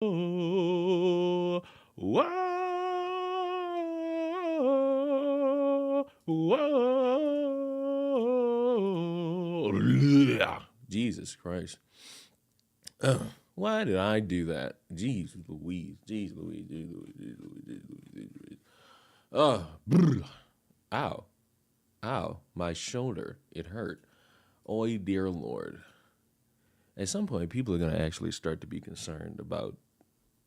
Whoa, whoa, whoa. Jesus Christ. Why did I do that? Jeez Louise. Jeez Louise. Jeez Louise. Jeez Louise. Jeez Louise. Jeez Louise. Brr. Ow. Ow. My shoulder. It hurt. Oh, dear Lord. At some point, people are going to actually start to be concerned about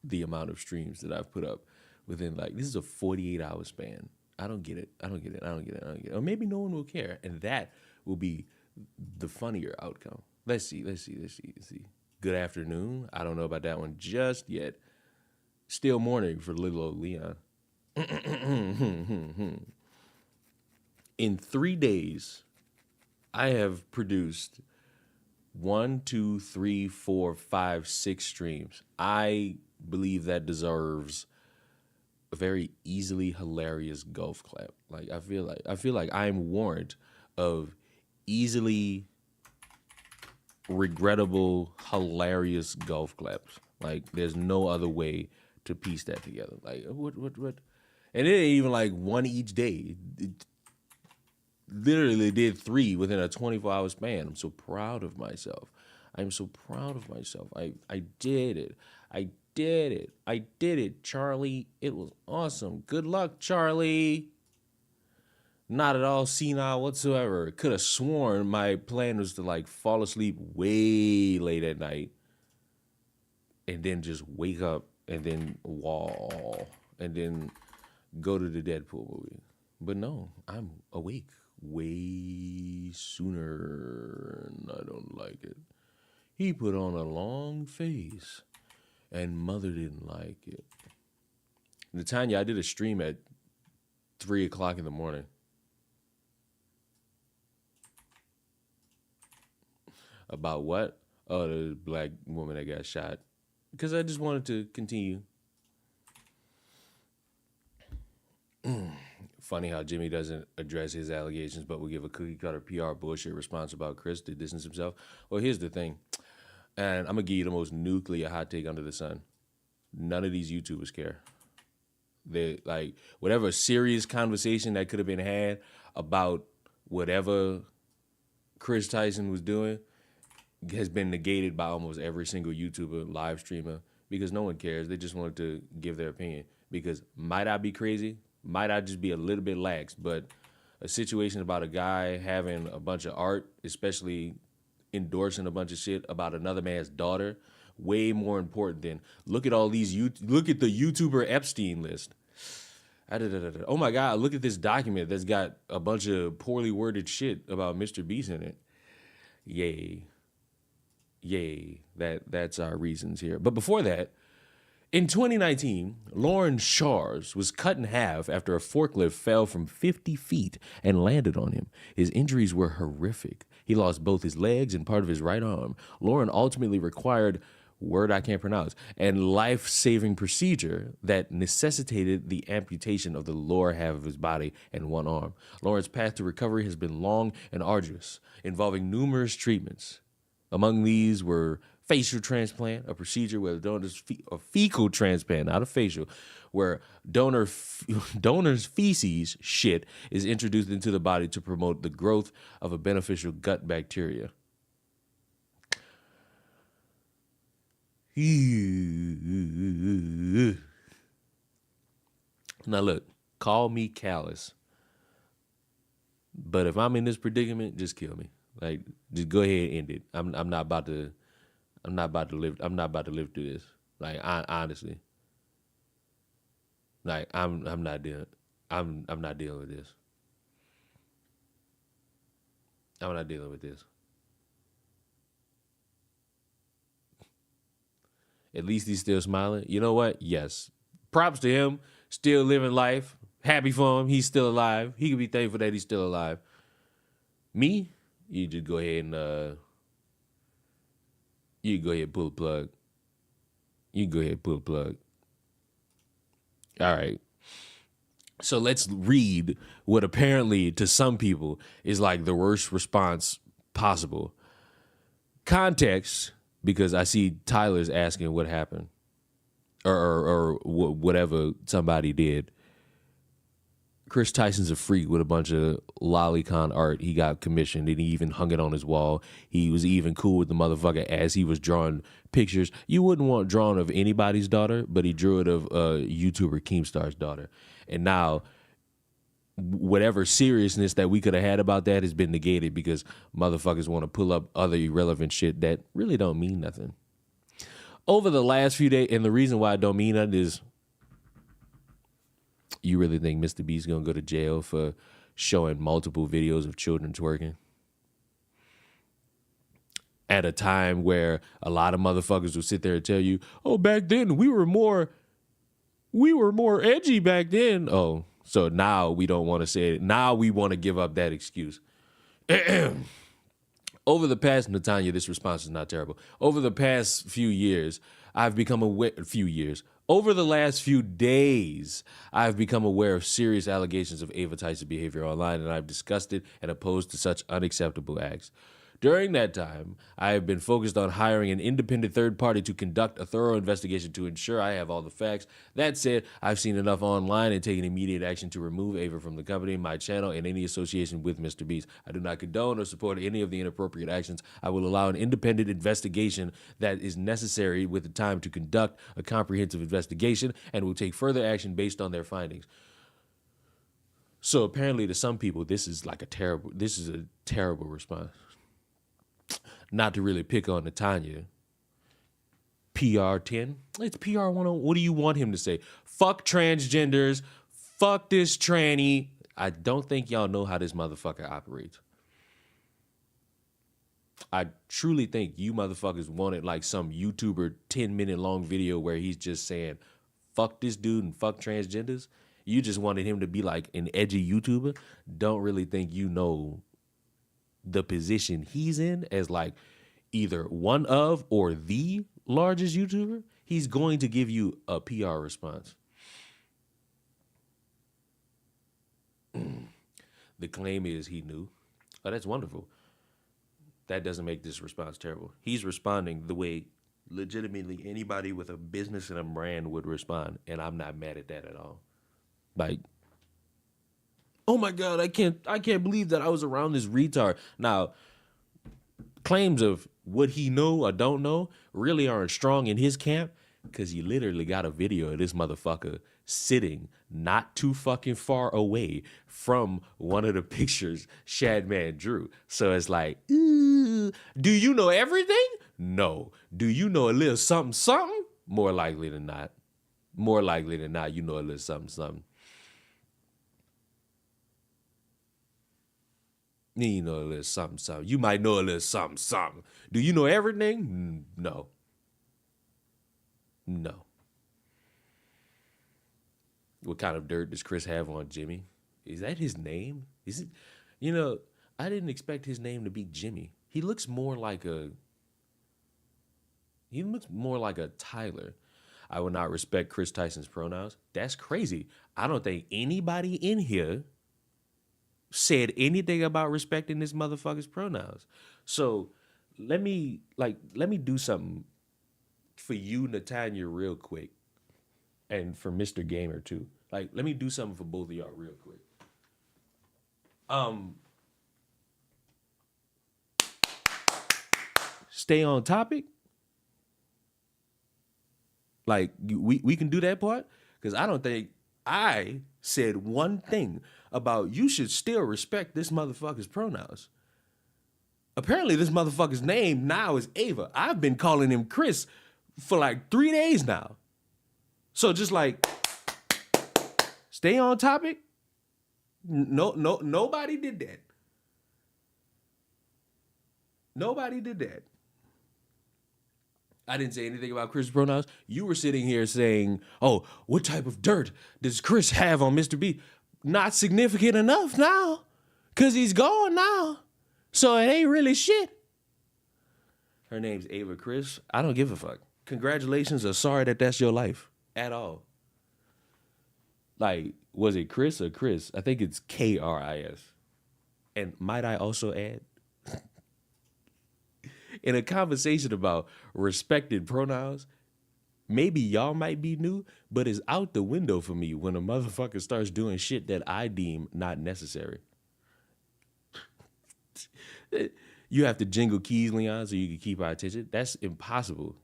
the amount of streams that I've put up within, like, this is a 48-hour span. I don't get it. I don't get it. I don't get it. I don't get it. Or maybe no one will care. And that will be the funnier outcome. Let's see. Good afternoon. I don't know about that one just yet. Still morning for little old Leon. In 3 days, I have produced 1, 2, 3, 4, 5, 6 streams. I believe that deserves a very easily hilarious golf clap. Like I feel like I'm warrant of easily regrettable hilarious golf claps. Like there's no other way to piece that together. Like what? And it ain't even like one each day. It literally did 3 within a 24-hour span. I'm so proud of myself. I did it. I did it, Charlie. It was awesome. Good luck, Charlie. Not at all senile whatsoever. Could have sworn my plan was to like fall asleep way late at night and then just wake up and then wall and then go to the Deadpool movie. But no, I'm awake way sooner and I don't like it. He put on a long face and mother didn't like it. Natanya, I did a stream at 3 o'clock in the morning. About what? Oh, the black woman that got shot. Because I just wanted to continue. Funny how Jimmy doesn't address his allegations, but will give a cookie cutter PR bullshit response about Chris to distance himself. Well, here's the thing. And I'm going to give you the most nuclear hot take under the sun. None of these YouTubers care. They like whatever serious conversation that could have been had about whatever Chris Tyson was doing has been negated by almost every single YouTuber, live streamer, because no one cares. They just wanted to give their opinion. Because might I be crazy? Might I just be a little bit lax? But a situation about a guy having a bunch of art, especially endorsing a bunch of shit about another man's daughter, way more important than look at all these look at the YouTuber Epstein list. Oh my God, look at this document that's got a bunch of poorly worded shit about Mr. Beast in it. Yay. That's our reasons here. But before that, in 2019, Lauren Shars was cut in half after a forklift fell from 50 feet and landed on him. His injuries were horrific. He lost both his legs and part of his right arm. Lauren ultimately required, word I can't pronounce, and life-saving procedure that necessitated the amputation of the lower half of his body and one arm. Lauren's path to recovery has been long and arduous, involving numerous treatments. Among these were facial transplant, a procedure where the donor's a fecal transplant, not a facial, where donor's feces shit is introduced into the body to promote the growth of a beneficial gut bacteria. Now look, call me callous, but if I'm in this predicament, just kill me. Like, just go ahead and end it. I'm not about to live through this. Like, honestly, like I'm not dealing. I'm not dealing with this. I'm not dealing with this. At least he's still smiling. You know what? Yes. Props to him. Still living life. Happy for him. He's still alive. He can be thankful that he's still alive. Me? You just go ahead and you go ahead and pull the plug. You go ahead and pull the plug. All right. So let's read what apparently to some people is like the worst response possible. Context, because I see Tyler's asking what happened. or whatever somebody did. Chris Tyson's a freak with a bunch of lolicon art he got commissioned, and he even hung it on his wall. He was even cool with the motherfucker as he was drawing pictures. You wouldn't want drawn of anybody's daughter, but he drew it of YouTuber Keemstar's daughter. And now, whatever seriousness that we could have had about that has been negated because motherfuckers want to pull up other irrelevant shit that really don't mean nothing. Over the last few days, and the reason why it don't mean nothing is, you really think Mr. B's gonna go to jail for showing multiple videos of children twerking? At a time where a lot of motherfuckers will sit there and tell you, oh, back then we were more edgy back then. Oh, so now we don't want to say it. Now we want to give up that excuse. Over the past, Natanya, this response is not terrible. Over the past few years, I've become aware, over the last few days, I've become aware of serious allegations of Ava Tyson behavior online, and I've disgusted and opposed to such unacceptable acts. During that time, I have been focused on hiring an independent third party to conduct a thorough investigation to ensure I have all the facts. That said, I've seen enough online and taken immediate action to remove Ava from the company, my channel, and any association with Mr. Beast. I do not condone or support any of the inappropriate actions. I will allow an independent investigation that is necessary with the time to conduct a comprehensive investigation and will take further action based on their findings. So apparently to some people, this is a terrible response. Not to really pick on Natanya. PR 10? It's PR 101. What do you want him to say? Fuck transgenders. Fuck this tranny. I don't think y'all know how this motherfucker operates. I truly think you motherfuckers wanted like some YouTuber 10-minute long video where he's just saying, fuck this dude and fuck transgenders. You just wanted him to be like an edgy YouTuber. Don't really think you know the position he's in as like either one of or the largest YouTuber. He's going to give you a PR response. The claim is he knew. Oh, that's wonderful. That doesn't make this response terrible. He's responding the way legitimately anybody with a business and a brand would respond, and I'm not mad at that at all. Like, oh my God, I can't believe that I was around this retard. Now, claims of what he know or don't know really aren't strong in his camp because you literally got a video of this motherfucker sitting not too fucking far away from one of the pictures Shadman drew. So it's like, do you know everything? No. Do you know a little something, something? More likely than not. More likely than not, you know a little something, something. You know a little something, something. You might know a little something, something. Do you know everything? No. No. What kind of dirt does Chris have on Jimmy? Is that his name? Is it? You know, I didn't expect his name to be Jimmy. He looks more like a Tyler. I would not respect Chris Tyson's pronouns. That's crazy. I don't think anybody in here said anything about respecting this motherfucker's pronouns. So let me do something for you, Natanya, real quick. And for Mr. Gamer too. Like, let me do something for both of y'all real quick. Stay on topic. Like, we can do that part? Because I don't think I said one thing about you should still respect this motherfucker's pronouns. Apparently this motherfucker's name now is Ava. I've been calling him Chris for like 3 days now. So just like, stay on topic. No, nobody did that. Nobody did that. I didn't say anything about Chris' pronouns. You were sitting here saying, oh, what type of dirt does Chris have on Mr. B? Not significant enough now, because he's gone now. So it ain't really shit. Her name's Ava Chris. I don't give a fuck. Congratulations or sorry that that's your life at all. Like, was it Chris or Chris? I think it's K-R-I-S. And might I also add, in a conversation about respected pronouns, maybe y'all might be new, but it's out the window for me when a motherfucker starts doing shit that I deem not necessary. You have to jingle keys, Leon, so you can keep our attention. That's impossible.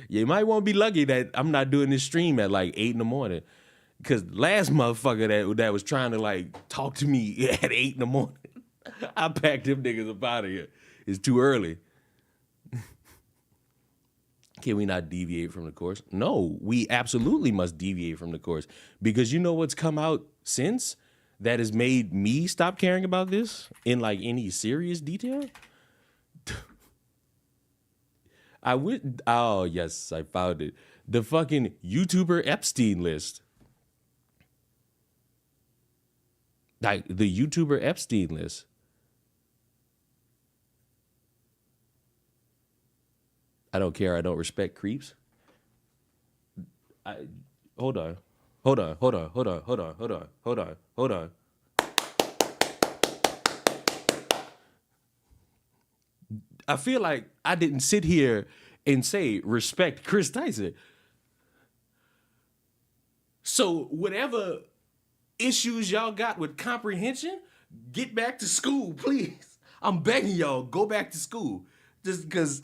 You might want to be lucky that I'm not doing this stream at like 8 in the morning. Because last motherfucker that was trying to like talk to me at 8 in the morning, I packed them niggas up out of here. It's too early. Can we not deviate from the course? No, we absolutely must deviate from the course. Because you know what's come out since that has made me stop caring about this in like any serious detail? Oh yes, I found it. The fucking YouTuber Epstein list. Like the YouTuber Epstein list. I don't care. I don't respect creeps. Hold on. I feel like I didn't sit here and say respect Chris Tyson. So whatever issues y'all got with comprehension, get back to school, please. I'm begging y'all, go back to school. Just because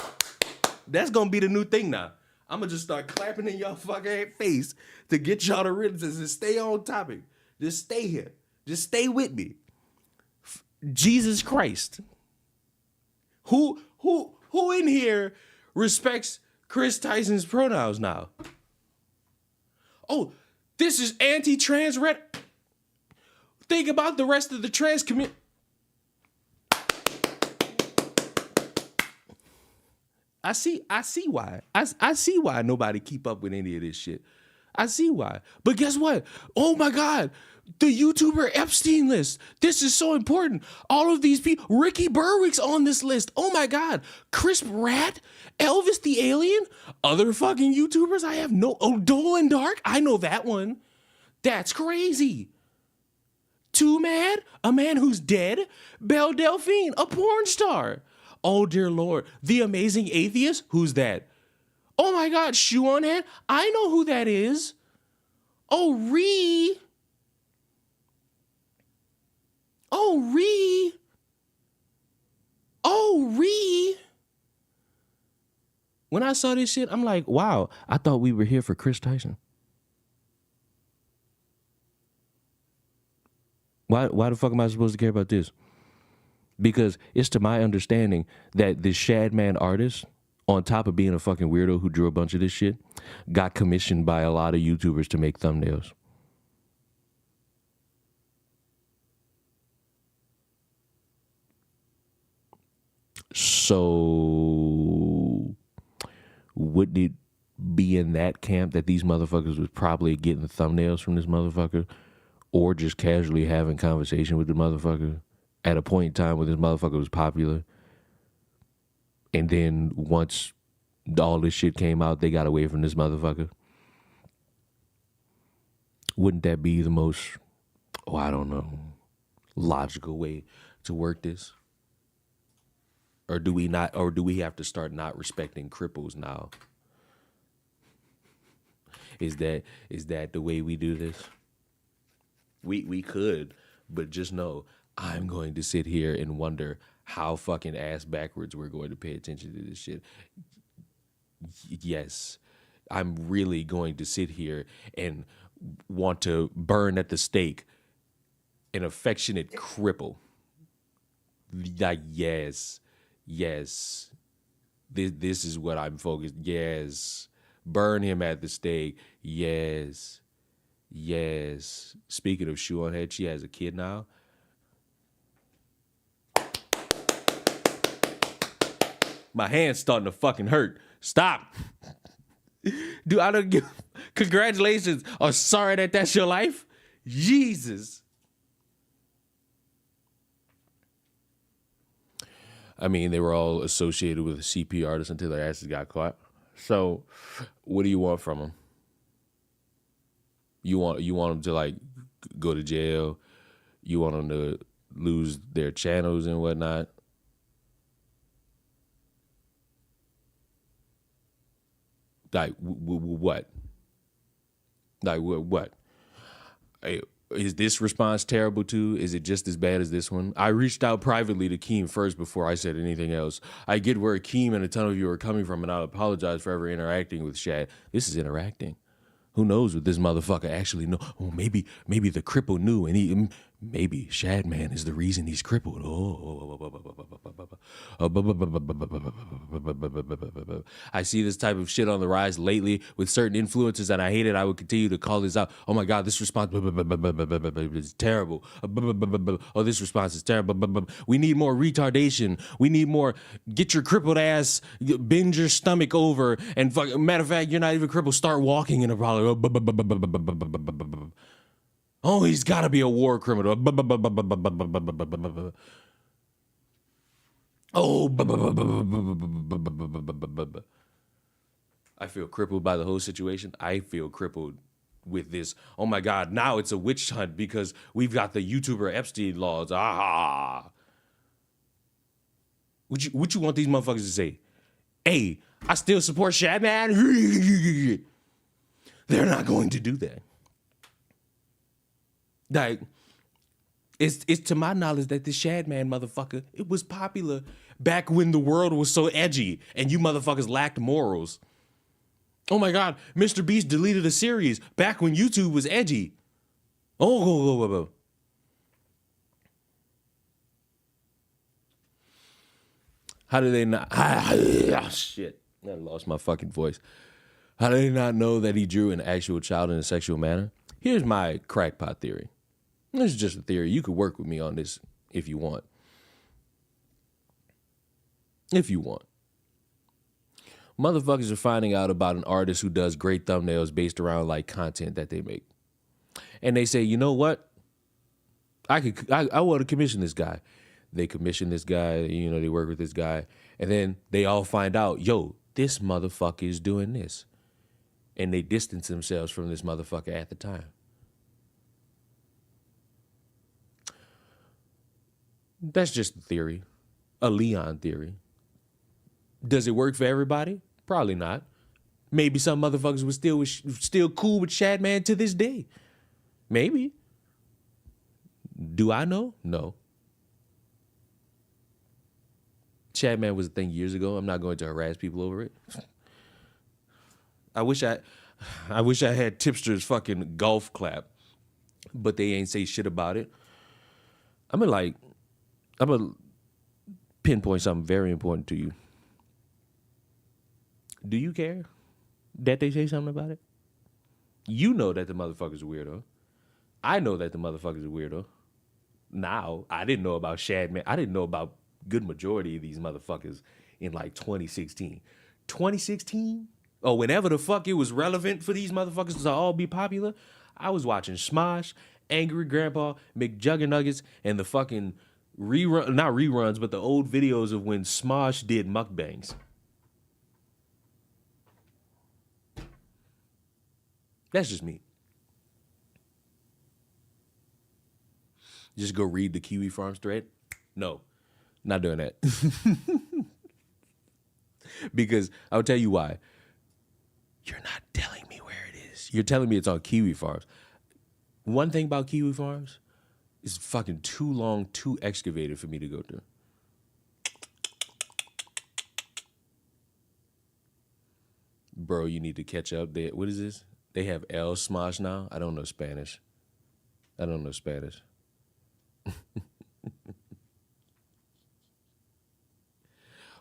that's going to be the new thing now. I'm going to just start clapping in y'all fucking face to get y'all to realize and stay on topic. Just stay here. Just stay with me. Jesus Christ. Who in here respects Chris Tyson's pronouns now? Oh, this is anti-trans red. Think about the rest of the trans community. I see why. I see why nobody keep up with any of this shit. I see why. But guess what? Oh my God. The YouTuber Epstein list. This is so important. All of these people. Ricky Berwick's on this list. Oh my God. Chris Pratt. Elvis the Alien. Other fucking YouTubers. I have no. Oh, Dolan Dark. I know that one. That's crazy. Too Mad. A man who's dead. Belle Delphine. A porn star. Oh dear Lord. The Amazing Atheist. Who's that? Oh my God. Shoe on Head. I know who that is. Oh, Ree. When I saw this shit, I'm like, wow, I thought we were here for Chris Tyson. Why the fuck am I supposed to care about this? Because it's to my understanding that this Shadman artist, on top of being a fucking weirdo who drew a bunch of this shit, got commissioned by a lot of YouTubers to make thumbnails. So wouldn't it be in that camp that these motherfuckers was probably getting thumbnails from this motherfucker or just casually having conversation with the motherfucker at a point in time when this motherfucker was popular? And then once all this shit came out, they got away from this motherfucker. Wouldn't that be the most, I don't know, logical way to work this? Or do we have to start not respecting cripples now? Is that the way we do this? We could, but just know I'm going to sit here and wonder how fucking ass backwards we're going to pay attention to this shit. Yes, I'm really going to sit here and want to burn at the stake an affectionate cripple. Like, yes. This is what I'm focused. Yes. Burn him at the stake. Yes. Speaking of Shoe on Head, she has a kid now. My hand's starting to fucking hurt. Stop. Dude, I don't give. Congratulations. Or sorry that that's your life. Jesus. I mean, they were all associated with a CP artist until their asses got caught. So, what do you want from them? You want them to like go to jail? You want them to lose their channels and whatnot? Like what? Like what? Is this response terrible too? Is it just as bad as this one? I reached out privately to Keem first before I said anything else. I get where Keem and a ton of you are coming from, and I'll apologize for ever interacting with Shad. This is interacting. Who knows what this motherfucker actually know? Oh, maybe the cripple knew, and maybe Shadman is the reason he's crippled. I see this type of shit on the rise lately with certain influencers, and I hate it. I would continue to call this out. Oh my God, this response is terrible. Oh, this response is terrible. We need more retardation. We need more. Get your crippled ass, bend your stomach over, and fuck. Matter of fact, you're not even crippled. Start walking in a problem. Oh, he's got to be a war criminal. Oh, I feel crippled by the whole situation. I feel crippled with this. Oh my God, now it's a witch hunt because we've got the YouTuber Epstein laws. Ah. What you want these motherfuckers to say? Hey, I still support Shadman. They're not going to do that. Like, it's to my knowledge that the Shadman motherfucker, it was popular back when the world was so edgy and you motherfuckers lacked morals. Oh my God, Mr. Beast deleted a series back when YouTube was edgy. Oh. How do they not? Shit. I lost my fucking voice. How do they not know that he drew an actual child in a sexual manner? Here's my crackpot theory. This is just a theory. You could work with me on this if you want. If you want. Motherfuckers are finding out about an artist who does great thumbnails based around like content that they make. And they say, you know what? I want to commission this guy. They commission this guy, you know, they work with this guy. And then they all find out, yo, this motherfucker is doing this. And they distance themselves from this motherfucker at the time. That's just a theory, a Leon theory. Does it work for everybody? Probably not. Maybe some motherfuckers were still cool with Shadman to this day. Maybe. Do I know? No. Shadman was a thing years ago. I'm not going to harass people over it. I wish I had Tipster's fucking golf clap, but they ain't say shit about it. I'm gonna pinpoint something very important to you. Do you care that they say something about it? You know that the motherfucker's a weirdo. I know that the motherfucker's a weirdo. Now, I didn't know about Shadman. I didn't know about good majority of these motherfuckers in like 2016. 2016? Oh, whenever the fuck it was relevant for these motherfuckers to all be popular, I was watching Smosh, Angry Grandpa, McJuggernuggets, and the fucking not reruns, but the old videos of when Smosh did mukbangs. That's just me. Just go read the Kiwi Farms thread? No, not doing that. Because I'll tell you why. You're not telling me where it is. You're telling me it's on Kiwi Farms. One thing about Kiwi Farms, it's fucking too long, too excavated for me to go through. Bro, you need to catch up. What is this? They have El Smosh now? I don't know Spanish.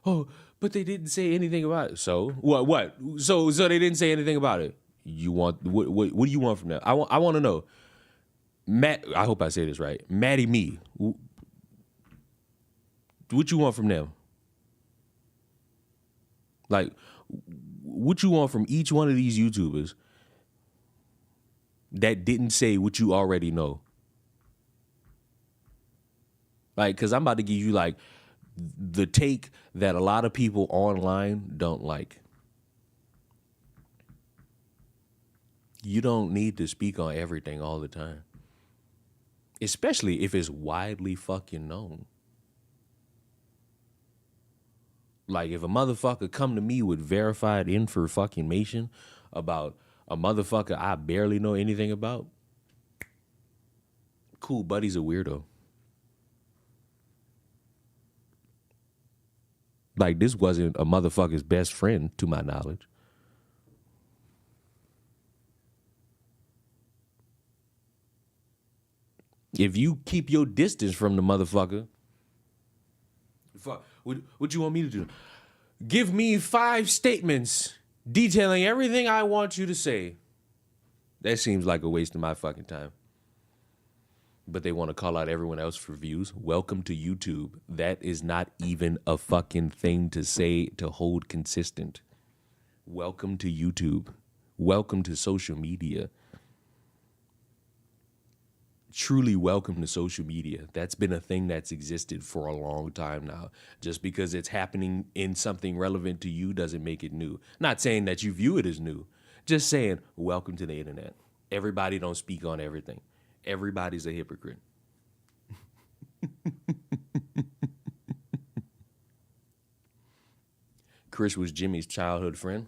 Oh, but they didn't say anything about it. So what? So they didn't say anything about it. You want what do you want from them? I want to know. Matt, I hope I say this right. Maddie Me. What you want from them? Like, what you want from each one of these YouTubers that didn't say what you already know? Like, because I'm about to give you like the take that a lot of people online don't like. You don't need to speak on everything all the time. Especially if it's widely fucking known. Like, if a motherfucker come to me with verified information about a motherfucker I barely know anything about, cool, buddy's a weirdo. Like, this wasn't a motherfucker's best friend, to my knowledge. If you keep your distance from the motherfucker, what you want me to do? Give me 5 statements detailing everything I want you to say. That seems like a waste of my fucking time. But they want to call out everyone else for views. Welcome to YouTube. That is not even a fucking thing to say to hold consistent. Welcome to YouTube. Welcome to social media. Truly welcome to social media. That's been a thing that's existed for a long time now. Just because it's happening in something relevant to you doesn't make it new. Not saying that you view it as new. Just saying, welcome to the internet. Everybody don't speak on everything. Everybody's a hypocrite. Chris was Jimmy's childhood friend.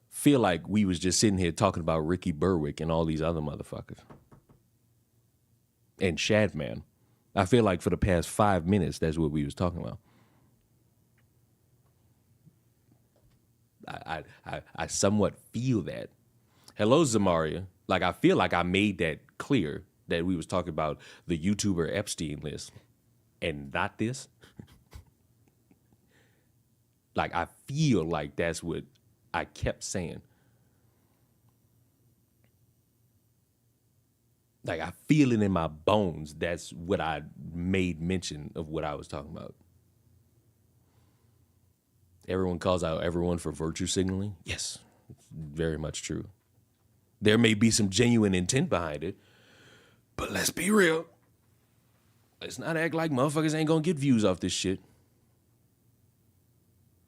Feel like we was just sitting here talking about Ricky Berwick and all these other motherfuckers. And Shadman. I feel like for the past 5 minutes, that's what we was talking about. I somewhat feel that. Hello, Zamaria. Like, I feel like I made that clear that we was talking about the YouTuber Epstein list and not this. Like, I feel like that's what I kept saying. Like, I feel it in my bones. That's what I made mention of what I was talking about. Everyone calls out everyone for virtue signaling. Yes, it's very much true. There may be some genuine intent behind it, but let's be real. Let's not act like motherfuckers ain't gonna get views off this shit.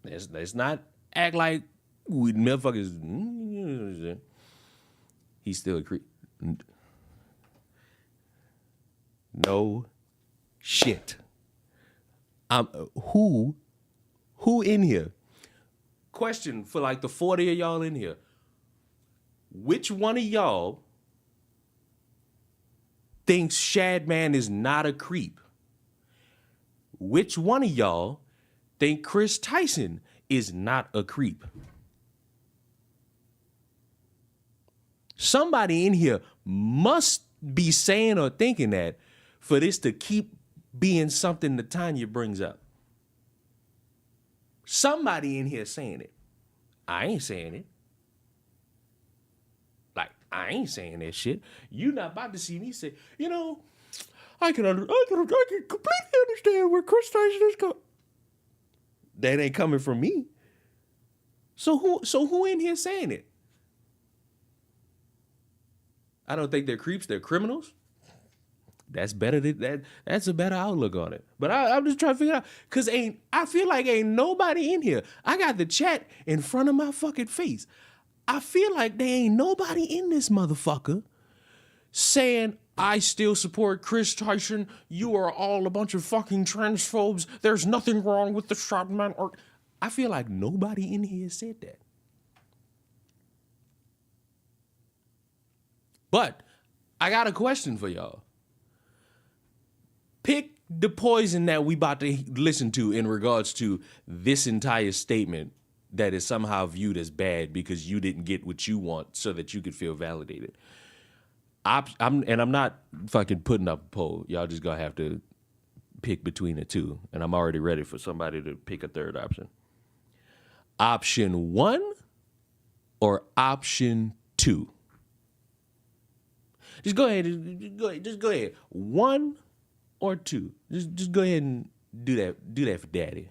Let's not act like we motherfuckers. He's still a creep. No shit. Who in here? Question for like the 40 of y'all in here. Which one of y'all thinks Shadman is not a creep? Which one of y'all think Chris Tyson is not a creep? Somebody in here must be saying or thinking that for this to keep being something that Tanya brings up. Somebody in here saying it. I ain't saying it. Like, I ain't saying that shit. You not about to see me say, you know, I can completely understand where Chris Tyson is coming. That ain't coming from me. So who in here saying it? I don't think they're creeps, they're criminals. That's better that's a better outlook on it. But I'm just trying to figure out, cause I feel like ain't nobody in here. I got the chat in front of my fucking face. I feel like there ain't nobody in this motherfucker saying, I still support Chris Tyson. You are all a bunch of fucking transphobes. There's nothing wrong with the Shadman. Or I feel like nobody in here said that. But I got a question for y'all. Pick the poison that we about to listen to in regards to this entire statement that is somehow viewed as bad because you didn't get what you want so that you could feel validated. I'm not fucking putting up a poll. Y'all just gonna have to pick between the two. And I'm already ready for somebody to pick a third option. Option 1 or option 2? Just go ahead. Just go ahead. 1 or 2. Just go ahead and do that for Daddy.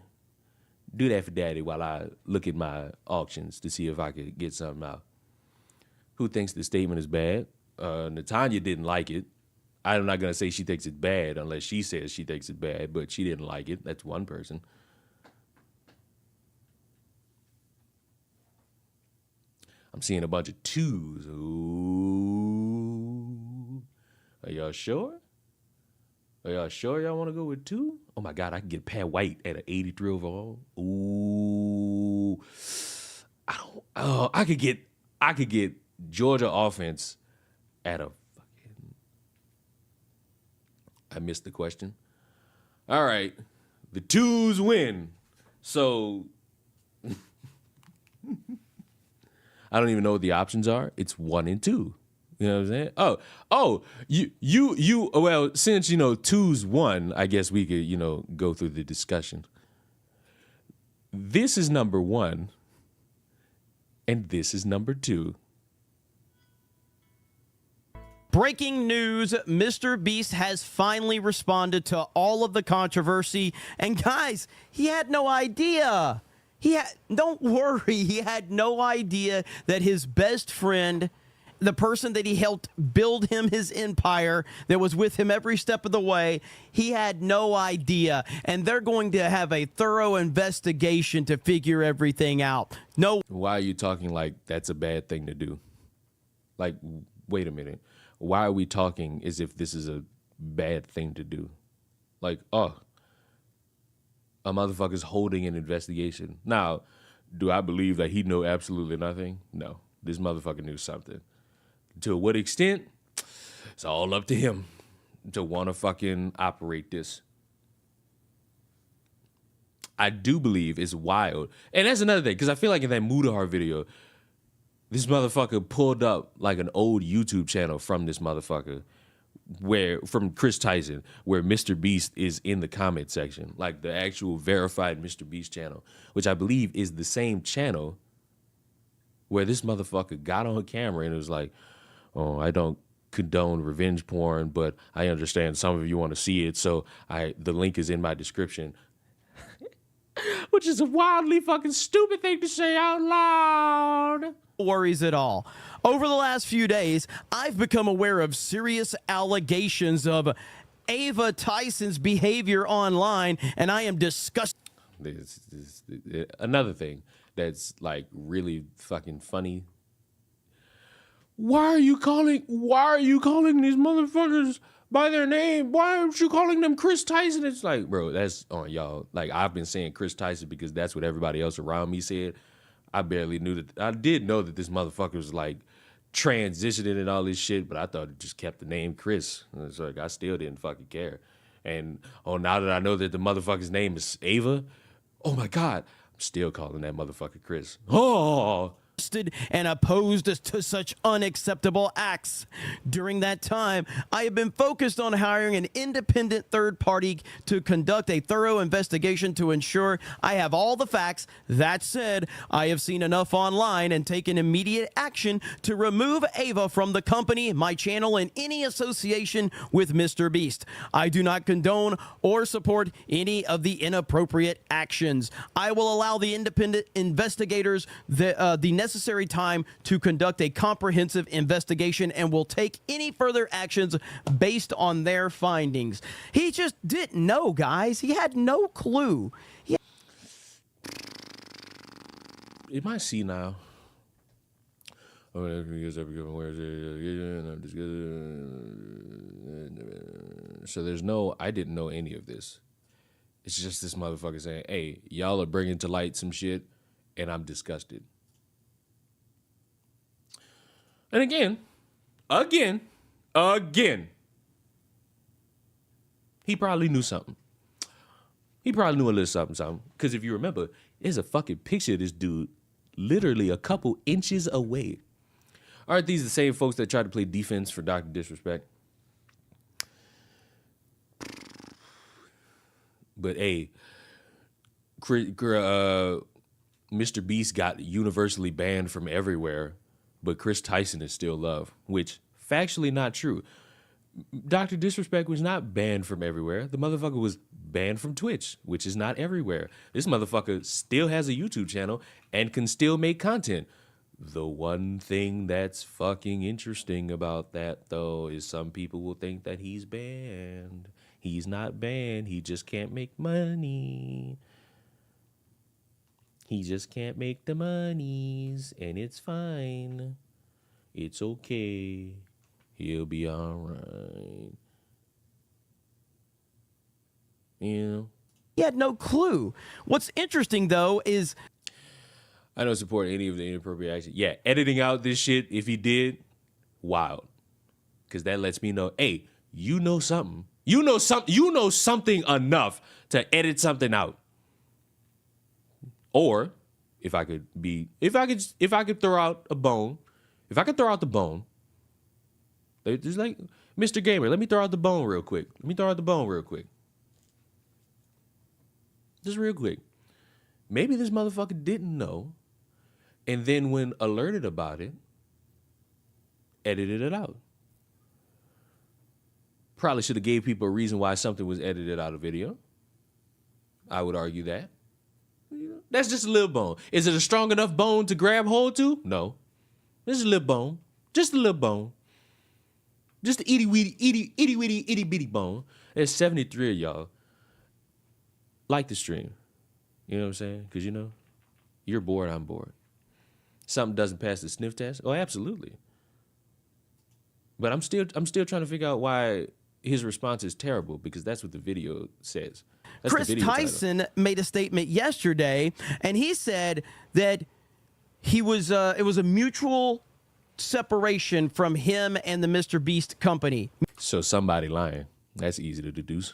Do that for Daddy while I look at my auctions to see if I could get something out. Who thinks the statement is bad? Natanya didn't like it. I'm not going to say she thinks it's bad unless she says she thinks it's bad, but she didn't like it. That's one person. I'm seeing a bunch of 2s. Ooh. Are y'all sure? Are y'all sure y'all want to go with 2? Oh my God, I can get Pat White at an 83 overall. Ooh, I don't. Oh, I could get Georgia offense at a fucking. I missed the question. All right, the 2s win. So I don't even know what the options are. It's 1 and 2. You know what I'm saying? You. Well, since 2's 1, I guess we could go through the discussion. This is number 1, and this is number 2. Breaking news, Mr. Beast has finally responded to all of the controversy. And guys, he had no idea. Don't worry, he had no idea that his best friend, the person that he helped build him his empire, that was with him every step of the way, he had no idea. And they're going to have a thorough investigation to figure everything out. No. Why are you talking like that's a bad thing to do? Like, wait a minute. Why are we talking as if this is a bad thing to do? Like, a motherfucker's holding an investigation. Now, do I believe that he know absolutely nothing? No. This motherfucker knew something. To what extent? It's all up to him to want to fucking operate this. I do believe it's wild. And that's another thing, because I feel like in that Mudahar video, this motherfucker pulled up like an old YouTube channel from this motherfucker, from Chris Tyson, where Mr. Beast is in the comment section, like the actual verified Mr. Beast channel, which I believe is the same channel where this motherfucker got on camera and was like, oh, I don't condone revenge porn, but I understand some of you want to see it, so the link is in my description. Which is a wildly fucking stupid thing to say out loud. Worries at all. Over the last few days, I've become aware of serious allegations of Ava Tyson's behavior online, and I am disgusted. Another thing that's like really fucking funny. Why are you calling these motherfuckers by their name? Why aren't you calling them Chris Tyson? It's like, bro, that's on y'all. Like, I've been saying Chris Tyson because that's what everybody else around me said. I barely knew that. I did know that this motherfucker was like transitioning and all this shit, but I thought it just kept the name Chris. It's like, I still didn't fucking care. And now that I know that the motherfucker's name is Ava, oh my God, I'm still calling that motherfucker Chris. Oh, and opposed to such unacceptable acts. During that time, I have been focused on hiring an independent third party to conduct a thorough investigation to ensure I have all the facts. That said, I have seen enough online and taken immediate action to remove Ava from the company, my channel, and any association with Mr. Beast. I do not condone or support any of the inappropriate actions. I will allow the independent investigators the necessary time to conduct a comprehensive investigation and will take any further actions based on their findings. He just didn't know, guys. He had no clue. Am I senile? So there's I didn't know any of this. It's just this motherfucker saying, hey, y'all are bringing to light some shit, and I'm disgusted. And again, he probably knew something. He probably knew a little something. Because if you remember, there's a fucking picture of this dude literally a couple inches away. Aren't these the same folks that tried to play defense for Dr. Disrespect? But hey, Mr. Beast got universally banned from everywhere, but Chris Tyson is still loved, which factually not true. Dr. Disrespect was not banned from everywhere. The motherfucker was banned from Twitch, which is not everywhere. This motherfucker still has a YouTube channel and can still make content. The one thing that's fucking interesting about that, though, is some people will think that he's banned. He's not banned. He just can't make money. He just can't make the monies, and it's fine. It's okay. He'll be all right. You know, He had no clue. What's interesting, though, is I don't support any of the inappropriate action. Yeah, editing out this shit, if he did, wild. Because that lets me know, hey, you know something. You know something enough to edit something out. Or if I could throw out a bone, if I could throw out the bone, just like Mr. Gamer, let me throw out the bone real quick. Just real quick. Maybe this motherfucker didn't know, and then when alerted about it, edited it out. Probably should have gave people a reason why something was edited out of video. I would argue that. That's just a little bone. Is it a strong enough bone to grab hold to? No. This is a little bone. Just a little bone. Just an itty bitty bone. There's 73 of y'all. Like the stream. You know what I'm saying? Because, you're bored, I'm bored. Something doesn't pass the sniff test? Oh, absolutely. But I'm still trying to figure out why his response is terrible, because that's what the video says. That's Chris Tyson made a statement yesterday, and he said that it was a mutual separation from him and the Mr. Beast company. So somebody lying. That's easy to deduce.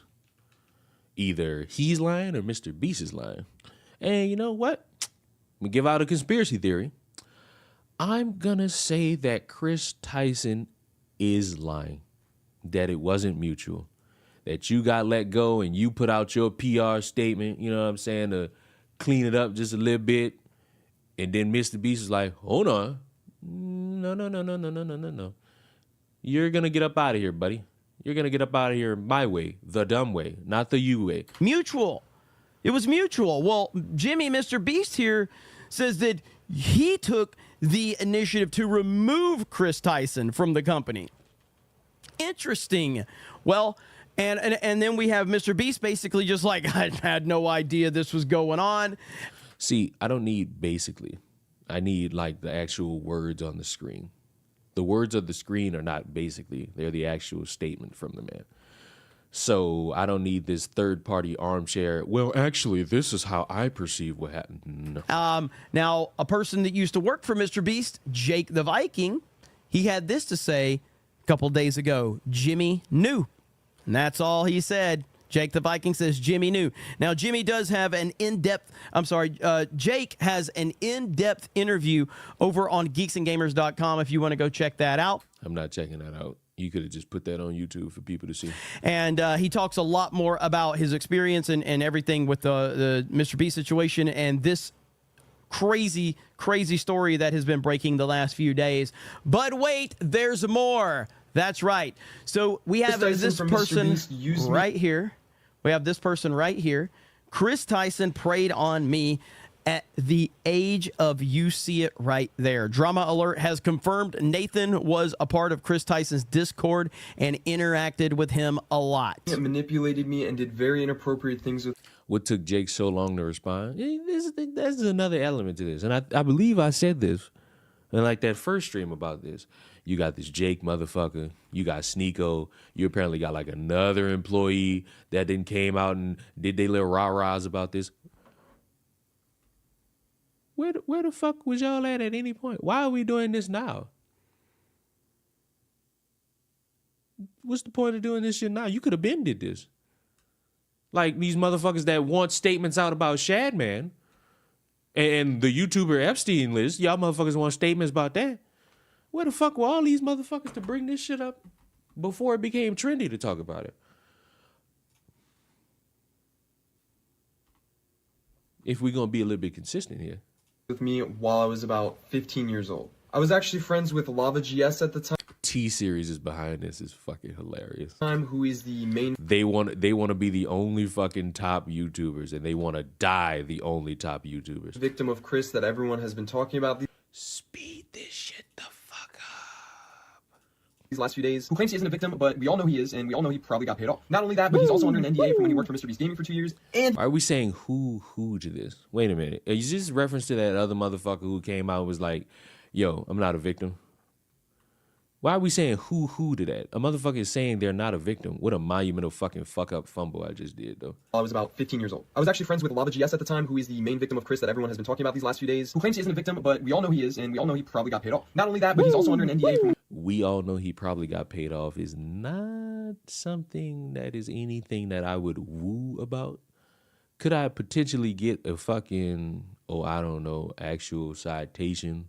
Either he's lying or Mr. Beast is lying. And you know what? I'm going to give out a conspiracy theory. I'm going to say that Chris Tyson is lying. That it wasn't mutual. That you got let go and you put out your PR statement, you know what I'm saying, to clean it up just a little bit. And then Mr. Beast is like, hold on. No. You're going to get up out of here, buddy. You're going to get up out of here my way, the dumb way, not the you way. Mutual. It was mutual. Well, Jimmy, Mr. Beast here, says that he took the initiative to remove Chris Tyson from the company. Interesting. Well, and then we have Mr. Beast basically just like, I had no idea this was going on. See, I don't need basically. I need like the actual words on the screen. The words of the screen are not basically. They're the actual statement from the man. So I don't need this third-party armchair. Well, actually, this is how I perceive what happened. No. Now, a person that used to work for Mr. Beast, Jake the Viking, he had this to say a couple days ago. Jimmy knew. And that's all he said. Jake the Viking says Jimmy knew. Now, Jimmy does have an Jake has an in-depth interview over on geeksandgamers.com if you want to go check that out. I'm not checking that out. You could have just put that on YouTube for people to see. And he talks a lot more about his experience and everything with the Mr. Beast situation and this crazy story that has been breaking the last few days. But wait, there's more. That's right. So we have this person right here. We have this person right here. Chris Tyson preyed on me at the age of, you see it right there. Drama Alert has confirmed Nathan was a part of Chris Tyson's Discord and interacted with him a lot. It manipulated me and did very inappropriate things with. What took Jake so long to respond? There's another element to this. And I believe I said this in like that first stream about this. You got this Jake motherfucker. You got Sneeko. You apparently got like another employee that then came out and did they little rah-rahs about this. Where the fuck was y'all at any point? Why are we doing this now? What's the point of doing this shit now? You could have been did this. Like these motherfuckers that want statements out about Shadman and the YouTuber Epstein list. Y'all motherfuckers want statements about that. Where the fuck were all these motherfuckers to bring this shit up before it became trendy to talk about it? If we're going to be a little bit consistent here. With me while I was about 15 years old. I was actually friends with Lava GS at the time. T-Series is behind this. Is fucking hilarious. Who is the main. They want to be the only fucking top YouTubers, and they want to die the only top YouTubers. Victim of Chris that everyone has been talking about. Speed this shit the fuck up. These last few days, who claims he isn't a victim, but we all know he is, and we all know he probably got paid off. Not only that, but he's also under an NDA from when he worked for Mr. Beast Gaming for 2 years. And are we saying who to this? Wait a minute. Is this reference to that other motherfucker who came out and was like, yo, I'm not a victim? Why are we saying who to that? A motherfucker is saying they're not a victim. What a monumental fucking fuck up fumble I just did, though. I was about 15 years old. I was actually friends with Lava GS at the time, who is the main victim of Chris that everyone has been talking about these last few days, who claims he isn't a victim, but we all know he is, and we all know he probably got paid off. Not only that, but he's also under an NDA from We all know he probably got paid off is not something that is anything that I would woo about. Could I potentially get a fucking, I don't know, actual citation?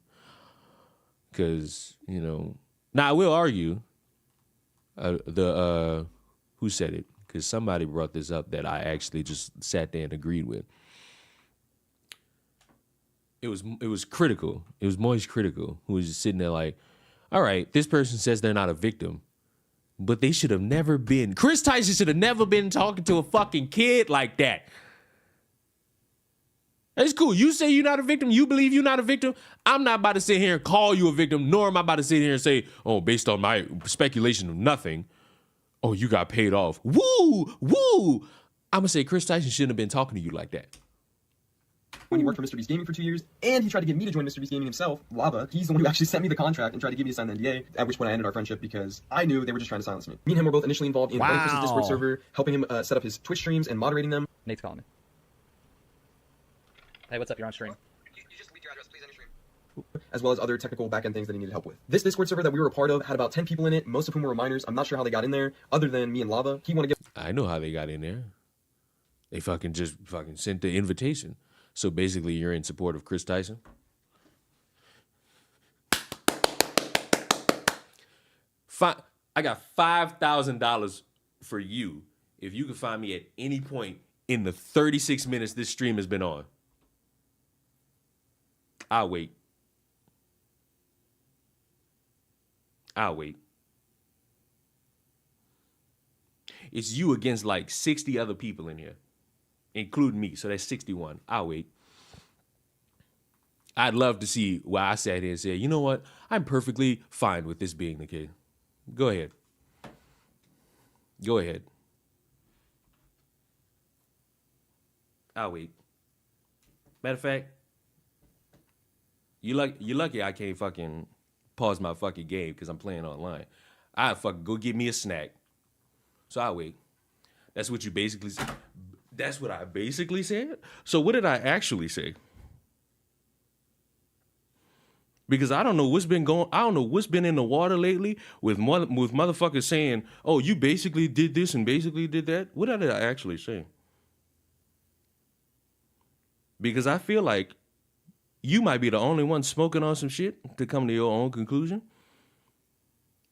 Because, now I will argue who said it? Because somebody brought this up that I actually just sat there and agreed with. It was Critical. It was Moist Critical, who was just sitting there like, all right, this person says they're not a victim, but they should have never been. Chris Tyson should have never been talking to a fucking kid like that. It's cool. You say you're not a victim. You believe you're not a victim. I'm not about to sit here and call you a victim, nor am I about to sit here and say, based on my speculation of nothing, you got paid off. Woo, woo. I'm going to say Chris Tyson shouldn't have been talking to you like that. When he worked for Mr. Beast Gaming for 2 years, and he tried to get me to join Mr. Beast Gaming himself, Lava. He's the one who actually sent me the contract and tried to get me to sign the NDA, at which point I ended our friendship because I knew they were just trying to silence me. Me and him were both initially involved in running Chris's Discord server, helping him set up his Twitch streams and moderating them. Nate's calling me. Hey, what's up? You're on stream. You just leave your address, please, any stream. As well as other technical back-end things that he needed help with. This Discord server that we were a part of had about 10 people in it, most of whom were minors. I'm not sure how they got in there, other than me and Lava. He wanted to get... I know how they got in there. They fucking sent the invitation. So basically, you're in support of Chris Tyson? I got $5,000 for you if you can find me at any point in the 36 minutes this stream has been on. I'll wait. It's you against like 60 other people in here, including me. So that's 61. I'll wait. I'd love to see where I sat here and said, you know what? I'm perfectly fine with this being the case. Go ahead. I'll wait. Matter of fact, you're lucky I can't fucking pause my fucking game because I'm playing online. I'll fucking go get me a snack. So I'll wait. That's what you basically said. That's what I basically said? So what did I actually say? Because I don't know what's been in the water lately with motherfuckers saying, oh, you basically did this and basically did that. What did I actually say? Because I feel like you might be the only one smoking on some shit to come to your own conclusion.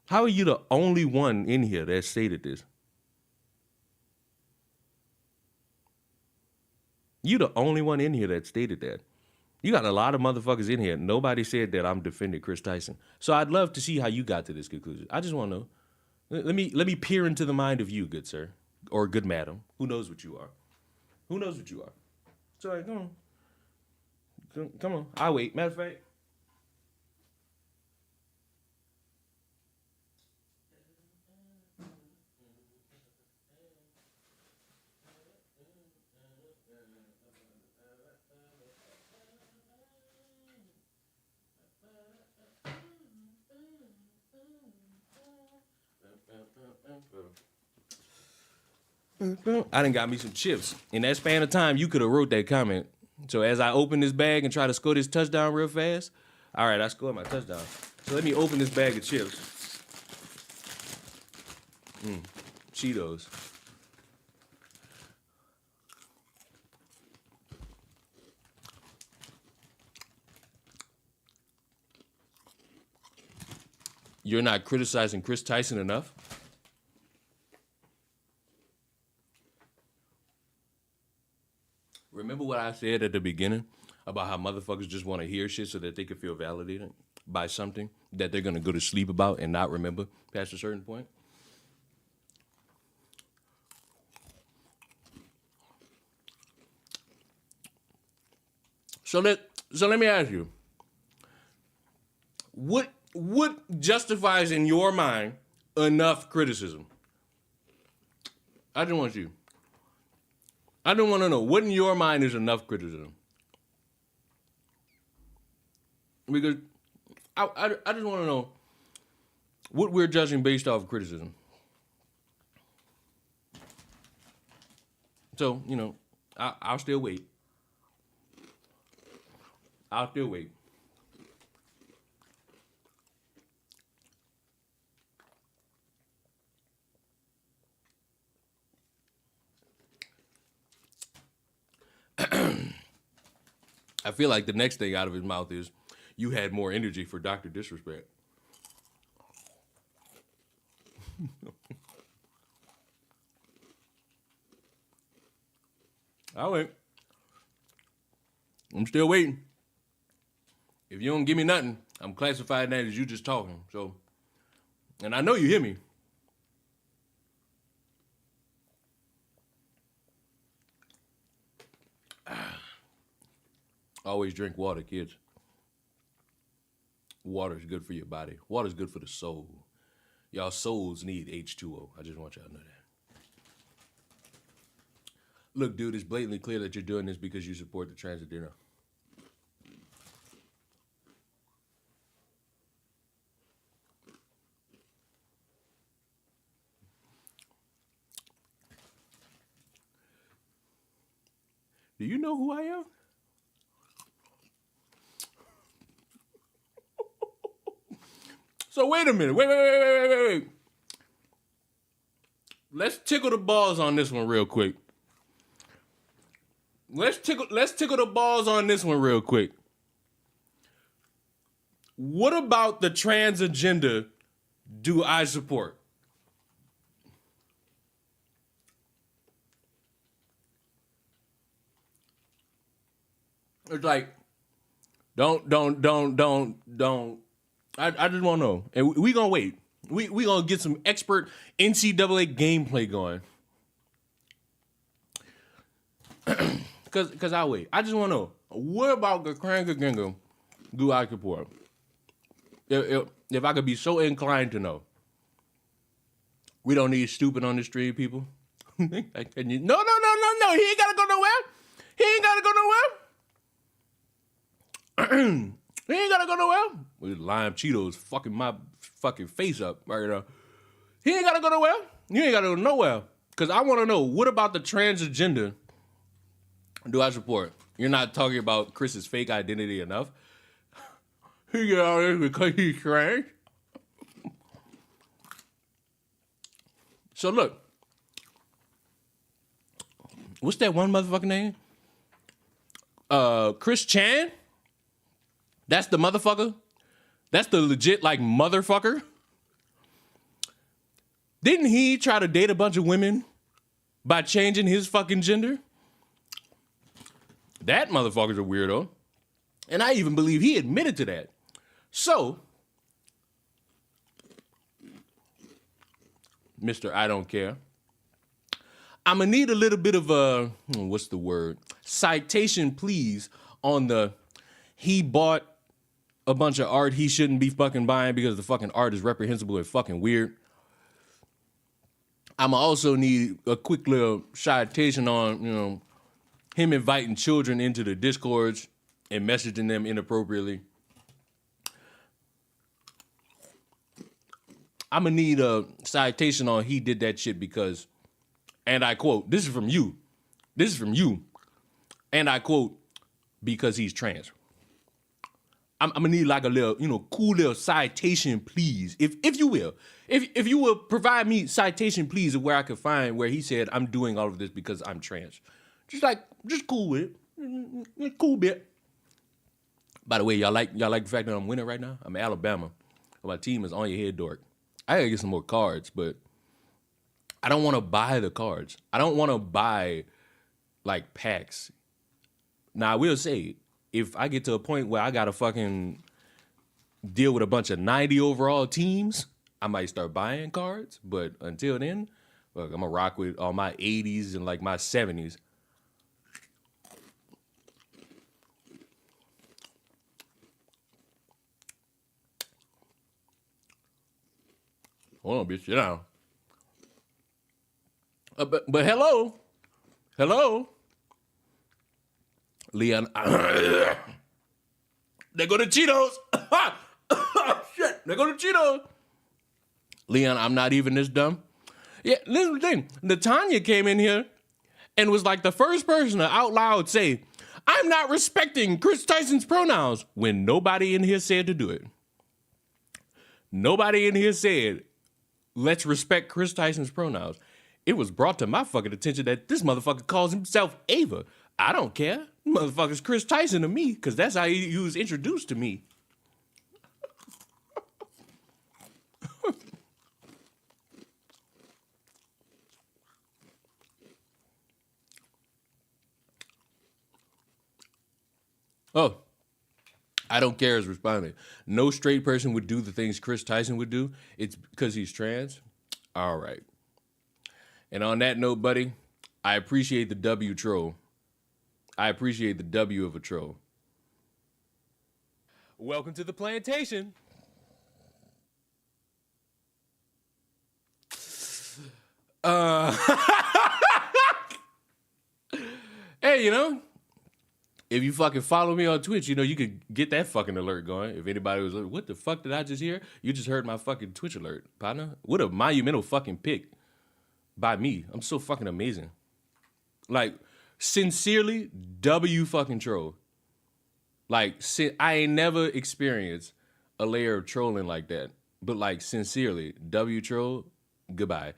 How are you the only one in here that stated this? You the only one in here that stated that. You got a lot of motherfuckers in here. Nobody said that I'm defending Chris Tyson. So I'd love to see how you got to this conclusion. I just want to know. Let me peer into the mind of you, good sir, or good madam. Who knows what you are? It's all right, come on. I'll wait. Matter of fact. I done got me some chips. In that span of time, you could have wrote that comment. So as I open this bag and try to score this touchdown real fast, all right, I scored my touchdown. So let me open this bag of chips. Cheetos. You're not criticizing Chris Tyson enough? Remember what I said at the beginning about how motherfuckers just want to hear shit so that they can feel validated by something that they're going to go to sleep about and not remember past a certain point? So let me ask you, what justifies in your mind enough criticism? I just want to know what in your mind is enough criticism. Because I just want to know what we're judging based off criticism. So, you know, I'll still wait. I'll still wait. I feel like the next thing out of his mouth is, you had more energy for Dr. Disrespect. I'll wait. I'm still waiting. If you don't give me nothing, I'm classifying that as you just talking. So, and I know you hear me. Always drink water, kids. Water is good for your body. Water is good for the soul. Y'all souls need H2O. I just want y'all to know that. Look, dude, it's blatantly clear that you're doing this because you support the transgender. Do you know who I am? So wait a minute. Wait. Let's tickle the balls on this one real quick. Let's tickle the balls on this one real quick. What about the trans agenda do I support? It's like, don't. I just want to know. And we going to wait. We going to get some expert NCAA gameplay going. Because I'll wait. I just want to know, what about the Krangaginga do I support? If I could be so inclined to know. We don't need stupid on the street, people. No. He ain't got to go nowhere. He ain't got to go nowhere. He ain't gotta go nowhere. With lime Cheetos fucking my fucking face up right now. He ain't gotta go nowhere. You ain't gotta go nowhere. Cause I wanna know, what about the trans agenda do I support? You're not talking about Chris's fake identity enough. He get all this because he's trans. So look. What's that one motherfucking name? Chris Chan? That's the motherfucker? That's the legit, like, motherfucker? Didn't he try to date a bunch of women by changing his fucking gender? That motherfucker's a weirdo. And I even believe he admitted to that. So, Mr. I don't care. I'm gonna need a little bit of a, what's the word? Citation, please, on the he bought a bunch of art he shouldn't be fucking buying because the fucking art is reprehensible and fucking weird. I'ma also need a quick little citation on, you know, him inviting children into the Discords and messaging them inappropriately. I'ma need a citation on he did that shit because, and I quote, this is from you, and I quote, because he's trans. I'm gonna need like a little, you know, cool little citation, please, if you will. If you will provide me citation, please, of where I can find where he said I'm doing all of this because I'm trans. Just cool with it. Cool bit. By the way, y'all like the fact that I'm winning right now? I'm Alabama. My team is on your head, dork. I gotta get some more cards, but I don't want to buy the cards. I don't want to buy like packs. Now I will say, if I get to a point where I gotta fucking deal with a bunch of 90 overall teams, I might start buying cards. But until then, look, I'm gonna rock with all my 80s and like my 70s. Hold on, bitch, sit down. But hello, Leon. They go to Cheetos. Shit, they go to Cheetos. Leon, I'm not even this dumb. Yeah, listen to the thing. Natanya came in here and was like the first person to out loud say, I'm not respecting Chris Tyson's pronouns, when nobody in here said to do it. Nobody in here said, let's respect Chris Tyson's pronouns. It was brought to my fucking attention that this motherfucker calls himself Ava. I don't care. Motherfucker's Chris Tyson to me, because that's how he was introduced to me. Oh, I don't care is responding. No straight person would do the things Chris Tyson would do. It's because he's trans. All right. And on that note, buddy, I appreciate the W troll. I appreciate the W of a troll. Welcome to the plantation. Hey, you know, if you fucking follow me on Twitch, you know, you could get that fucking alert going. If anybody was like, what the fuck did I just hear? You just heard my fucking Twitch alert, partner. What a monumental fucking pick by me. I'm so fucking amazing. Like, sincerely, W fucking troll. Like, I ain't never experienced a layer of trolling like that. But, like, sincerely, W troll, goodbye.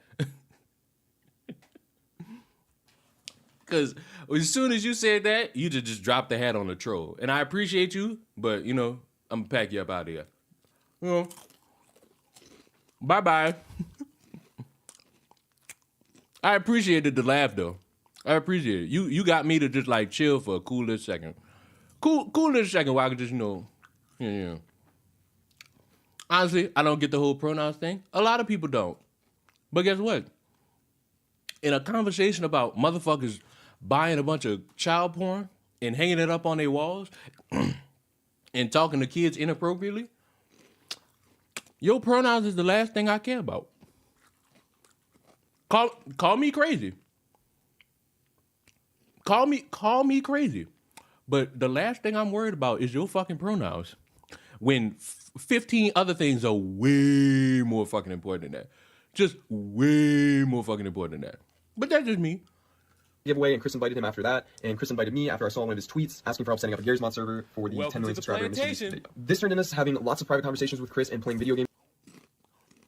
Because as soon as you said that, you just dropped the hat on the troll. And I appreciate you, but, you know, I'm going to pack you up out of here. You know, bye-bye. I appreciated the laugh, though. I appreciate it. You got me to just, like, chill for a cool little second. Cool little second while I could just, you know. Honestly, I don't get the whole pronouns thing. A lot of people don't. But guess what? In a conversation about motherfuckers buying a bunch of child porn and hanging it up on their walls and talking to kids inappropriately, your pronouns is the last thing I care about. Call me crazy. Call me crazy. But the last thing I'm worried about is your fucking pronouns. When 15 other things are way more fucking important than that. Just way more fucking important than that. But that's just me. Giveaway, and Chris invited him after that, and Chris invited me after I saw one of his tweets asking for help setting up a Gary's Mod server for the 10 million subscriber Mr. Beast video. This turned into us having lots of private conversations with Chris and playing video games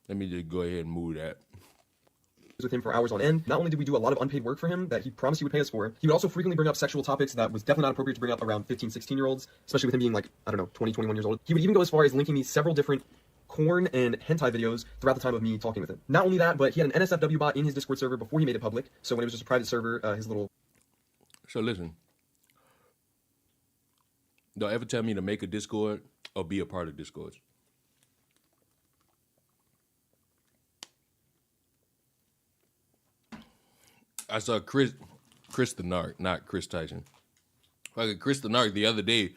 Let me just go ahead and move that. with him for hours on end. Not only did we do a lot of unpaid work for him that he promised he would pay us for, he would also frequently bring up sexual topics that was definitely not appropriate to bring up around 15, 16-year-olds, especially with him being like, I don't know, 20, 21 years old. He would even go as far as linking me several different corn and hentai videos throughout the time of me talking with him. Not only that, but he had an NSFW bot in his Discord server before he made it public. So when it was just a private server, his little... So listen. Don't ever tell me to make a Discord or be a part of Discords. I saw Chris the Narc, not Chris Tyson. Like Chris the Narc the other day,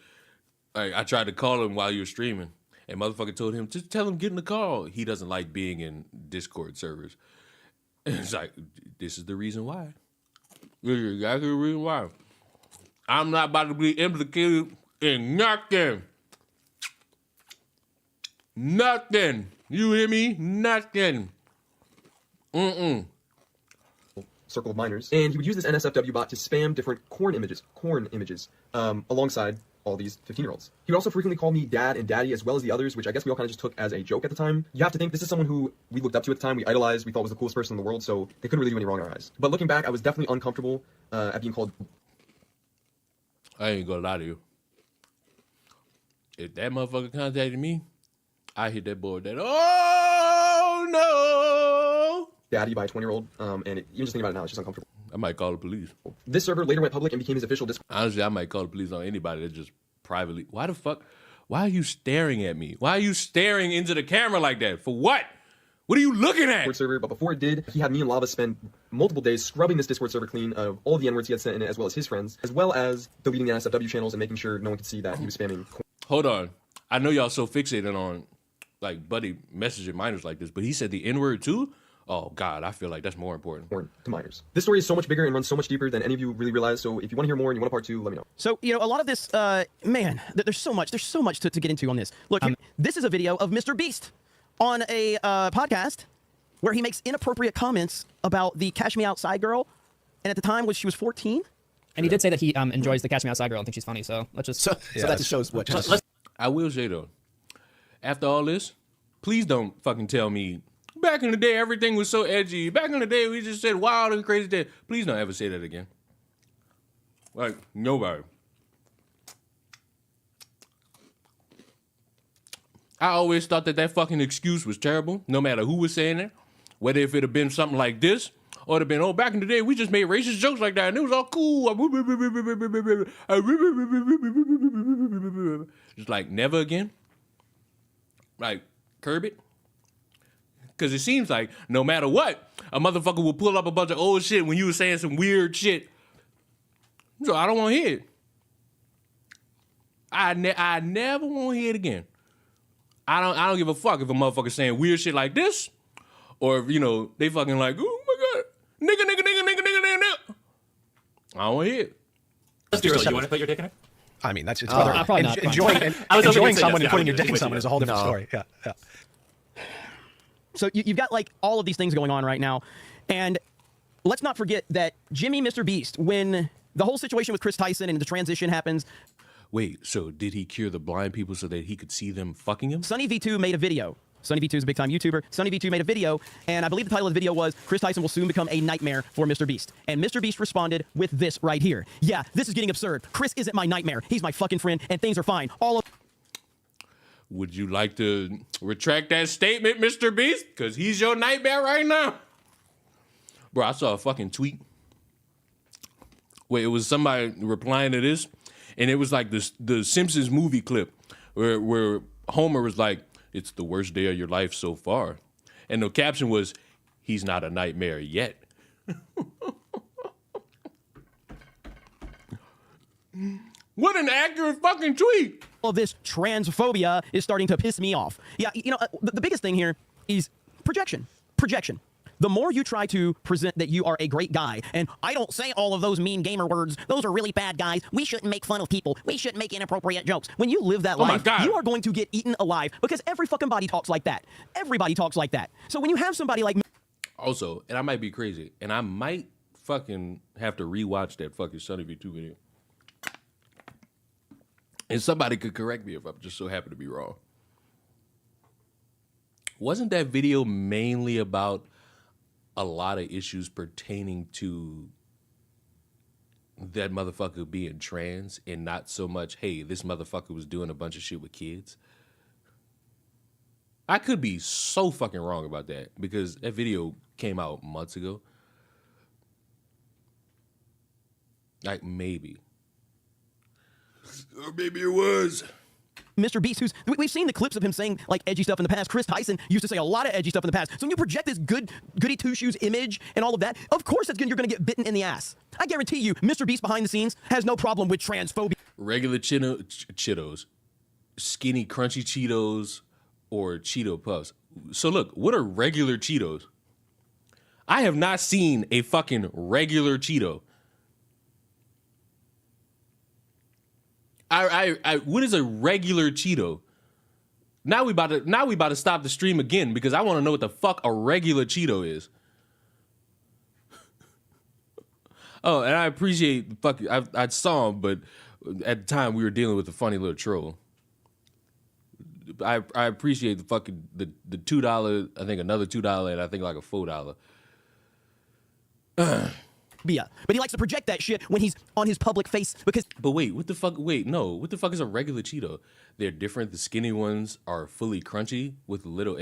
I tried to call him while you were streaming. And motherfucker told him, just tell him get in the call. He doesn't like being in Discord servers. And it's like, this is the reason why. This is exactly the reason why. I'm not about to be implicated in nothing. Nothing. You hear me? Nothing. Circle of minors. And he would use this NSFW bot to spam different corn images, alongside all these 15-year-olds. He would also frequently call me dad and daddy, as well as the others, which I guess we all kind of just took as a joke at the time. You have to think this is someone who we looked up to at the time, we idolized, we thought was the coolest person in the world, so they couldn't really do any wrong in our eyes. But looking back, I was definitely uncomfortable at being called... I ain't gonna lie to you. If that motherfucker contacted me, I hit that boy with that, oh no! daddy by a 20-year-old, and even just thinking about it now, it's just uncomfortable. I might call the police. This server later went public and became his official Discord. Honestly, I might call the police on anybody that just privately. Why the fuck? Why are you staring at me? Why are you staring into the camera like that? For what? What are you looking at? Server, but before it did, he had me and Lava spend multiple days scrubbing this Discord server clean of all the N-words he had sent in it, as well as his friends, as well as deleting the NSFW channels and making sure no one could see that he was spamming. Hold on. I know y'all so fixated on, like, Buddy messaging minors like this, but he said the N-word too? Oh, God, I feel like that's more important. To minors. This story is so much bigger and runs so much deeper than any of you really realize, so if you want to hear more and you want a part 2, let me know. So, you know, a lot of this, man, there's so much to get into on this. Look, this is a video of Mr. Beast on a podcast where he makes inappropriate comments about the Cash Me Outside girl, and at the time she was 14. And he did say that he enjoys the Catch Me Outside girl and thinks she's funny. So let's just. So that just shows what. I will say though, after all this, please don't fucking tell me back in the day everything was so edgy. Back in the day we just said wild and crazy shit. Please don't ever say that again. Like nobody. I always thought that fucking excuse was terrible, no matter who was saying it. Whether if it had been something like this, or it had been, oh, back in the day, we just made racist jokes like that, and it was all cool. Just like, never again? Like, curb it? Because it seems like, no matter what, a motherfucker will pull up a bunch of old shit when you were saying some weird shit. So I don't want to hear it. I never want to hear it again. I don't give a fuck if a motherfucker saying weird shit like this, or if, you know, they fucking like, oh my god, nigga. I don't want to hear it. You want to put your dick in it? I mean, that's it's probably not. enjoying someone and putting your dick in someone is a whole different story. Yeah. So you've got like all of these things going on right now, and let's not forget that Jimmy Mr. Beast, when the whole situation with Chris Tyson and the transition happens. Wait, so did he cure the blind people so that he could see them fucking him? Sonny V2 made a video. Sonny V2 is a big-time YouTuber. Sonny V2 made a video, and I believe the title of the video was, Chris Tyson will soon become a nightmare for Mr. Beast. And Mr. Beast responded with this right here. Yeah, this is getting absurd. Chris isn't my nightmare. He's my fucking friend, and things are fine. Would you like to retract that statement, Mr. Beast? Because he's your nightmare right now. Bro, I saw a fucking tweet. Wait, it was somebody replying to this, and it was like the Simpsons movie clip where Homer was like, it's the worst day of your life so far. And the caption was, he's not a nightmare yet. What an accurate fucking tweet. All this transphobia is starting to piss me off. Yeah, you know, the biggest thing here is projection. Projection. The more you try to present that you are a great guy, and I don't say all of those mean gamer words, those are really bad guys, we shouldn't make fun of people, we shouldn't make inappropriate jokes. When you live that life, you are going to get eaten alive, because every fucking body talks like that. Everybody talks like that. So when you have somebody like me. Also, and I might be crazy, and I might fucking have to rewatch that fucking Sonny V2 video. And somebody could correct me if I'm just so happy to be wrong. Wasn't that video mainly about a lot of issues pertaining to that motherfucker being trans and not so much, hey, this motherfucker was doing a bunch of shit with kids? I could be so fucking wrong about that because that video came out months ago. Like, maybe. Or maybe it was. Mr. Beast, we've seen the clips of him saying like edgy stuff in the past. Chris Tyson used to say a lot of edgy stuff in the past. So when you project this goody two-shoes image and all of that, of course you're going to get bitten in the ass. I guarantee you, Mr. Beast behind the scenes has no problem with transphobia. Regular Cheetos, skinny crunchy Cheetos, or Cheeto Puffs. So look, what are regular Cheetos? I have not seen a fucking regular Cheeto. What is a regular Cheeto? Now we about to stop the stream again because I want to know what the fuck a regular Cheeto is. Oh, and I appreciate the fuck. I saw him, but at the time we were dealing with a funny little troll. I appreciate the fucking the $2. I think another $2, and I think like a $4. But he likes to project that shit when he's on his public face because. But wait, what the fuck? Wait, no. What the fuck is a regular Cheeto? They're different. The skinny ones are fully crunchy with little.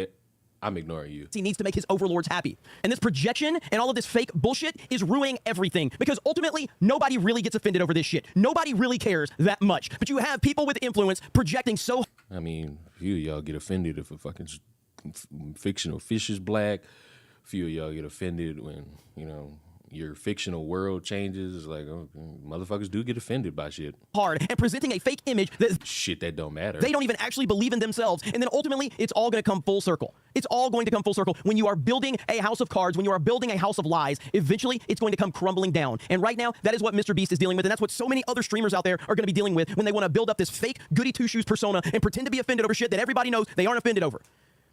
I'm ignoring you. He needs to make his overlords happy. And this projection and all of this fake bullshit is ruining everything because ultimately nobody really gets offended over this shit. Nobody really cares that much. But you have people with influence projecting so. I mean, a few of y'all get offended if a fucking fictional fish is black. A few of y'all get offended when, you know, your fictional world changes. Like, okay, motherfuckers do get offended by shit. Hard and presenting a fake image that shit that don't matter. They don't even actually believe in themselves. And then ultimately, it's all going to come full circle. It's all going to come full circle. When you are building a house of cards, when you are building a house of lies, eventually it's going to come crumbling down. And right now, that is what Mr. Beast is dealing with. And that's what so many other streamers out there are going to be dealing with when they want to build up this fake goody two-shoes persona and pretend to be offended over shit that everybody knows they aren't offended over.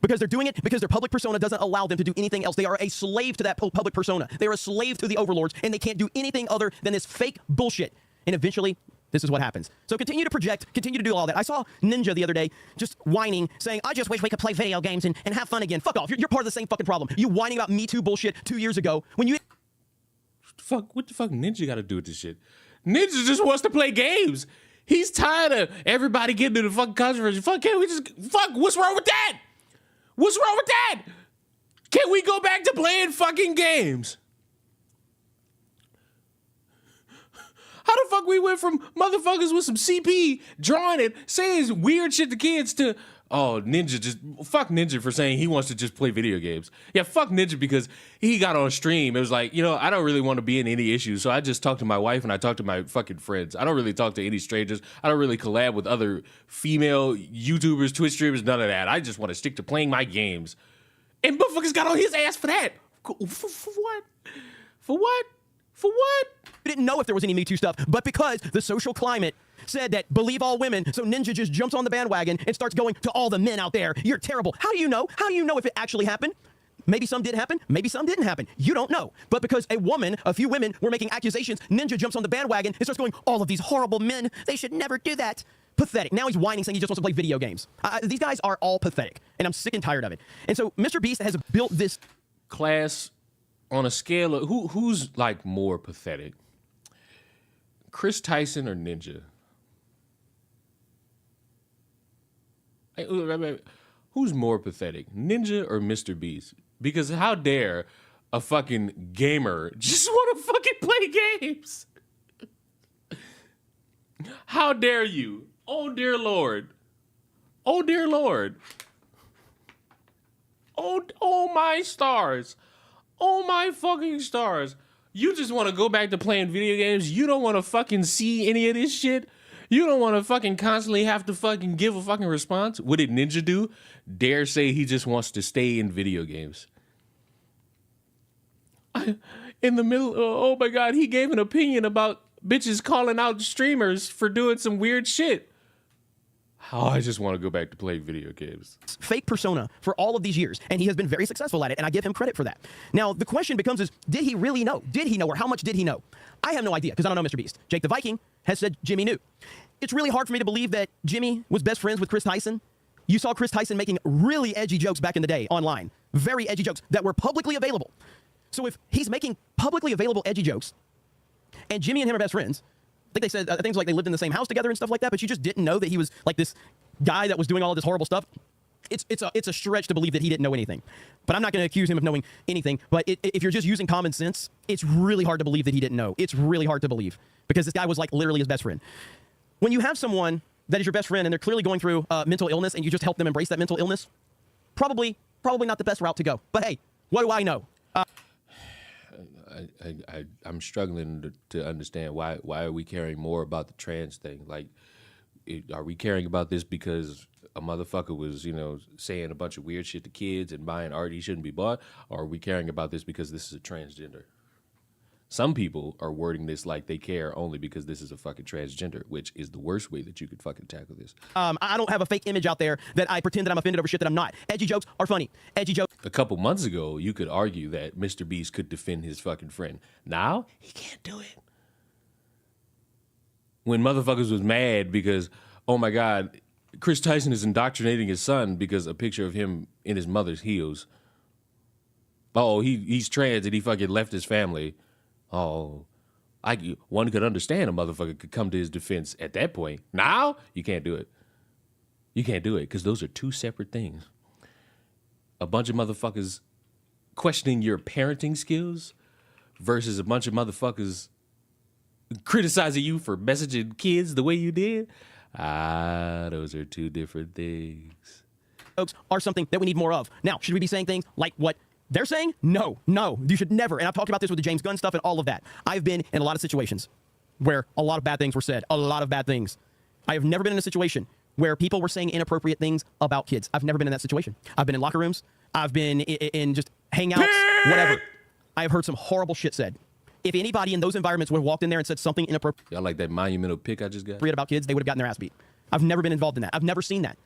Because they're doing it because their public persona doesn't allow them to do anything else. They are a slave to that public persona. They are a slave to the overlords, and they can't do anything other than this fake bullshit. And eventually, this is what happens. So continue to project, continue to do all that. I saw Ninja the other day just whining, saying, I just wish we could play video games and have fun again. Fuck off. You're part of the same fucking problem. You whining about Me Too bullshit 2 years ago when you... What the fuck Ninja got to do with this shit? Ninja just wants to play games. He's tired of everybody getting into the fucking controversy. Fuck, can't we just... Fuck, what's wrong with that? What's wrong with that? Can we go back to playing fucking games? How the fuck we went from motherfuckers with some CP drawing it, saying weird shit to kids to, oh, Ninja just, fuck Ninja for saying he wants to just play video games. Yeah, fuck Ninja because he got on stream. It was like, you know, I don't really want to be in any issues, so I just talk to my wife and I talk to my fucking friends. I don't really talk to any strangers. I don't really collab with other female YouTubers, Twitch streamers, none of that. I just want to stick to playing my games. And motherfuckers got on his ass for that. For what? For what? For what? We didn't know if there was any Me Too stuff, but because the social climate said that believe all women, so Ninja just jumps on the bandwagon and starts going to all the men out there. You're terrible. How do you know? How do you know if it actually happened? Maybe some did happen. Maybe some didn't happen. You don't know. But because a few women were making accusations, Ninja jumps on the bandwagon and starts going, all of these horrible men, they should never do that. Pathetic. Now he's whining, saying he just wants to play video games. These guys are all pathetic, and I'm sick and tired of it. And so Mr. Beast has built this class on a scale of who's like more pathetic, Chris Tyson or Ninja? Who's more pathetic, Ninja or Mr. Beast? Because how dare a fucking gamer just want to fucking play games? How dare you? Oh dear Lord. Oh dear Lord. Oh my stars. Oh my fucking stars. You just want to go back to playing video games? You don't want to fucking see any of this shit? You don't want to fucking constantly have to fucking give a fucking response? What did Ninja do? Dare say he just wants to stay in video games. In the middle, oh my God, he gave an opinion about bitches calling out streamers for doing some weird shit. Oh, I just want to go back to play video games. Fake persona for all of these years, and he has been very successful at it, and I give him credit for that. Now, the question becomes is, did he really know? Did he know, or how much did he know? I have no idea, because I don't know Mr. Beast. Jake the Viking has said Jimmy knew. It's really hard for me to believe that Jimmy was best friends with Chris Tyson. You saw Chris Tyson making really edgy jokes back in the day online. Very edgy jokes that were publicly available. So if he's making publicly available edgy jokes, and Jimmy and him are best friends, I think they said things like they lived in the same house together and stuff like that, but you just didn't know that he was like this guy that was doing all of this horrible stuff. It's a stretch to believe that he didn't know anything. But I'm not going to accuse him of knowing anything. But if you're just using common sense, it's really hard to believe that he didn't know. It's really hard to believe because this guy was like literally his best friend. When you have someone that is your best friend and they're clearly going through mental illness and you just help them embrace that mental illness, probably not the best route to go. But hey, what do I know? I'm struggling to understand why are we caring more about the trans thing? Like, are we caring about this because a motherfucker was, you know, saying a bunch of weird shit to kids and buying art he shouldn't be bought? Or are we caring about this because this is a transgender? Some people are wording this like they care only because this is a fucking transgender, which is the worst way that you could fucking tackle this. I don't have a fake image out there that I pretend that I'm offended over shit that I'm not. Edgy jokes are funny. Edgy jokes. A couple months ago, you could argue that Mr. Beast could defend his fucking friend. Now, he can't do it. When motherfuckers was mad because, oh my God, Chris Tyson is indoctrinating his son because a picture of him in his mother's heels. Oh, he's trans and he fucking left his family. Oh, one could understand a motherfucker could come to his defense at that point. Now, you can't do it. You can't do it because those are two separate things. A bunch of motherfuckers questioning your parenting skills versus a bunch of motherfuckers criticizing you for messaging kids the way you did. Those are two different things. Jokes are something that we need more of. Now, should we be saying things like what they're saying? No, you should never. And I've talked about this with the James Gunn stuff and all of that. I've been in a lot of situations where a lot of bad things were said. A lot of bad things. I have never been in a situation where people were saying inappropriate things about kids. I've never been in that situation. I've been in locker rooms. I've been in just hangouts, whatever. I have heard some horrible shit said. If anybody in those environments would have walked in there and said something inappropriate Y'all like that monumental pic I just got? about kids, they would have gotten their ass beat. I've never been involved in that. I've never seen that.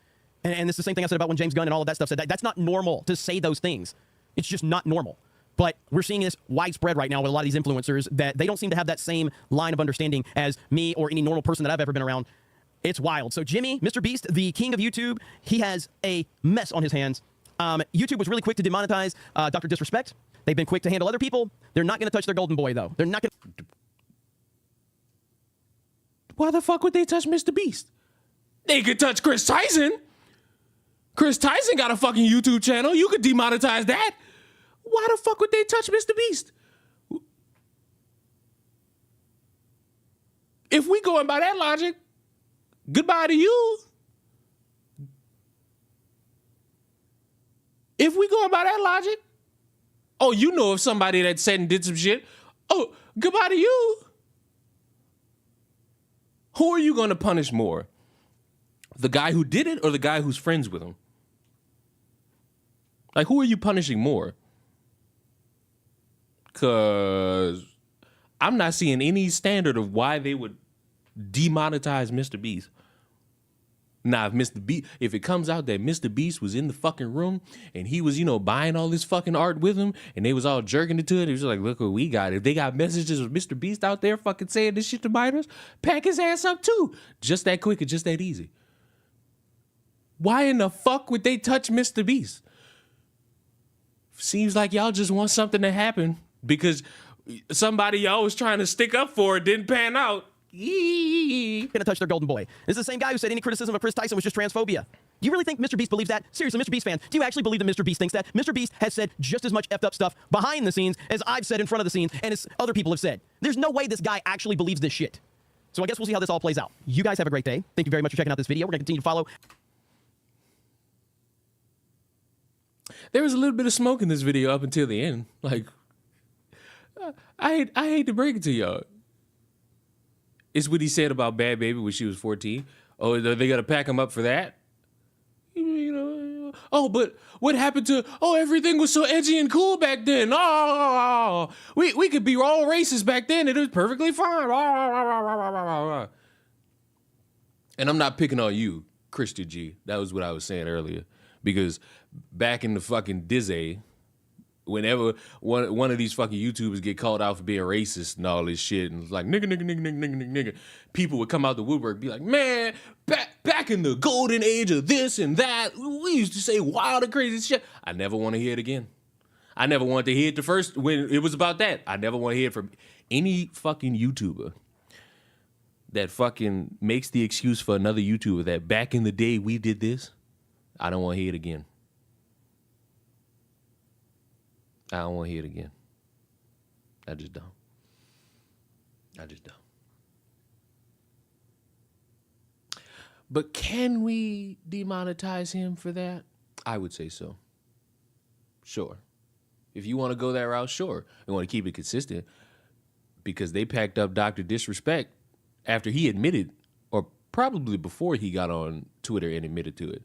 And it's the same thing I said about when James Gunn and all of that stuff said. That's not normal to say those things. It's just not normal. But we're seeing this widespread right now with a lot of these influencers that they don't seem to have that same line of understanding as me or any normal person that I've ever been around. It's wild. So Jimmy, Mr. Beast, the king of YouTube, he has a mess on his hands. YouTube was really quick to demonetize Dr. Disrespect. They've been quick to handle other people. They're not going to touch their golden boy, though. They're not going to... Why the fuck would they touch Mr. Beast? They could touch Chris Tyson. Chris Tyson got a fucking YouTube channel. You could demonetize that. Why the fuck would they touch Mr. Beast? If we going by that logic, goodbye to you. If we going by that logic, oh, you know if somebody that said and did some shit, oh, goodbye to you. Who are you going to punish more? The guy who did it or the guy who's friends with him? Like, who are you punishing more? Because I'm not seeing any standard of why they would demonetize Mr. Beast. Now, if it comes out that Mr. Beast was in the fucking room and he was, buying all this fucking art with him and they was all jerking it to it, it was like, look what we got. If they got messages of Mr. Beast out there fucking saying this shit to minors, pack his ass up too. Just that quick and just that easy. Why in the fuck would they touch Mr. Beast? Seems like y'all just want something to happen because somebody y'all was trying to stick up for didn't pan out. Gonna touch their golden boy. This is the same guy who said any criticism of Chris Tyson was just transphobia. Do you really think Mr. Beast believes that? Seriously, Mr. Beast fan, do you actually believe that Mr. Beast thinks that? Mr. Beast has said just as much effed up stuff behind the scenes as I've said in front of the scenes and as other people have said. There's no way this guy actually believes this shit. So I guess we'll see how this all plays out. You guys have a great day. Thank you very much for checking out this video. We're gonna continue to follow. There was a little bit of smoke in this video up until the end. Like, I hate to break it to y'all. It's what he said about Bad Baby when she was 14. Oh, are they gonna pack him up for that? Oh, but what happened to? Oh, everything was so edgy and cool back then. Oh, we could be all racist back then. It was perfectly fine. And I'm not picking on you, Christian G. That was what I was saying earlier. Because back in the fucking Dizzy, whenever one of these fucking YouTubers get called out for being racist and all this shit, and it's like nigga, people would come out the woodwork and be like, man, back in the golden age of this and that, we used to say wild and crazy shit. I never want to hear it again. I never wanted to hear it the first when it was about that. I never want to hear it from any fucking YouTuber that fucking makes the excuse for another YouTuber that back in the day we did this. I don't want to hear it again. I don't want to hear it again. I just don't. But can we demonetize him for that? I would say so. Sure. If you want to go that route, sure. You want to keep it consistent because they packed up Dr. Disrespect after he admitted, or probably before he got on Twitter and admitted to it.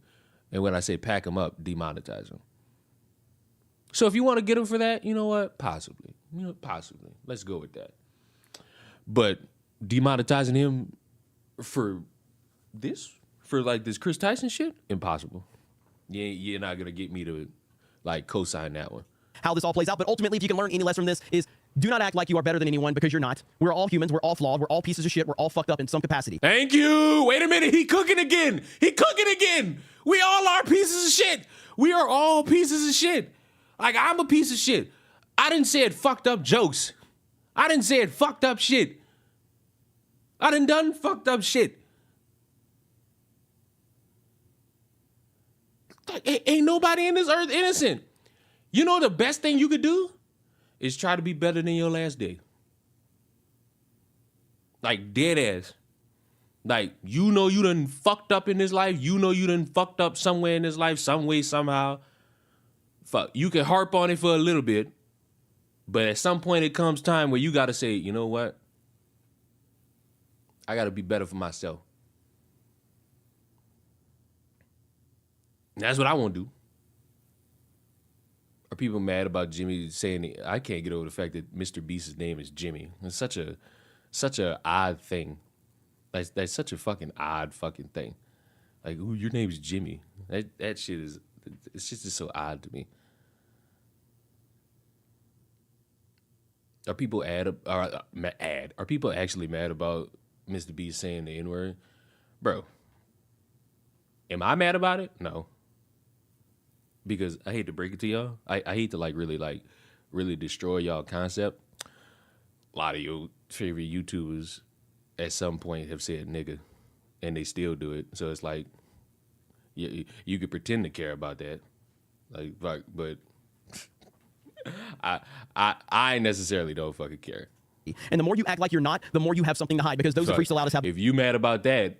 And when I say pack him up, demonetize him. So if you want to get him for that, you know what? Possibly. Possibly. Let's go with that. But demonetizing him for this? For like this Chris Tyson shit? Impossible. You're not going to get me to like co-sign that one. How this all plays out, but ultimately, if you can learn any lesson from this, is do not act like you are better than anyone because you're not. We're all humans. We're all flawed. We're all pieces of shit. We're all fucked up in some capacity. Thank you. Wait a minute. He cooking again. We all are pieces of shit. We are all pieces of shit. Like, I'm a piece of shit. I didn't say it fucked up jokes. I didn't say it fucked up shit. I done fucked up shit. Like, ain't nobody in this earth innocent. You know the best thing you could do is try to be better than your last day. Like, dead ass. Like, you know you done fucked up in this life. You know you done fucked up somewhere in this life, some way, somehow. Fuck, you can harp on it for a little bit, but at some point it comes time where you got to say, you know what? I got to be better for myself. And that's what I want to do. Are people mad about Jimmy saying, I can't get over the fact that Mr. Beast's name is Jimmy. It's such a odd thing. That's such a fucking odd fucking thing. Like, ooh, your name's Jimmy. That shit is, it's just so odd to me. Are people Are people actually mad about Mr. B saying the N-word? Bro, am I mad about it? No. Because I hate to break it to y'all. I hate to really destroy y'all concept. A lot of your favorite YouTubers at some point have said nigga, and they still do it. So it's like, you could pretend to care about that, but I necessarily don't fucking care. And the more you act like you're not, the more you have something to hide, because those who freestyle out have. If you mad about that,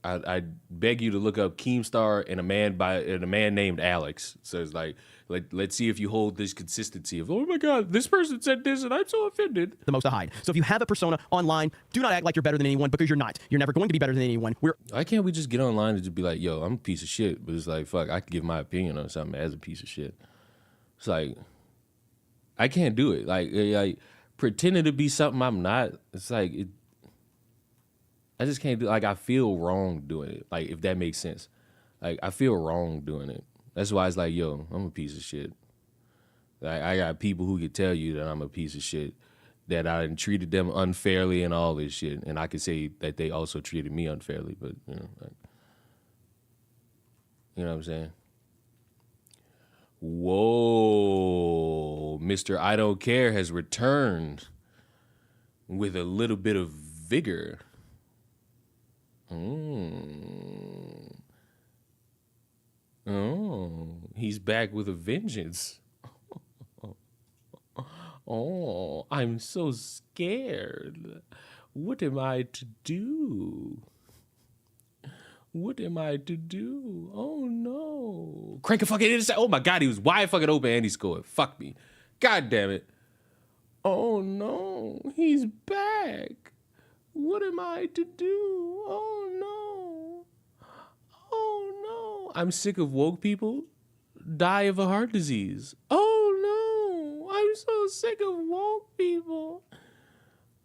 I beg you to look up Keemstar and a man named Alex. So it's like, let's see if you hold this consistency of, oh my God, this person said this and I'm so offended. The most to hide. So if you have a persona online, do not act like you're better than anyone, because you're not. You're never going to be better than anyone. Why can't we just get online and just be like, yo, I'm a piece of shit, but it's like, fuck, I can give my opinion on something as a piece of shit. It's like, I can't do it. Like pretending to be something I'm not. It's like I just can't do. Like, I feel wrong doing it. Like, if that makes sense. Like, I feel wrong doing it. That's why it's like, yo, I'm a piece of shit. Like, I got people who could tell you that I'm a piece of shit, that I treated them unfairly and all this shit, and I could say that they also treated me unfairly. But you know what I'm saying? Whoa, Mr. I Don't Care has returned with a little bit of vigor. Oh, he's back with a vengeance. Oh, I'm so scared. What am I to do? What am I to do? Oh no. Crank a fucking intercept. Oh my God, he was wide fucking open and he scored. Fuck me. God damn it. Oh no. He's back. What am I to do? Oh no. Oh no. I'm sick of woke people die of a heart disease. Oh no. I'm so sick of woke people.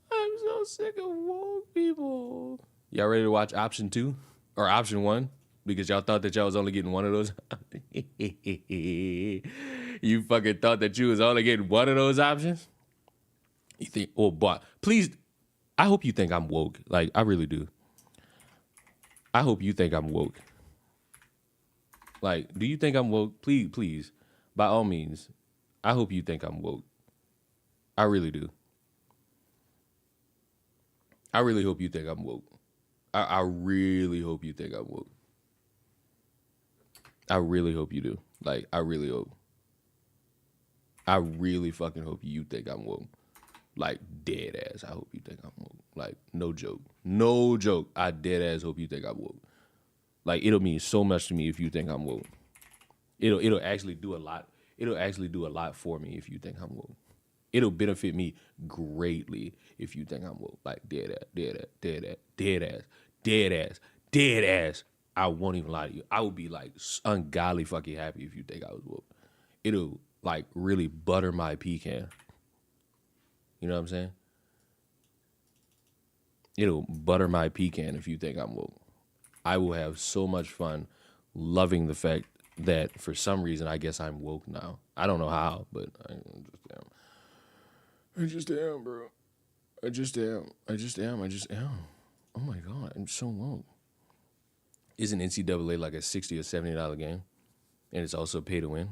I'm so sick of woke people. Y'all ready to watch option 2? Or option 1, because y'all thought that y'all was only getting one of those. You fucking thought that you was only getting one of those options? You think, oh, but please, I hope you think I'm woke. Like, I really do. I hope you think I'm woke. Like, do you think I'm woke? Please, by all means, I hope you think I'm woke. I really do. I really hope you think I'm woke. I really hope you think I'm woke. I really hope you do. Like, I really hope. I really fucking hope you think I'm woke. Like, dead ass, I hope you think I'm woke. Like, no joke. No joke. I dead ass hope you think I'm woke. Like, it'll mean so much to me if you think I'm woke. It'll actually do a lot. It'll actually do a lot for me if you think I'm woke. It'll benefit me greatly if you think I'm woke. Like, dead ass. I won't even lie to you. I would be like ungodly fucking happy if you think I was woke. It'll like really butter my pecan. You know what I'm saying? It'll butter my pecan if you think I'm woke. I will have so much fun loving the fact that for some reason I guess I'm woke now. I don't know how, but I just am, bro. I just am. Oh my God, I'm so woke. Isn't NCAA like a $60 or $70 game? And it's also pay to win?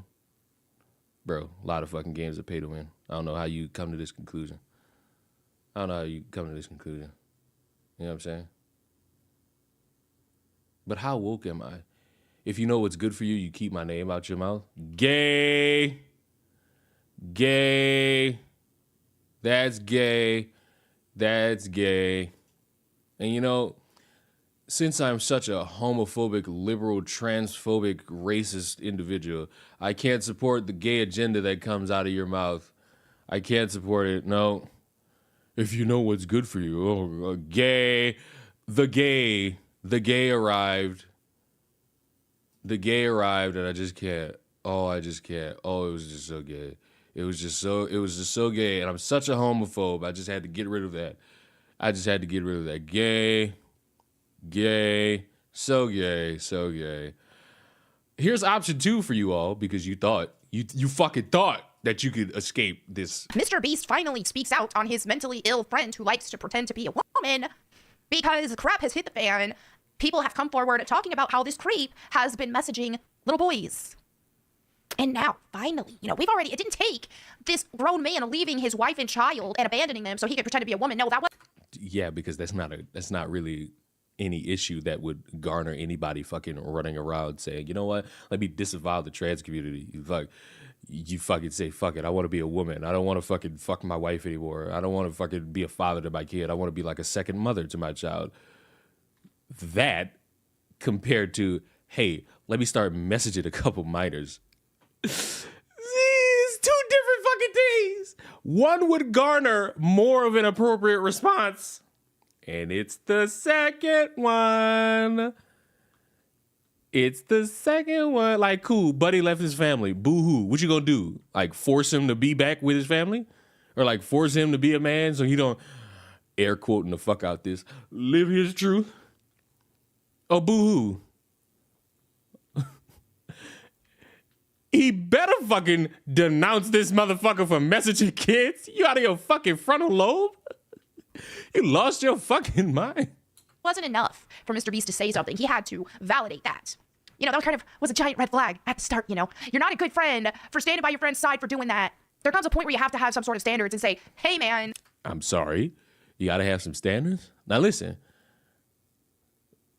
Bro, a lot of fucking games are pay to win. I don't know how you come to this conclusion. You know what I'm saying? But how woke am I? If you know what's good for you, you keep my name out your mouth. Gay. That's gay. And you know, since I'm such a homophobic, liberal, transphobic, racist individual, I can't support the gay agenda that comes out of your mouth. I can't support it. No. If you know what's good for you, gay. The gay arrived. The gay arrived, and I just can't. I just can't. It was just so gay. It was just so gay, and I'm such a homophobe. I just had to get rid of that. Gay, So gay, so gay. Here's option 2 for you all, because you thought, you fucking thought that you could escape this. Mr. Beast finally speaks out on his mentally ill friend who likes to pretend to be a woman because crap has hit the fan. People have come forward talking about how this creep has been messaging little boys. And now, finally, you know, it didn't take this grown man leaving his wife and child and abandoning them so he could pretend to be a woman. No, that was... Yeah, because that's not really any issue that would garner anybody fucking running around saying, you know what, let me disavow the trans community. You fucking say, fuck it, I want to be a woman. I don't want to fucking fuck my wife anymore. I don't want to fucking be a father to my kid. I want to be like a second mother to my child. That compared to, hey, let me start messaging a couple minors. See, it's 2 different fucking things. One would garner more of an appropriate response, and it's the second one. It's the second one. Like, cool, buddy left his family. Boo-hoo. What you gonna do? Like, force him to be back with his family? Or, like, force him to be a man so he don't, air quoting the fuck out this, live his truth? Oh, boo-hoo. He better fucking denounce this motherfucker for messaging kids. You out of your fucking frontal lobe? You lost your fucking mind. Wasn't enough for Mr. Beast to say something. He had to validate that. You know, that kind of was a giant red flag at the start, you know. You're not a good friend for standing by your friend's side for doing that. There comes a point where you have to have some sort of standards and say, hey, man. I'm sorry. You got to have some standards? Now, listen.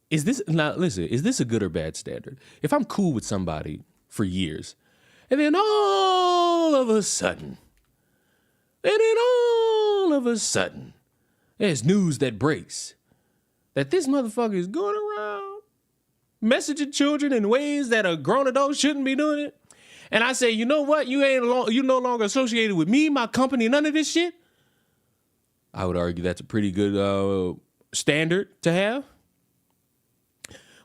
Is this a good or bad standard? If I'm cool with somebody for years, and then all of a sudden, there's news that breaks that this motherfucker is going around messaging children in ways that a grown adult shouldn't be doing it. And I say, you know what? You no longer associated with me, my company, none of this shit. I would argue that's a pretty good standard to have.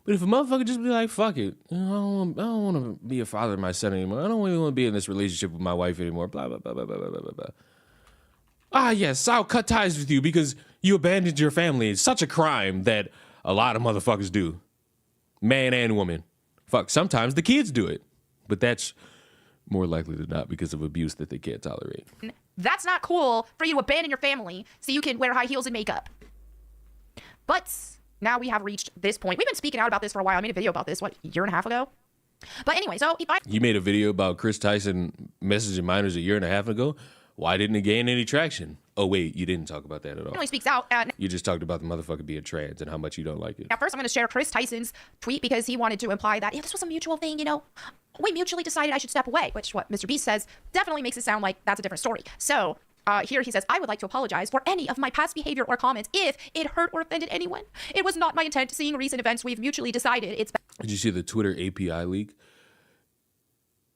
But if a motherfucker just be like, fuck it, you know, I don't want to be a father to my son anymore. I don't even want to be in this relationship with my wife anymore. Blah, blah, blah, blah, blah, blah, blah, blah. Ah, yes, I'll cut ties with you because you abandoned your family. It's such a crime that a lot of motherfuckers do. Man and woman. Fuck, sometimes the kids do it. But that's more likely than not because of abuse that they can't tolerate. That's not cool for you to abandon your family so you can wear high heels and makeup. But now we have reached this point. We've been speaking out about this for a while. I made a video about this, what, a year and a half ago? But anyway, so if I... You made a video about Chris Tyson messaging minors a year and a half ago? Why didn't it gain any traction? Oh, wait, you didn't talk about that at all. He speaks out. You just talked about the motherfucker being trans and how much you don't like it. Now, first I'm going to share Chris Tyson's tweet because he wanted to imply that, yeah, this was a mutual thing, you know. We mutually decided I should step away, which what Mr. Beast says definitely makes it sound like that's a different story. So here he says, I would like to apologize for any of my past behavior or comments if it hurt or offended anyone. It was not my intent. Seeing recent events, we've mutually decided it's... Did you see the Twitter API leak?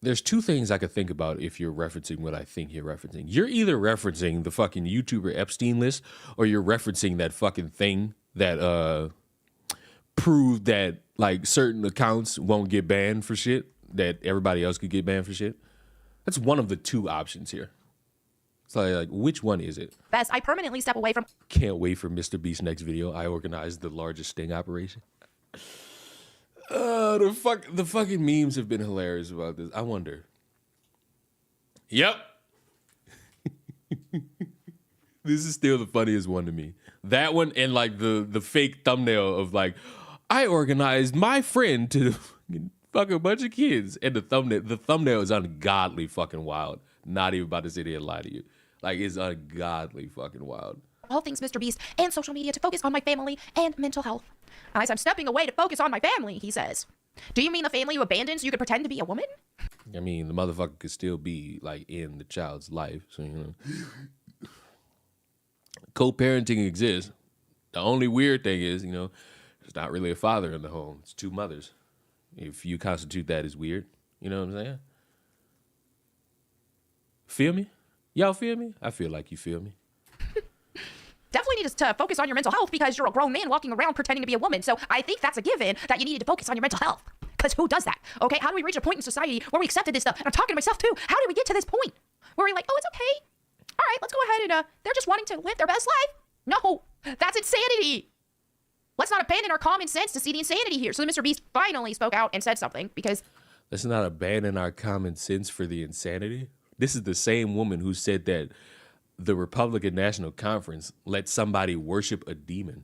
There's 2 things I could think about if you're referencing what I think you're referencing. You're either referencing the fucking YouTuber Epstein list or you're referencing that fucking thing that proved that like certain accounts won't get banned for shit that everybody else could get banned for shit. That's one of the 2 options here. So like which one is it? Best, I permanently step away from... Can't wait for Mr. Beast's next video. I organized the largest sting operation. The fucking memes have been hilarious about this. I wonder. Yep. This is still the funniest one to me. That one and like the fake thumbnail of like, I organized my friend to fuck a bunch of kids. And the thumbnail is ungodly fucking wild. Not even about to sit here and lie to you. Like, it's ungodly fucking wild. All things Mr. Beast and social media to focus on my family and mental health. And I said, I'm stepping away to focus on my family, he says. Do you mean the family you abandoned so you could pretend to be a woman? I mean, the motherfucker could still be, like, in the child's life. So, you know. Co-parenting exists. The only weird thing is, you know, there's not really a father in the home. It's 2 mothers. If you constitute that as weird, you know what I'm saying? Feel me? Y'all feel me? I feel like you feel me. Definitely need to focus on your mental health because you're a grown man walking around pretending to be a woman. So I think that's a given that you needed to focus on your mental health. Because who does that? Okay, how do we reach a point in society where we accepted this stuff? And I'm talking to myself too. How did we get to this point where we're like, oh, it's okay. All right, let's go ahead and they're just wanting to live their best life. No, that's insanity. let's not abandon our common sense to see the insanity here. So then Mr. Beast finally spoke out and said something because Let's not abandon our common sense for the insanity. This is the same woman who said that the Republican National Conference let somebody worship a demon.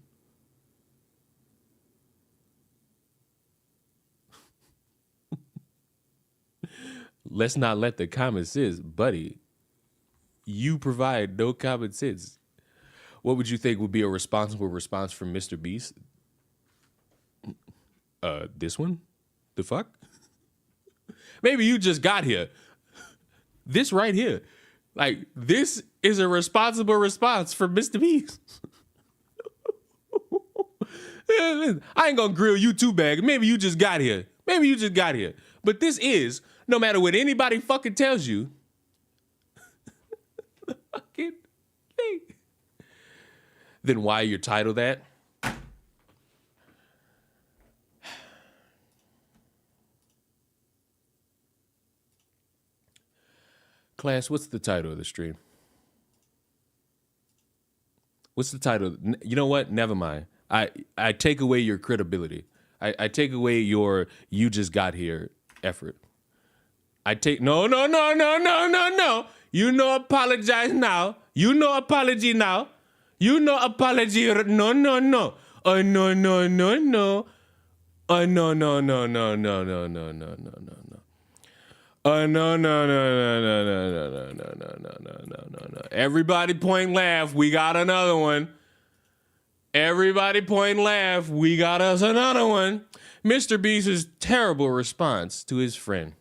Let's not let the common sense, buddy. You provide no common sense. What would you think would be a responsible response from Mr. Beast? This one? The fuck? Maybe you just got here. This right here. Like, this is a responsible response from Mr. Beast. I ain't gonna grill you too bad. Maybe you just got here. Maybe you just got here. But this is, no matter what anybody fucking tells you, the fucking thing. Then why your title that? Class, what's the title of the stream? What's the title? You know what? Never mind. I take away your credibility. I take away your you just got here effort. I take no. You know apologize now. You know apology now. You know apology. No. Oh no. Oh no. Oh no. Everybody point laugh. We got another one. Everybody point laugh. We got us another one. Mr. Beast's terrible response to his friend.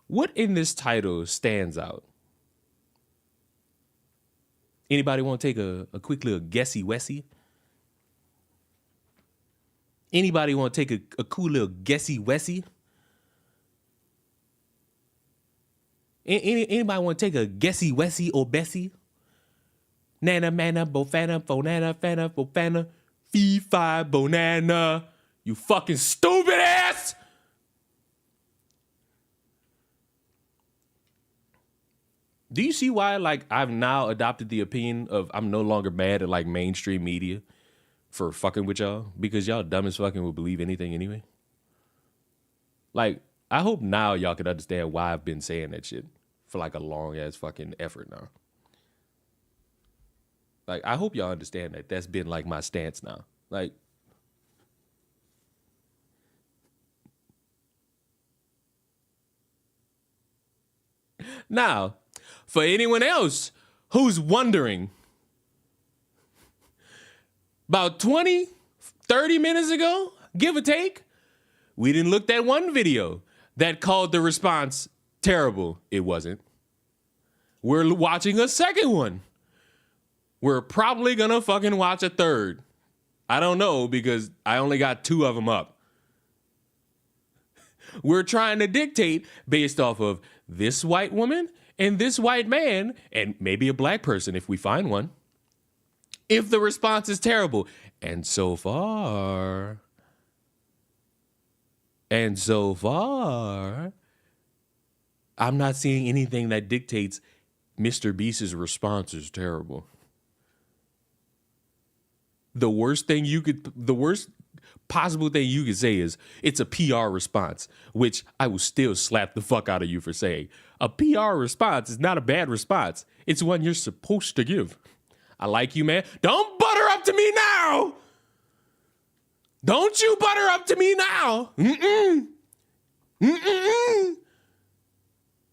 What in this title stands out? Anybody want to take a quick little guessy-wessy? Anybody want to take a cool little guessy-wessy? Anybody want to take a guessy-wessy or Bessie? Nana, manna, bofana, fonana, fana, bofana, fee, fi, bonana. You fucking stupid ass! Do you see why, like, I've now adopted the opinion of I'm no longer mad at, like, mainstream media for fucking with y'all? Because y'all dumb as fucking will believe anything anyway. Like, I hope now y'all can understand why I've been saying that shit for, like, a long-ass fucking effort now. Like, I hope y'all understand that that's been, like, my stance now. Like, now, for anyone else who's wondering, about 20, 30 minutes ago, give or take, we didn't look at one video that called the response terrible. It wasn't. We're watching a second one. We're probably gonna fucking watch a third. I don't know because I only got 2 of them up. We're trying to dictate based off of this white woman and this white man, and maybe a black person if we find one, if the response is terrible. And so far, I'm not seeing anything that dictates Mr. Beast's response is terrible. The worst possible thing you could say is it's a PR response, which I will still slap the fuck out of you for saying. A PR response is not a bad response. It's one you're supposed to give. I like you, man. Don't butter up to me now. Don't you butter up to me now.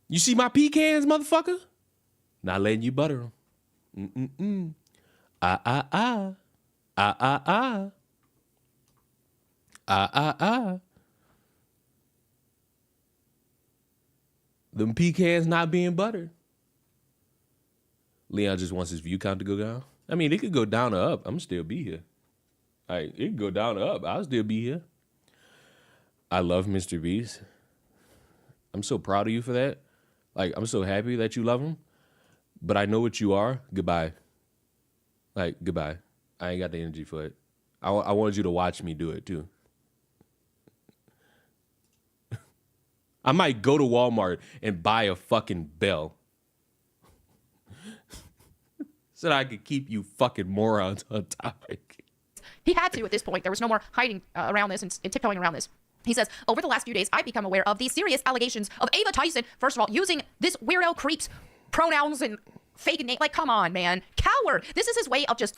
You see my pecans, motherfucker? Not letting you butter them. Them pecans not being buttered. Leon just wants his view count to go down. I mean, it could go down or up. I'm still be here. Like, it could go down or up. I'll still be here. I love Mr. Beast. I'm so proud of you for that. Like, I'm so happy that you love him. But I know what you are. Goodbye. Like, goodbye. I ain't got the energy for it. I wanted you to watch me do it, too. I might go to Walmart and buy a fucking bell. So that I could keep you fucking morons on topic. He had to at this point. There was no more hiding around this and tiptoeing around this. He says, over the last few days, I've become aware of the serious allegations of Ava Tyson, first of all, using this weirdo creep's pronouns and fake name. Like, come on, man. Coward. This is his way of just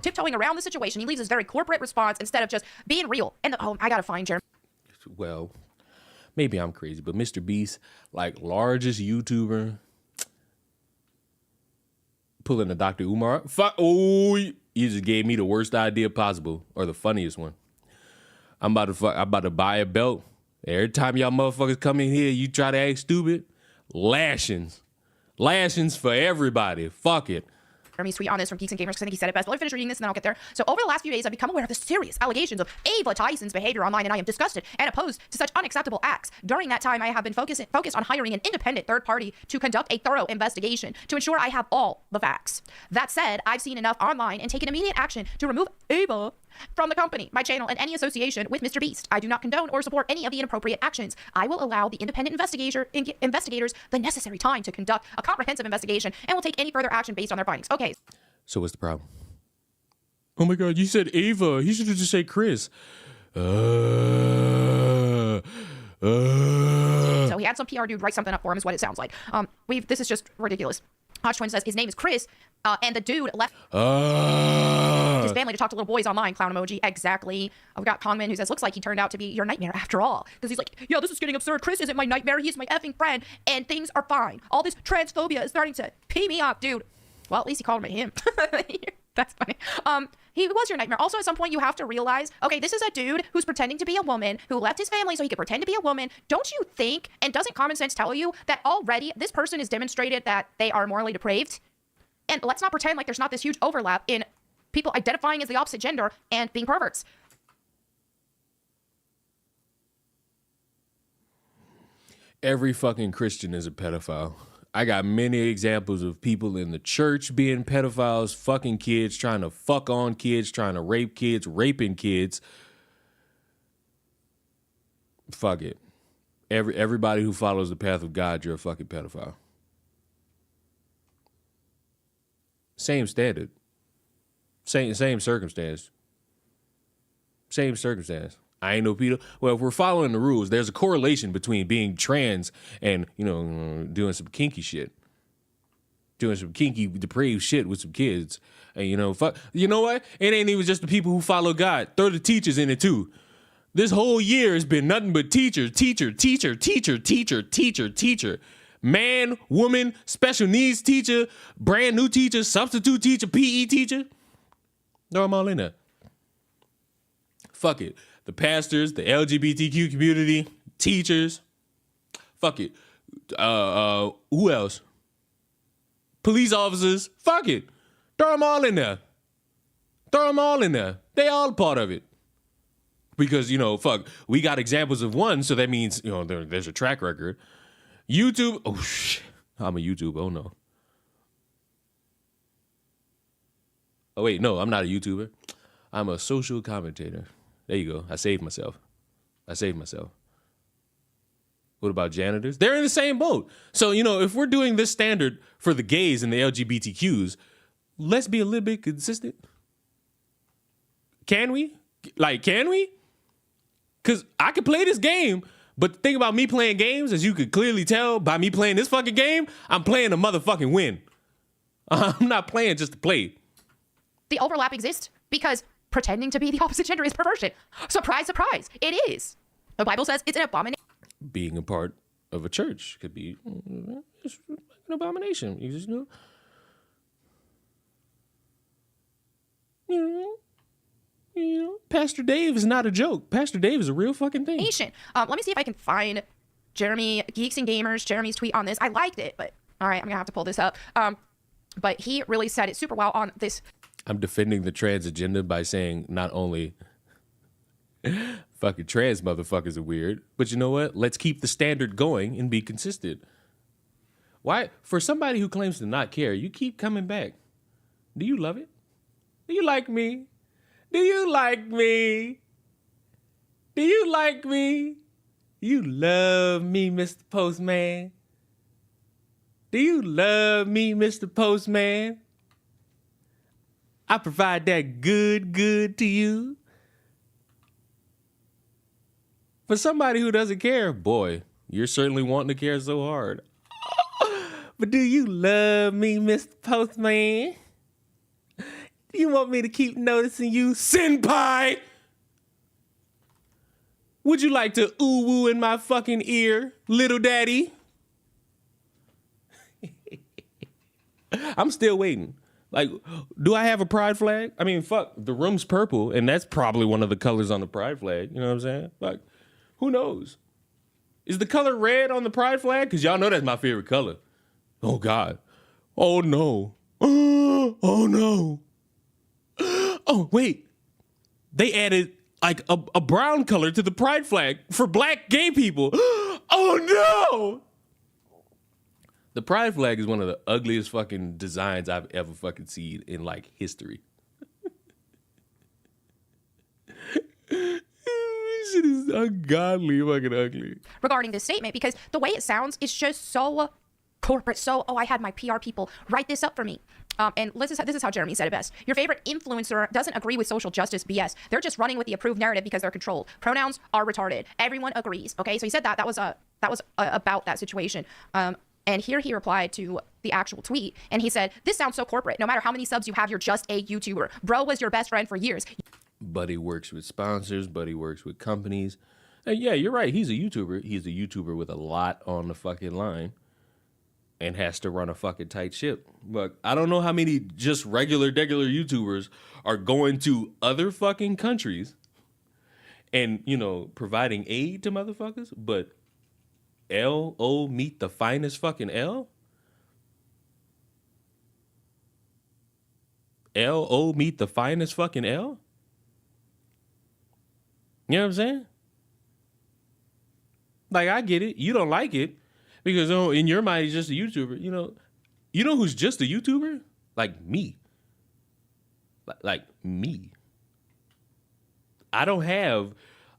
tiptoeing around the situation. He leaves this very corporate response instead of just being real. And I gotta find Jeremy. Well, maybe I'm crazy, but Mr. Beast, like largest YouTuber, pulling a Dr. Umar. You just gave me the worst idea possible, or the funniest one. I'm about to buy a belt. Every time y'all motherfuckers come in here, you try to act stupid. Lashings for everybody. Fuck it. Jeremy's tweet on this from Geeks and Gamers, because I think he said it best. But let me finish reading this and then I'll get there. So over the last few days, I've become aware of the serious allegations of Ava Tyson's behavior online, and I am disgusted and opposed to such unacceptable acts. During that time, I have been focused on hiring an independent third party to conduct a thorough investigation to ensure I have all the facts. That said, I've seen enough online and taken immediate action to remove Ava from the company, my channel, and any association with Mr. Beast. I do not condone or support any of the inappropriate actions. I will allow the independent investigators the necessary time to conduct a comprehensive investigation and will take any further action based on their findings. Okay. So what's the problem? Oh my God, you said Ava. He should have just said Chris. So he had some PR dude write something up for him, is what it sounds like. This is just ridiculous. Hodge Twin says his name is Chris, and the dude left his family to talk to little boys online. Clown emoji. Exactly. We've got Kongman who says, looks like he turned out to be your nightmare after all. Because he's like, yo, this is getting absurd. Chris isn't my nightmare. He's my effing friend. And things are fine. All this transphobia is starting to pee me off, dude. Well, at least he called him. That's funny. He was your nightmare. Also, at some point, you have to realize, okay, this is a dude who's pretending to be a woman, who left his family so he could pretend to be a woman. Don't you think, and doesn't common sense tell you, that already this person has demonstrated that they are morally depraved? And let's not pretend like there's not this huge overlap in people identifying as the opposite gender and being perverts. Every fucking Christian is a pedophile. I got many examples of people in the church being pedophiles, fucking kids, trying to fuck on kids, trying to rape kids, raping kids. Fuck it. Everybody who follows the path of God, you're a fucking pedophile. Same standard. Same circumstance. Same circumstance. I ain't no pedo. Well, if we're following the rules, there's a correlation between being trans and, doing some kinky shit. Doing some kinky, depraved shit with some kids. And, fuck. You know what? It ain't even just the people who follow God. Throw the teachers in it, too. This whole year has been nothing but teacher. Man, woman, special needs teacher, brand new teacher, substitute teacher, PE teacher. Throw them all in there. Fuck it. The pastors, the LGBTQ community, teachers. Fuck it. Who else? Police officers. Fuck it. Throw them all in there. They all part of it. Because, fuck, we got examples of one, so that means, there's a track record. YouTube. Oh, shit. I'm a YouTuber. Oh, no. Oh, wait. No, I'm not a YouTuber. I'm a social commentator. There you go. I saved myself. What about janitors? They're in the same boat. So, if we're doing this standard for the gays and the LGBTQs, let's be a little bit consistent. Can we? Can we? Because I could play this game, but the thing about me playing games, as you could clearly tell by me playing this fucking game, I'm playing to motherfucking win. I'm not playing just to play. The overlap exists because pretending to be the opposite gender is perversion. Surprise, surprise. It is. The Bible says it's an abomination. Being a part of a church could be an abomination. You just know. Pastor Dave is not a joke. Pastor Dave is a real fucking thing. Let me see if I can find Geeks and Gamers, Jeremy's tweet on this. I liked it, but all right, I'm gonna have to pull this up. But he really said it super well on this. I'm defending the trans agenda by saying not only fucking trans motherfuckers are weird, but you know what? Let's keep the standard going and be consistent. Why? For somebody who claims to not care, you keep coming back. Do you love it? Do you like me? Do you like me? Do you like me? You love me, Mr. Postman? Do you love me, Mr. Postman? I provide that good to you. For somebody who doesn't care, boy, you're certainly wanting to care so hard. But do you love me, Mr. Postman? Do you want me to keep noticing you, senpai? Would you like to ooh-woo in my fucking ear, little daddy? I'm still waiting. Like, do I have a pride flag? I mean, fuck, the room's purple, and that's probably one of the colors on the pride flag. You know what I'm saying? Like, who knows? Is the color red on the pride flag? Because y'all know that's my favorite color. Oh, God. Oh, no. Oh, no. Oh, wait. They added, like, a brown color to the pride flag for black gay people. Oh, no. The pride flag is one of the ugliest fucking designs I've ever fucking seen in, like, history. This shit is ungodly fucking ugly. Regarding this statement, because the way it sounds is just so corporate. So, I had my PR people write this up for me. And this is how Jeremy said it best. Your favorite influencer doesn't agree with social justice BS. They're just running with the approved narrative because they're controlled. Pronouns are retarded. Everyone agrees. Okay, so he said that was about that situation. And here he replied to the actual tweet, and he said, "This sounds so corporate. No matter how many subs you have, you're just a YouTuber. Bro was your best friend for years." Buddy works with sponsors. Buddy works with companies. And yeah, you're right. He's a YouTuber. He's a YouTuber with a lot on the fucking line and has to run a fucking tight ship. But I don't know how many just regular YouTubers are going to other fucking countries and, you know, providing aid to motherfuckers, but L.O. meet the finest fucking L? L.O. meet the finest fucking L? You know what I'm saying? Like, I get it. You don't like it because in your mind, he's just a YouTuber. You know who's just a YouTuber? Like me. Like me. I don't have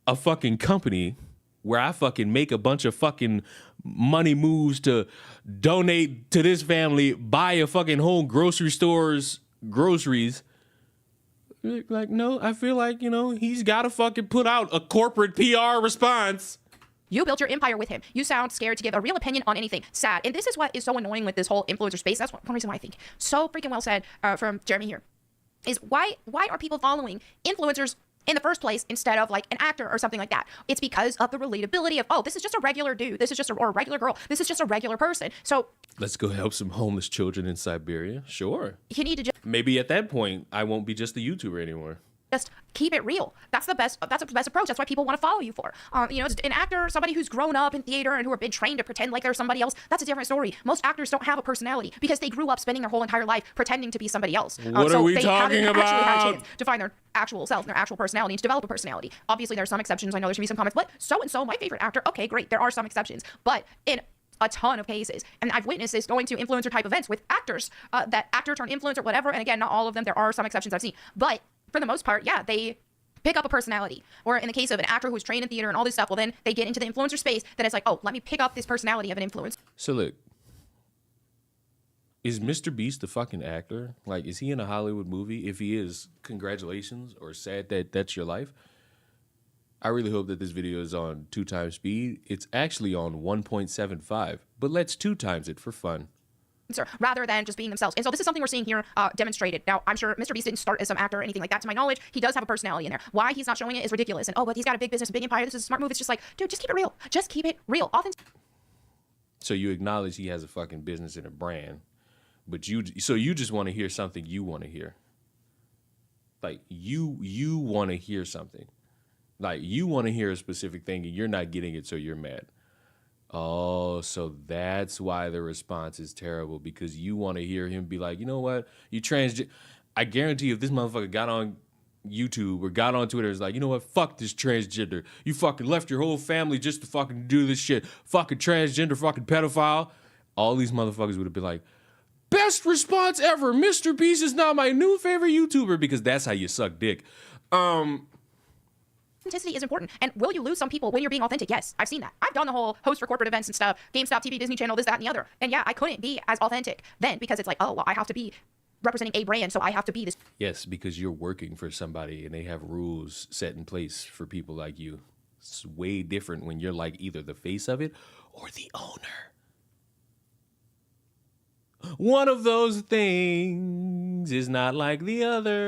a fucking company where I fucking make a bunch of fucking money moves to donate to this family, buy a fucking whole grocery store's groceries. Like, no, I feel like, he's got to fucking put out a corporate PR response. You built your empire with him. You sound scared to give a real opinion on anything. Sad. And this is what is so annoying with this whole influencer space. That's one reason why I think so freaking well said from Jeremy here is why are people following influencers in the first place instead of like an actor or something like that? It's because of the relatability of, oh, this is just a regular dude. This is just or a regular girl. This is just a regular person. So let's go help some homeless children in Siberia. Sure. You need to maybe at that point I won't be just a YouTuber anymore. Just keep it real. That's the best approach. That's what people want to follow you for. An actor, somebody who's grown up in theater and who have been trained to pretend like they're somebody else. That's a different story. Most actors don't have a personality because they grew up spending their whole entire life pretending to be somebody else. What are we talking about? Actually had a chance to find their actual self, their actual personality, and to develop a personality. Obviously, there are some exceptions. I know there should be some comments, but so-and-so, my favorite actor. Okay, great. There are some exceptions. But in a ton of cases, and I've witnessed this going to influencer type events with actors, that actor turned influencer, whatever. And again, not all of them. There are some exceptions I've seen. But for the most part, yeah, they pick up a personality. Or in the case of an actor who's trained in theater and all this stuff, well, then they get into the influencer space. Then it's like, oh, let me pick up this personality of an influencer. So look, is Mr. Beast a fucking actor? Like, is he in a Hollywood movie? If he is, congratulations, or sad that that's your life. I really hope that this video is on 2x speed. It's actually on 1.75, but let's 2 times it for fun. Rather than just being themselves. And so this is something we're seeing here demonstrated. Now, I'm sure Mr. Beast didn't start as some actor or anything like that. To my knowledge, he does have a personality in there. Why he's not showing it is ridiculous. And, but he's got a big business, a big empire. This is a smart move. It's just like, dude, just keep it real. Just keep it real. Authentic. So you acknowledge he has a fucking business and a brand, but you just want to hear something you want to hear. Like, you want to hear something. Like, you want to hear a specific thing and you're not getting it, so you're mad. Oh, so that's why the response is terrible, because you want to hear him be like, you know what? You transgender. I guarantee you if this motherfucker got on YouTube or got on Twitter, it's like, you know what? Fuck this transgender. You fucking left your whole family just to fucking do this shit. Fucking transgender, fucking pedophile. All these motherfuckers would have been like, best response ever. Mr. Beast is now my new favorite YouTuber, because that's how you suck dick. Authenticity is important. And will you lose some people when you're being authentic? Yes, I've seen that. I've done the whole host for corporate events and stuff, GameStop TV, Disney Channel, this, that, and the other. And yeah, I couldn't be as authentic then because it's like, oh, well, I have to be representing a brand, so I have to be this Yes, because you're working for somebody and they have rules set in place for people like you. It's way different when you're like either the face of it or the owner. One of those things is not like the other.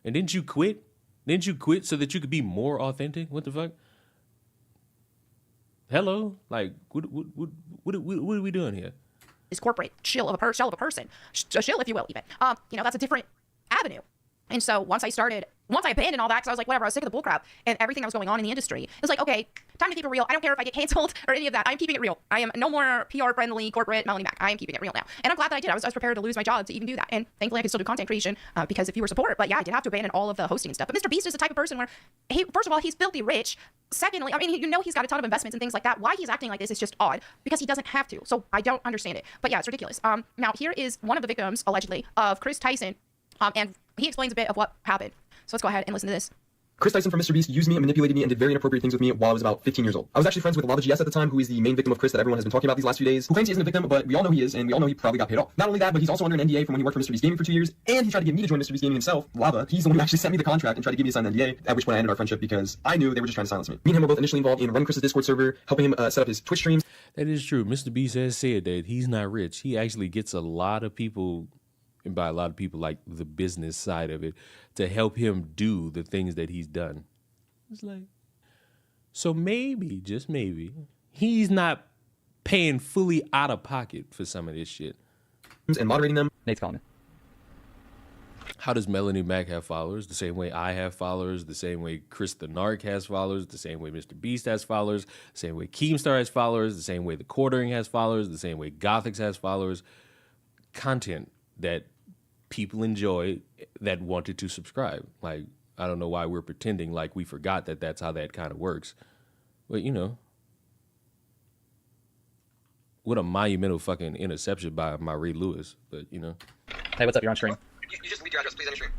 And didn't you quit? Didn't you quit so that you could be more authentic? What the fuck? Hello? Like, what are we doing here? corporate shell of a person, a shill, if you will, even. That's a different avenue. And so once I abandoned all that, because I was like, whatever, I was sick of the bullcrap and everything that was going on in the industry. It was like, okay, time to keep it real. I don't care if I get canceled or any of that. I'm keeping it real. I am no more PR-friendly corporate Melanie Mac. I am keeping it real now. And I'm glad that I did. I was prepared to lose my job to even do that. And thankfully, I could still do content creation because of viewer support. But yeah, I did have to abandon all of the hosting and stuff. But Mr. Beast is the type of person where, first of all, he's filthy rich. Secondly, I mean, he's got a ton of investments and things like that. Why he's acting like this is just odd because he doesn't have to. So I don't understand it. But yeah, it's ridiculous. Now, here is one of the victims, allegedly, of Chris Tyson. And he explains a bit of what happened. So let's go ahead and listen to this. Chris Tyson from Mr. Beast used me and manipulated me and did very inappropriate things with me while I was about 15 years old. I was actually friends with Lava GS at the time, who is the main victim of Chris that everyone has been talking about these last few days, who claims he isn't a victim, but we all know he is, and we all know he probably got paid off. Not only that, but he's also under an NDA from when he worked for Mr. Beast Gaming for 2 years, and he tried to get me to join Mr. Beast Gaming himself, Lava. He's the one who actually sent me the contract and tried to get me to sign the NDA, at which point I ended our friendship because I knew they were just trying to silence me. Me and him were both initially involved in running Chris's Discord server, helping him set up his Twitch streams. That is true. Mr. Beast has said that he's not rich. He actually gets a lot of people, and by a lot of people, like the business side of it, to help him do the things that he's done. It's like, so maybe, just maybe, he's not paying fully out of pocket for some of this shit. And moderating them. Nate's calling me. How does Melanie Mac have followers? The same way I have followers, the same way Chris the Narc has followers, the same way Mr. Beast has followers, the same way Keemstar has followers, the same way The Quartering has followers, the same way Gothics has followers. Content that people enjoy that wanted to subscribe. Like, I don't know why we're pretending like we forgot that that's how that kind of works. But, you know, what a monumental fucking interception by Marie Lewis. But, you know. Hey, what's up? You're on stream. You just leave your address, please, stream.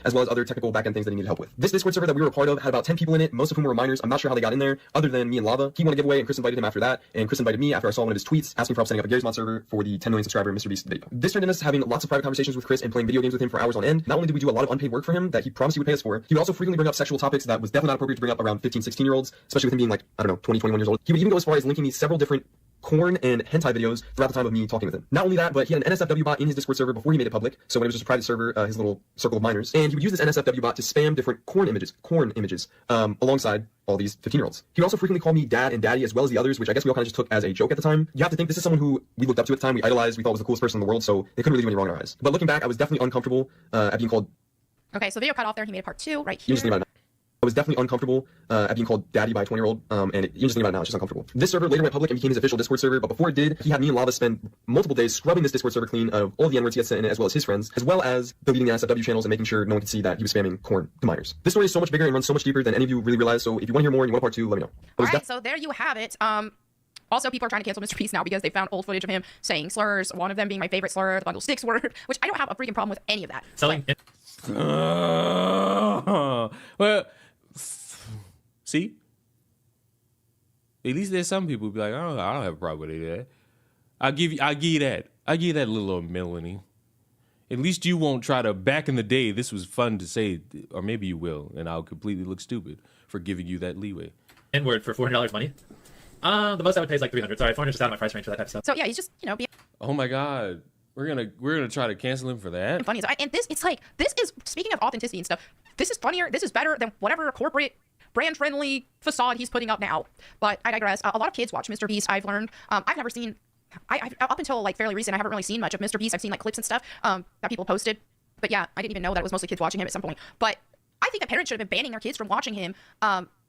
As well as other technical backend things that he needed help with. This Discord server that we were a part of had about 10 people in it, most of whom were minors. I'm not sure how they got in there, other than me and Lava. He won a giveaway, and Chris invited him after that, and Chris invited me after I saw one of his tweets asking for help setting up a Gary's Mod server for the 10 million subscriber Mr. Beast video. This turned into us having lots of private conversations with Chris and playing video games with him for hours on end. Not only did we do a lot of unpaid work for him that he promised he would pay us for, he would also frequently bring up sexual topics that was definitely not appropriate to bring up around 15, 16-year-olds, especially with him being like, I don't know, 20, 21 years old. He would even go as far as linking me several different corn and hentai videos throughout the time of me talking with him. Not only that, but he had an NSFW bot in his Discord server before he made it public, so when it was just a private server, his little circle of minors, and he would use this NSFW bot to spam different corn images, alongside all these 15-year-olds. He would also frequently call me dad and daddy as well as the others, which I guess we all kind of just took as a joke at the time. You have to think this is someone who we looked up to at the time, we idolized, we thought was the coolest person in the world, so they couldn't really do any wrong in our eyes. But looking back, I was definitely uncomfortable at being called... Okay, so video cut off there. He made a part 2 right here. I was definitely uncomfortable at being called daddy by a 20-year-old, and you just think about it now, it's just uncomfortable. This server later went public and became his official Discord server, but before it did, he had me and Lava spend multiple days scrubbing this Discord server clean of all the N-words he had sent in it, as well as his friends, as well as deleting the NSFW channels and making sure no one could see that he was spamming corn to minors. This story is so much bigger and runs so much deeper than any of you really realize, so if you want to hear more and you want a part 2, let me know. Alright, so there you have it. Also, people are trying to cancel Mr. Beast now because they found old footage of him saying slurs, one of them being my favorite slur, the bundle sticks word, which I don't have a freaking problem with any of that. Selling. Well, see? At least there's some people who be like, I don't have a problem with that. I'll give you that. I'll give you that little old Melanie. At least you won't try to, back in the day, this was fun to say, or maybe you will, and I'll completely look stupid for giving you that leeway. N-word for $400 money. The most I would pay is like $300. Sorry, $400 is out of my price range for that type of stuff. So yeah, he's just, being Oh my God. We're gonna try to cancel him for that. funny. And this is, speaking of authenticity and stuff, this is funnier, this is better than whatever corporate brand-friendly facade he's putting up now. But I digress. A lot of kids watch Mr. Beast, I've learned. I've never seen, I've up until like fairly recent, I haven't really seen much of Mr. Beast. I've seen like clips and stuff that people posted. But yeah, I didn't even know that it was mostly kids watching him at some point. But I think that parents should have been banning their kids from watching him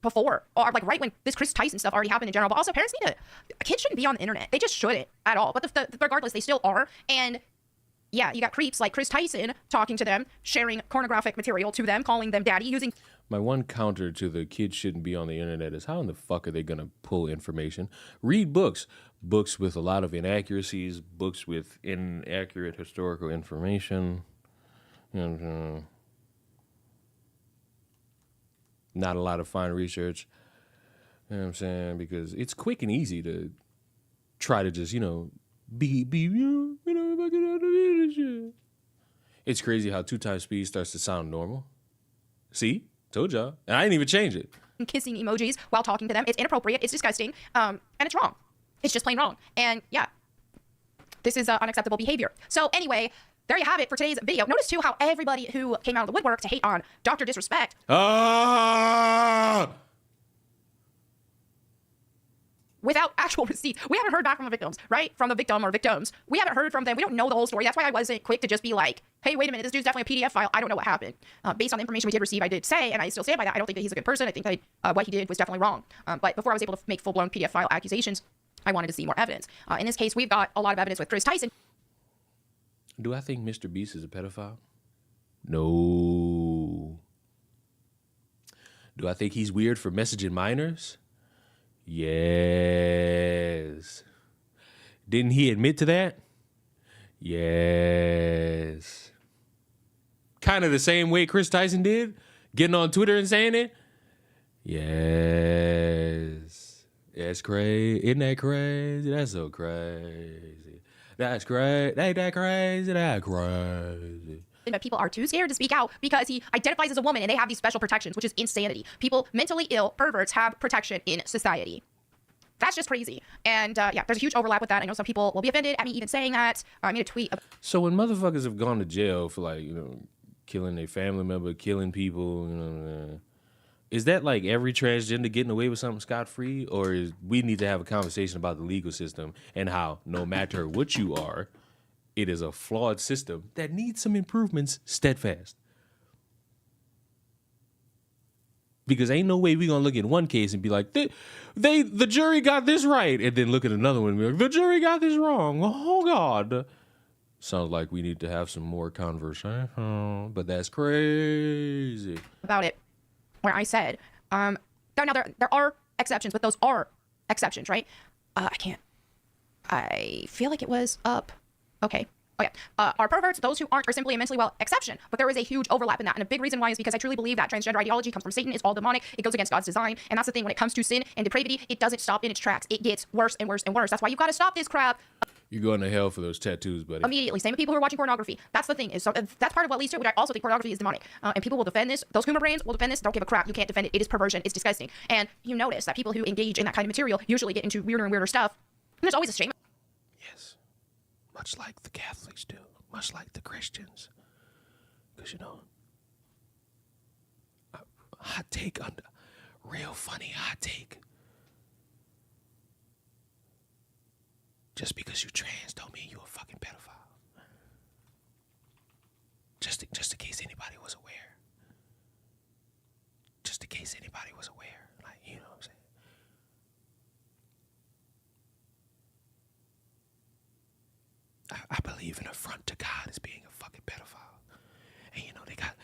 before, or like right when this Chris Tyson stuff already happened in general. But also parents need to, kids shouldn't be on the internet. They just shouldn't at all. But regardless, they still are. And yeah, you got creeps like Chris Tyson talking to them, sharing pornographic material to them, calling them daddy, using... My one counter to the kids shouldn't be on the internet is how in the fuck are they going to pull information? Read books. Books with a lot of inaccuracies, books with inaccurate historical information. And, not a lot of fine research. You know what I'm saying? Because it's quick and easy to try to just, be, It's crazy how 2 times speed starts to sound normal. See? Told y'all. And I didn't even change it. Kissing emojis while talking to them. It's inappropriate. It's disgusting. And it's wrong. It's just plain wrong. And yeah, this is unacceptable behavior. So anyway, there you have it for today's video. Notice too how everybody who came out of the woodwork to hate on Dr. Disrespect without actual receipts. We haven't heard back from the victims, right? From the victim or victims. We haven't heard from them. We don't know the whole story. That's why I wasn't quick to just be like, hey, wait a minute, this dude's definitely a PDF file. I don't know what happened. Based on the information we did receive, I did say, and I still stand by that, I don't think that he's a good person. I think that what he did was definitely wrong. But before I was able to make full-blown PDF file accusations, I wanted to see more evidence. In this case, we've got a lot of evidence with Chris Tyson. Do I think Mr. Beast is a pedophile? No. Do I think he's weird for messaging minors? Yes. Didn't he admit to that? Yes. Kind of the same way Chris Tyson did, getting on Twitter and saying it? Yes. That's crazy. Isn't that crazy? That's so crazy. That's great. Ain't that crazy? That's crazy. But people are too scared to speak out because he identifies as a woman and they have these special protections, which is insanity. People mentally ill, perverts, have protection in society. That's just crazy. And yeah, there's a huge overlap with that. I know some people will be offended at me even saying that. I made a tweet. So when motherfuckers have gone to jail for, like, you know, killing their family member, killing people, you know, is that like every transgender getting away with something scot-free? Or is we need to have a conversation about the legal system and how no matter what you are, it is a flawed system that needs some improvements steadfast. Because ain't no way we gonna look at one case and be like, the jury got this right, and then look at another one and be like, the jury got this wrong. Oh God. Sounds like we need to have some more conversation, but that's crazy. About it, where I said, now there are exceptions, but those are exceptions, right? I feel like it was up. Okay. Oh, yeah. Are perverts, those who aren't, are simply a mentally well exception. But there is a huge overlap in that. And a big reason why is because I truly believe that transgender ideology comes from Satan. It's all demonic. It goes against God's design. And that's the thing. When it comes to sin and depravity, it doesn't stop in its tracks. It gets worse and worse and worse. That's why you've got to stop this crap You're going to hell for those tattoos, buddy. immediately. Same with people who are watching pornography. That's the thing. Is so, that's part of what leads to it. But I also think pornography is demonic. And people will defend this. Those Kuma brains will defend this. Don't give a crap. You can't defend it. It is perversion. It's disgusting. And you notice that people who engage in that kind of material usually get into weirder and weirder stuff. And there's always a shame. Yes. Much like the Catholics do. Much like the Christians. Because, you know, hot take, real funny hot take. Just because you trans don't mean you a fucking pedophile. Just in case anybody was aware. Just in case anybody was aware. Like, you know what I'm saying? I believe an affront to God as being a fucking pedophile. And you know, they got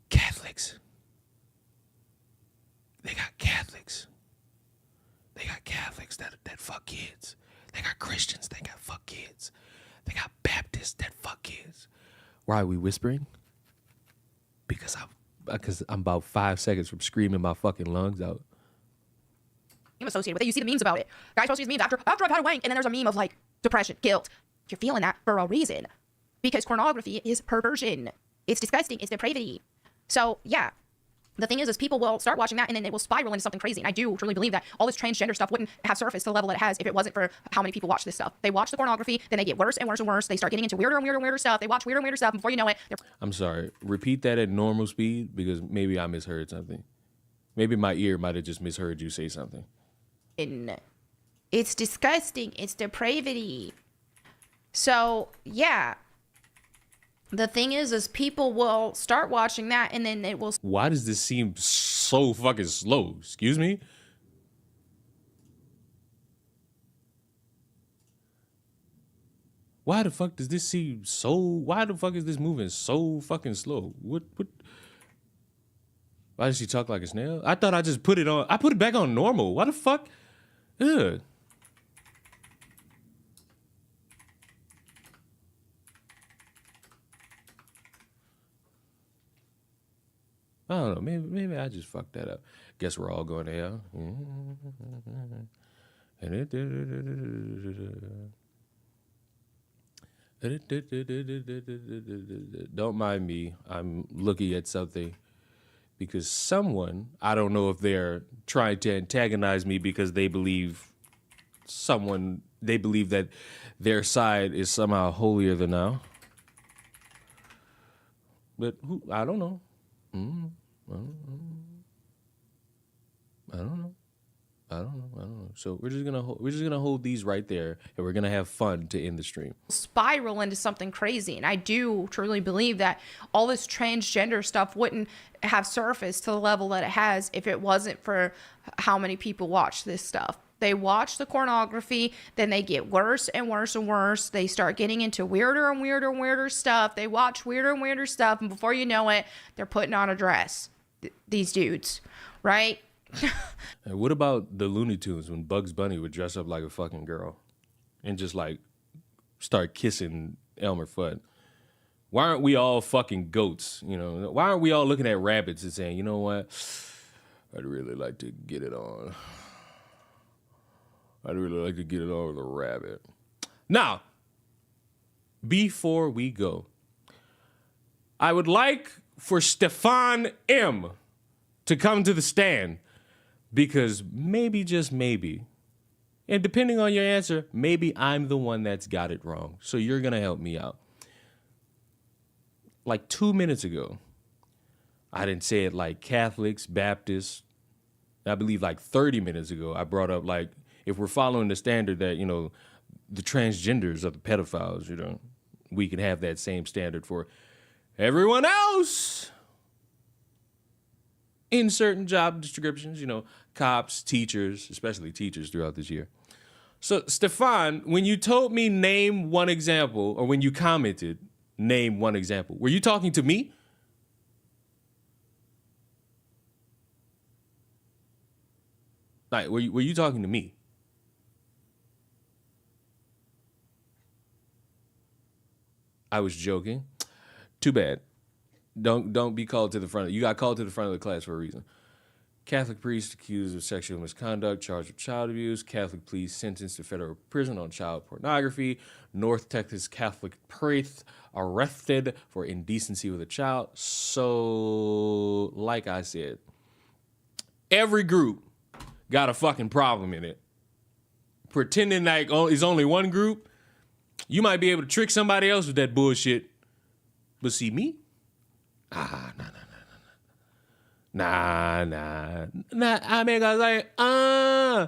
Catholics. They got Catholics. They got Catholics that fuck kids. They got Christians that fuck kids. They got Baptists that fuck kids. Why are we whispering? Because I'm about 5 seconds from screaming my fucking lungs out. Associated with it. You see the memes about it. Guys post these memes after I've had a wank, and then there's a meme of like depression, guilt. You're feeling that for a reason. Because pornography is perversion. It's disgusting. It's depravity. So yeah. The thing is people will start watching that and then it will spiral into something crazy. And I do truly believe that all this transgender stuff wouldn't have surfaced to the level that it has if it wasn't for how many people watch this stuff. They watch the pornography, then they get worse and worse and worse. They start getting into weirder and weirder and weirder stuff. They watch weirder and weirder stuff. And before you know it, I'm sorry. Repeat that at normal speed because maybe I misheard something. Maybe my ear might have just misheard you say something. It's disgusting. It's depravity. So, yeah. The thing is people will start watching that and then it will... Why does this seem so fucking slow? Excuse me? Why the fuck does this seem so... Why the fuck is this moving so fucking slow? What? Why does she talk like a snail? I thought I just put it on... I put it back on normal. Why the fuck? Ugh. I don't know. Maybe I just fucked that up. Guess we're all going to hell. Don't mind me. I'm looking at something because someone, I don't know if they're trying to antagonize me because they believe that their side is somehow holier than thou. But I don't know. I don't know. So we're just gonna hold these right there, and we're gonna have fun to end the stream. Spiral into something crazy. And I do truly believe that all this transgender stuff wouldn't have surfaced to the level that it has if it wasn't for how many people watch this stuff. They watch the pornography, then they get worse and worse and worse. They start getting into weirder and weirder and weirder stuff. They watch weirder and weirder stuff, and before you know it, they're putting on a dress. These dudes, right? And what about the Looney Tunes when Bugs Bunny would dress up like a fucking girl and just like start kissing Elmer Fudd? Why aren't we all fucking goats? You know, why aren't we all looking at rabbits and saying, you know what? I'd really like to get it on. I'd really like to get it on with a rabbit. Now, before we go, I would like for Stefan M to come to the stand. Because maybe, just maybe, and depending on your answer, maybe I'm the one that's got it wrong. So you're going to help me out. Like 2 minutes ago, I didn't say it like Catholics, Baptists. I believe like 30 minutes ago, I brought up like, if we're following the standard that, you know, the transgenders are the pedophiles, you know, we can have that same standard for everyone else. In certain job descriptions, you know, cops, teachers, especially teachers throughout this year. So, Stefan, when you told me name one example, or when you commented, name one example, were you talking to me? Like, were you talking to me? I was joking. Too bad. Don't be called to the front. You got called to the front of the class for a reason. Catholic priest accused of sexual misconduct, charged with child abuse. Catholic police sentenced to federal prison on child pornography. North Texas Catholic priest arrested for indecency with a child. So, like I said, every group got a fucking problem in it. Pretending like it's only one group, you might be able to trick somebody else with that bullshit. But see me? Nah. I mean, I was like, nah.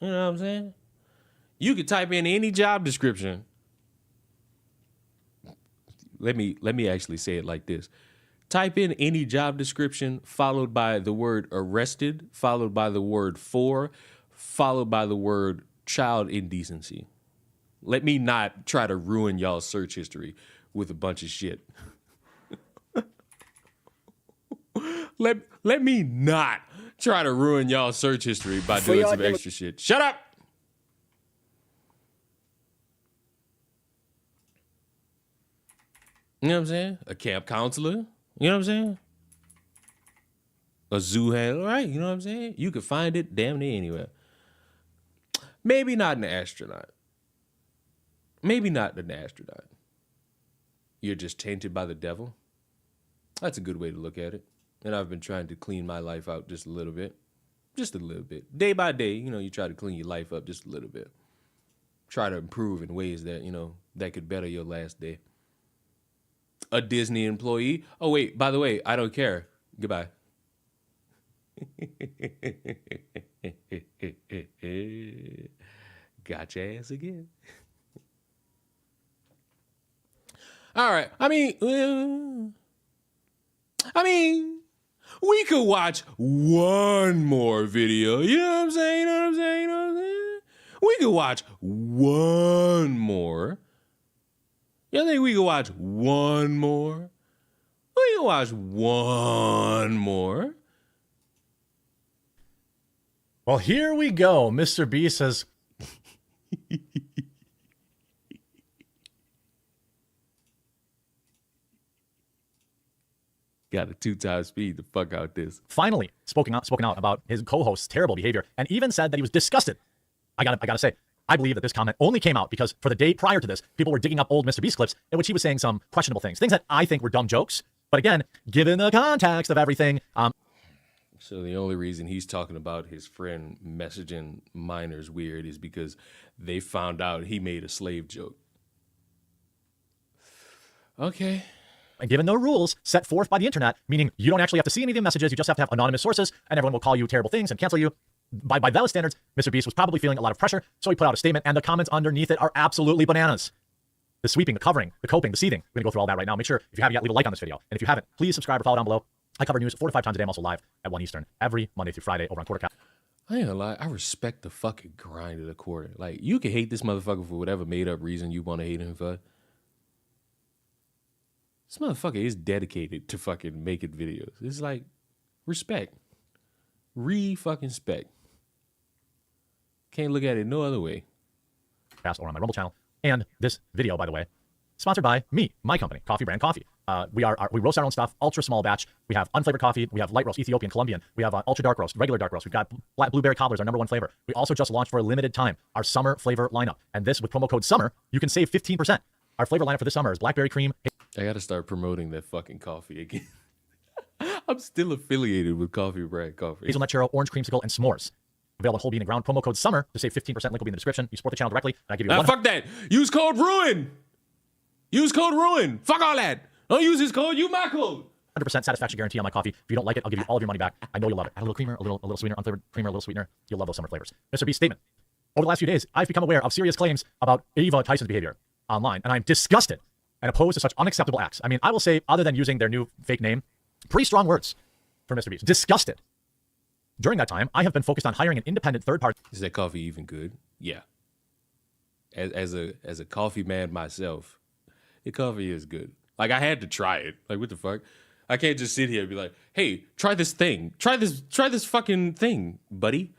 You know what I'm saying? You could type in any job description. Let me actually say it like this. Type in any job description followed by the word arrested, followed by the word for, followed by the word child indecency. Let me not try to ruin y'all's search history with a bunch of shit. Let me not try to ruin y'all's search history by doing some extra shit. Shut up! You know what I'm saying? A camp counselor. You know what I'm saying? A zoo handler, right? You know what I'm saying? You could find it damn near anywhere. Maybe not an astronaut. Maybe not an astronaut. You're just tainted by the devil. That's a good way to look at it. And I've been trying to clean my life out just a little bit. Just a little bit. Day by day, you know, you try to clean your life up just a little bit. Try to improve in ways that, you know, that could better your last day. A Disney employee. Oh, wait, by the way, I don't care. Goodbye. Got your ass again. All right. I mean, we could watch one more video. You know what I'm saying? We could watch one more. You think we could watch one more? We can watch one more. Well, here we go. Mr. B says, got a 2x speed to fuck out this. finally spoken out about his co-host's terrible behavior, and even said that he was disgusted I gotta say, I believe that this comment only came out because for the day prior to this, people were digging up old Mr. Beast clips in which he was saying some questionable things that I think were dumb jokes. But again, given the context of everything, So the only reason he's talking about his friend messaging minors weird is because they found out he made a slave joke. Okay. and given the rules set forth by the internet, meaning you don't actually have to see any of the messages, you just have to have anonymous sources, and everyone will call you terrible things and cancel you. By those standards, Mr. Beast was probably feeling a lot of pressure, so he put out a statement, and the comments underneath it are absolutely bananas. The sweeping, the covering, the coping, the seething. We're going to go through all that right now. Make sure, if you haven't yet, leave a like on this video. And if you haven't, please subscribe or follow down below. I cover news 4 to 5 times a day. I'm also live at 1 Eastern every Monday through Friday over on QuarterCast. I ain't gonna lie, I respect the fucking grind of the quarter. Like, you can hate this motherfucker for whatever made up reason you want to hate him for. This motherfucker is dedicated to fucking making videos. It's like, respect. Fucking spect. Can't look at it no other way. Or on my Rumble channel. And this video, by the way, sponsored by me, my company, Coffee Brand Coffee. We roast our own stuff, ultra small batch. We have unflavored coffee. We have light roast, Ethiopian, Colombian. We have ultra dark roast, regular dark roast. We've got black blueberry cobblers, our #1 flavor. We also just launched for a limited time our summer flavor lineup. And this, with promo code SUMMER, you can save 15%. Our flavor lineup for this summer is blackberry cream. I gotta start promoting that fucking coffee again. I'm still affiliated with Coffee Brand Coffee. Hazelnut churro, orange creamsicle, and s'mores. Available in whole bean and ground. Promo code SUMMER to save 15%. Link will be in the description. You support the channel directly, and I give you Nah, fuck that. Use code RUIN. Use code RUIN. Fuck all that. Don't use his code. Use my code. 100% satisfaction guarantee on my coffee. If you don't like it, I'll give you all of your money back. I know you'll love it. Add a little creamer, a little sweetener, unflavored creamer, a little sweetener. You'll love those summer flavors. Mr. Beast's statement. Over the last few days, I've become aware of serious claims about Ava Tyson's behavior online, and I'm disgusted and opposed to such unacceptable acts. I mean, I will say, other than using their new fake name, pretty strong words for Mr. Beast. Disgusted. During that time, I have been focused on hiring an independent third party. Is that coffee even good? Yeah. As a coffee man myself, the coffee is good. Like, I had to try it. Like, what the fuck? I can't just sit here and be like, hey, try this thing. Try this fucking thing, buddy.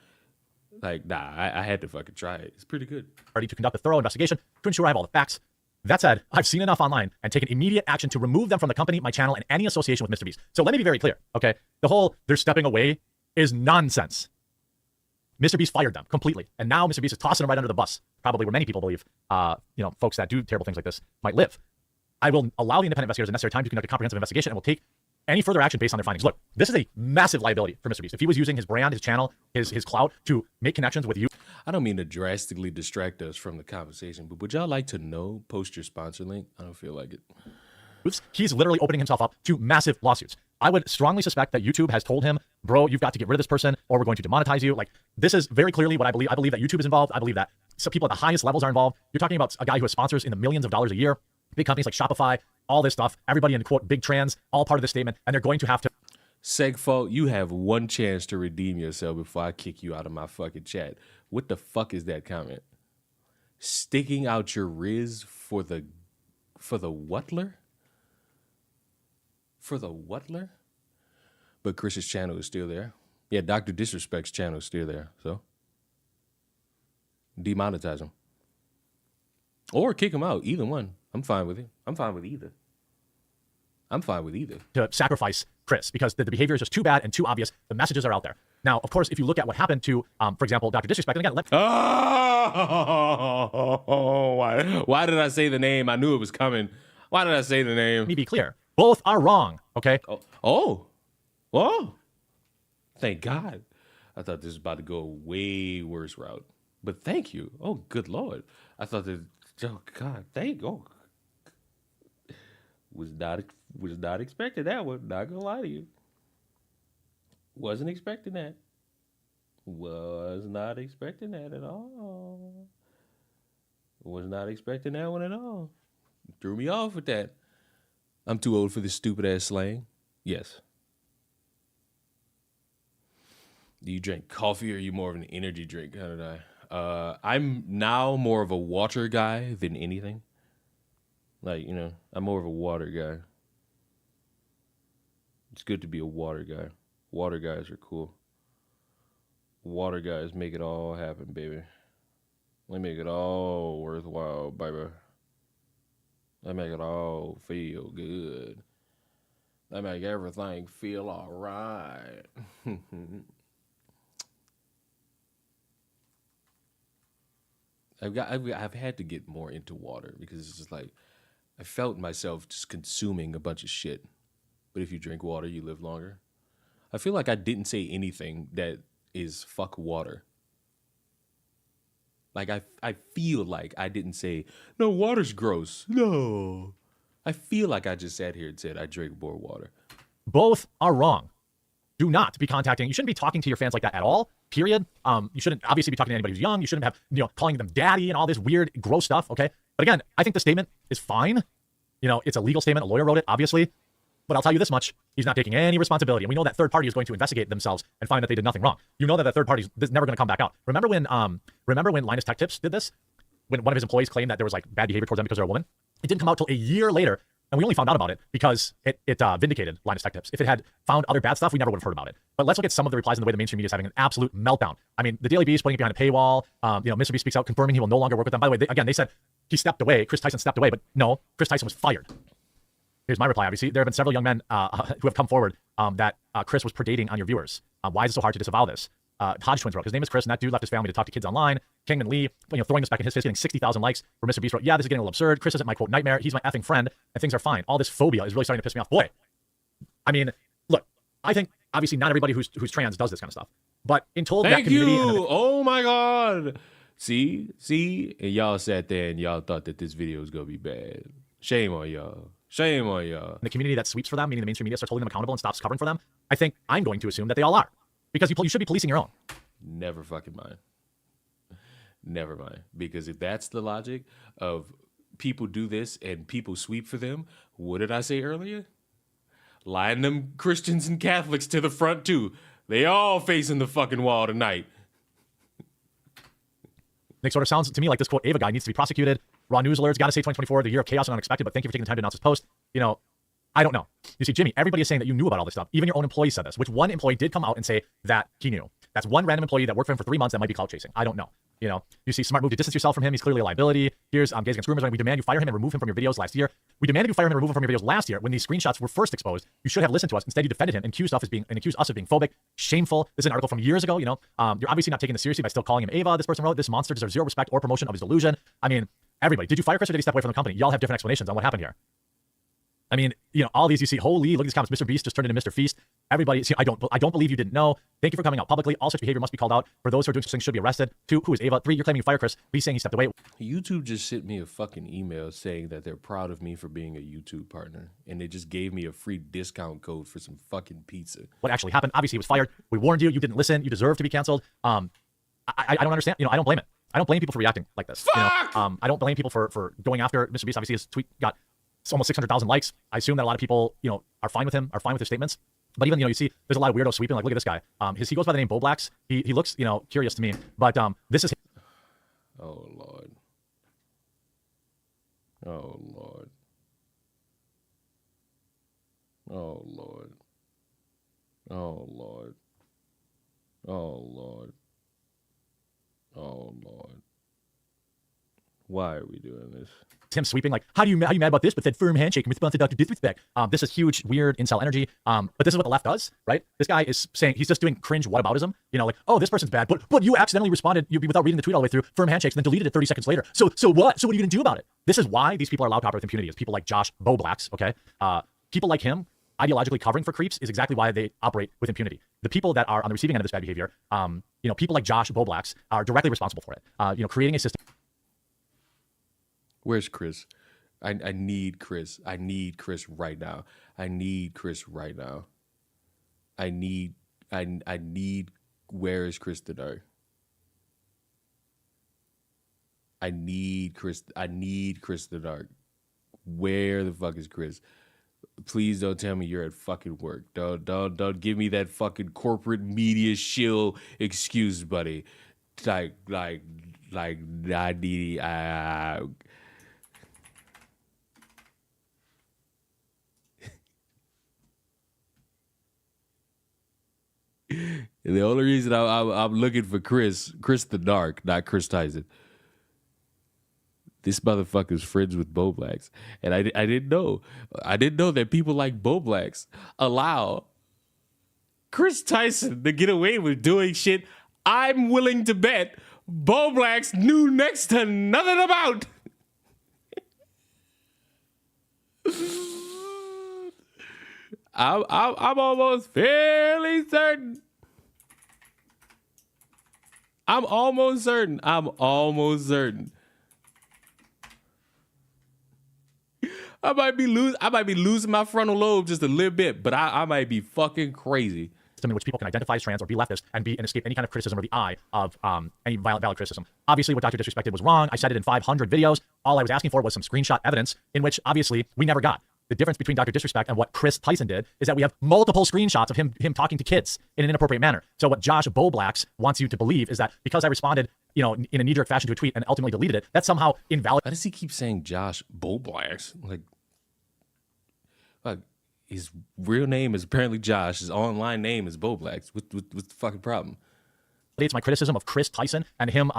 Like, nah, I had to fucking try it. It's pretty good. To conduct a thorough investigation to ensure I have all the facts. That said, I've seen enough online and taken immediate action to remove them from the company, my channel, and any association with Mr. Beast. So let me be very clear, okay? The whole they're stepping away is nonsense. Mr. Beast fired them completely. And now Mr. Beast is tossing them right under the bus. Probably where many people believe, folks that do terrible things like this might live. I will allow the independent investigators the necessary time to conduct a comprehensive investigation and will take any further action based on their findings. Look, this is a massive liability for Mr. Beast. If he was using his brand, his channel, his clout to make connections with you. I don't mean to drastically distract us from the conversation, but would y'all like to know? Post your sponsor link. I don't feel like it. He's literally opening himself up to massive lawsuits. I would strongly suspect that YouTube has told him, bro, you've got to get rid of this person or we're going to demonetize you. Like, this is very clearly what I believe. I believe that YouTube is involved. I believe that some people at the highest levels are involved. You're talking about a guy who has sponsors in the millions of dollars a year, big companies like Shopify, all this stuff, everybody in quote, big trans, all part of this statement. And they're going to have to. Segfault, you have one chance to redeem yourself before I kick you out of my fucking chat. What the fuck is that comment? Sticking out your riz for the whatler? For the whatler? But Chris's channel is still there. Yeah, Dr. Disrespect's channel is still there. So demonetize him. Or kick him out. Either one. I'm fine with it. I'm fine with either. To sacrifice Chris because the behavior is just too bad and too obvious. The messages are out there. Now, of course, if you look at what happened to, for example, Dr. Disrespect, and again, why did I say the name? I knew it was coming. Why did I say the name? Let me be clear. Both are wrong, okay? Oh. Thank God. I thought this was about to go a way worse route. But thank you. Oh, good Lord. I thought that, oh, God, was not expecting that one. Not gonna lie to you. Wasn't expecting that. Was not expecting that at all. Was not expecting that one at all. Threw me off with that. I'm too old for this stupid ass slang. Yes. Do you drink coffee or are you more of an energy drink kind of guy? I'm now more of a water guy than anything. Like, I'm more of a water guy. It's good to be a water guy. Water guys are cool. Water guys make it all happen, baby. They make it all worthwhile, baby. They make it all feel good. They make everything feel all right. I've had to get more into water because it's just like I felt myself just consuming a bunch of shit. But if you drink water, you live longer. I feel like I didn't say anything that is fuck water. Like I feel like I didn't say, no, water's gross. No. I feel like I just sat here and said I drink more water. Both are wrong. Do not be contacting. You shouldn't be talking to your fans like that at all. Period. You shouldn't obviously be talking to anybody who's young. You shouldn't have, calling them daddy and all this weird, gross stuff. Okay. But again, I think the statement is fine. It's a legal statement. A lawyer wrote it, obviously. But I'll tell you this much. He's not taking any responsibility. And we know that third party is going to investigate themselves and find that they did nothing wrong. You know that third party is never going to come back out. Remember when Linus Tech Tips did this? When one of his employees claimed that there was like bad behavior towards them because they're a woman? It didn't come out till a year later. And we only found out about it because it vindicated Linus Tech Tips. If it had found other bad stuff, we never would have heard about it. But let's look at some of the replies and the way the mainstream media is having an absolute meltdown. I mean, the Daily Beast putting it behind a paywall. Mr. Beast speaks out confirming he will no longer work with them. By the way, they said he stepped away. Chris Tyson stepped away, but no, Chris Tyson was fired. Here's my reply. Obviously, there have been several young men who have come forward that Chris was predating on your viewers. Why is it so hard to disavow this? Hodge Twins wrote, his name is Chris, and that dude left his family to talk to kids online. Kingman Lee, throwing this back in his face, getting 60,000 likes. Where Mr. Beast wrote, yeah, this is getting a little absurd. Chris isn't my, quote, nightmare. He's my effing friend, and things are fine. All this phobia is really starting to piss me off. Boy, I mean, look, I think, obviously, not everybody who's trans does this kind of stuff. But in told that community... Thank you! Oh, my God! See? And y'all sat there and y'all thought that this video was going to be bad. Shame on y'all. Shame on y'all. The community that sweeps for them, meaning the mainstream media, starts holding them accountable and stops covering for them. I think I'm going to assume that they all are. Because you should be policing your own. Never fucking mind. Never mind. Because if that's the logic of people do this and people sweep for them, what did I say earlier? Line them Christians and Catholics to the front too. They all facing the fucking wall tonight. Nick sort of sounds to me like this, quote, Ava guy needs to be prosecuted. Raw News Alerts, gotta say 2024, the year of chaos and unexpected, but thank you for taking the time to announce this post. I don't know. You see, Jimmy, everybody is saying that you knew about all this stuff. Even your own employee said this, which one employee did come out and say that he knew. That's one random employee that worked for him for 3 months that might be clout chasing. I don't know. You see, smart move to distance yourself from him. He's clearly a liability. Here's Gays Against Groomers. We demand you fire him and remove him from your videos last year. We demanded you fire him and remove him from your videos last year when these screenshots were first exposed. You should have listened to us. Instead, you defended him and accused us of being phobic, shameful. This is an article from years ago. You're obviously not taking this seriously by still calling him Ava. This person wrote, this monster deserves zero respect or promotion of his delusion. I mean, everybody, did you fire Chris or did he step away from the company? Y'all have different explanations on what happened here. I mean, all these you see, holy, look at these comments. Mr. Beast just turned into Mr. Feast. Everybody, see, I don't believe you didn't know. Thank you for coming out publicly. All such behavior must be called out. For those who are doing such things should be arrested. 2, who is Ava? 3, you're claiming you fired Chris. He's saying he stepped away. YouTube just sent me a fucking email saying that they're proud of me for being a YouTube partner. And they just gave me a free discount code for some fucking pizza. What actually happened? Obviously, he was fired. We warned you. You didn't listen. You deserve to be canceled. I don't understand. I don't blame it. I don't blame people for reacting like this. Fuck! I don't blame people for going after Mr. Beast. Obviously, his tweet got almost 600,000 likes. I assume that a lot of people, are fine with him, are fine with his statements. But even, you see, there's a lot of weirdos sweeping. Like, look at this guy. He goes by the name Bo Blacks. He looks, curious to me. But this is. Oh Lord. Oh Lord. Oh Lord. Oh Lord. Oh Lord. Oh Lord. Why are we doing this? Him sweeping like, how you mad about this? But said firm handshake in response to Dr. Disrespect. This is huge, weird incel energy. But this is what the left does, right? This guy is saying he's just doing cringe whataboutism. Like, oh, this person's bad, but you accidentally responded without reading the tweet all the way through, firm handshakes, and then deleted it 30 seconds later. So what? So what are you gonna do about it? This is why these people are allowed to operate with impunity. Is people like Josh Bo Blacks, okay? People like him ideologically covering for creeps is exactly why they operate with impunity. The people that are on the receiving end of this bad behavior, people like Josh Bo Blacks are directly responsible for it. Creating a system. Where's Chris? I need Chris. I need Chris right now. I need Chris right now. I need where is Chris the Dark? I need Chris the Dark. Where the fuck is Chris? Please don't tell me you're at fucking work. Don't give me that fucking corporate media shill excuse, buddy. Like I need the only reason I'm looking for Chris the Dark, not Chris Tyson. This motherfucker's friends with Bo Blacks, and I didn't know. I didn't know that people like Bo Blacks allow Chris Tyson to get away with doing shit I'm willing to bet Bo Blacks knew next to nothing about. I'm almost fairly certain. I'm almost certain. I might be losing my frontal lobe just a little bit, but I might be fucking crazy. In which people can identify as trans or be leftist and escape any kind of criticism or the eye of any valid criticism. Obviously, what Dr. Disrespected was wrong. I said it in 500 videos. All I was asking for was some screenshot evidence, in which obviously we never got. The difference between Dr. Disrespect and what Chris Tyson did is that we have multiple screenshots of him talking to kids in an inappropriate manner. So what Josh Boblacks wants you to believe is that because I responded, in a knee-jerk fashion to a tweet and ultimately deleted it, that's somehow invalid. Why does he keep saying Josh Boblacks? Like, his real name is apparently Josh. His online name is Boblacks. What's the fucking problem? It's my criticism of Chris Tyson and him,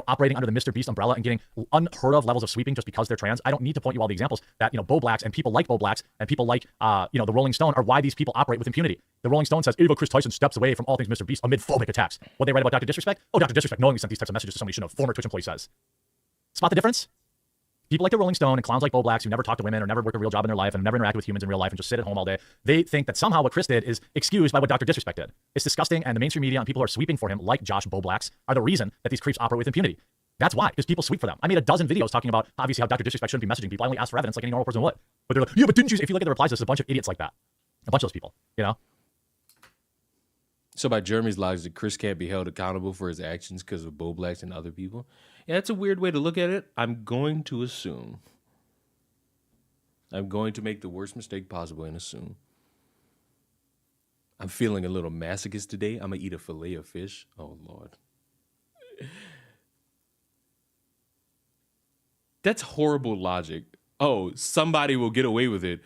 operating under the Mr. Beast umbrella and getting unheard of levels of sweeping just because they're trans. I don't need to point you all the examples that, Boblacks and people like Boblacks and people like, the Rolling Stone are why these people operate with impunity. The Rolling Stone says, Ava Chris Tyson steps away from all things Mr. Beast amid phobic attacks. What they write about Dr. Disrespect? Oh, Dr. Disrespect knowingly sent these types of messages to somebody who shouldn't have. Former Twitch employee says. Spot the difference? People like the Rolling Stone and clowns like Boblacks who never talk to women or never work a real job in their life and never interact with humans in real life and just sit at home all day, they think that somehow what Chris did is excused by what Dr. Disrespect did. It's disgusting, and the mainstream media and people who are sweeping for him, like Josh Boblacks, are the reason that these creeps operate with impunity. That's why, because people sweep for them. I made a dozen videos talking about, obviously, how Dr. Disrespect shouldn't be messaging people. I only asked for evidence like any normal person would. But they're like, yeah, but didn't you? If you look at the replies, there's a bunch of idiots like that. A bunch of those people, So by Jeremy's logic, Chris can't be held accountable for his actions because of Boblacks and other people. Yeah, that's a weird way to look at it. I'm going to assume. I'm going to make the worst mistake possible and assume. I'm feeling a little masochist today. I'm going to eat a fillet of fish. Oh, Lord. That's horrible logic. Oh, somebody will get away with it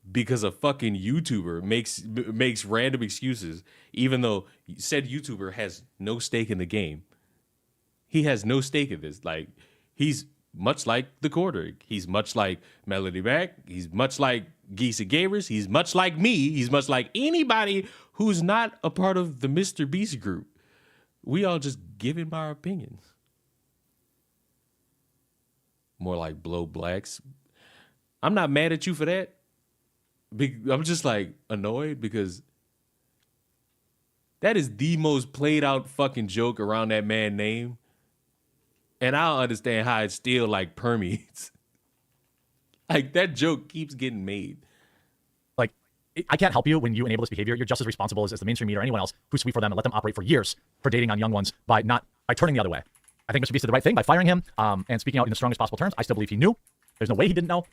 because a fucking YouTuber makes random excuses, even though said YouTuber has no stake in the game. He has no stake in this. Like, he's much like the Quarter. He's much like Melody Mac. He's much like Geesa Gamers. He's much like me. He's much like anybody who's not a part of the Mr. Beast group. We all just give him our opinions. More like Blow Blacks. I'm not mad at you for that. I'm just like annoyed because that is the most played out fucking joke around that man's name. And I don't understand how it still like permeates. Like that joke keeps getting made. Like, I can't help you when you enable this behavior. You're just as responsible as the mainstream media or anyone else who sweep for them and let them operate for years for dating on young ones by turning the other way. I think Mr. Beast did the right thing by firing him and speaking out in the strongest possible terms. I still believe he knew. There's no way he didn't know.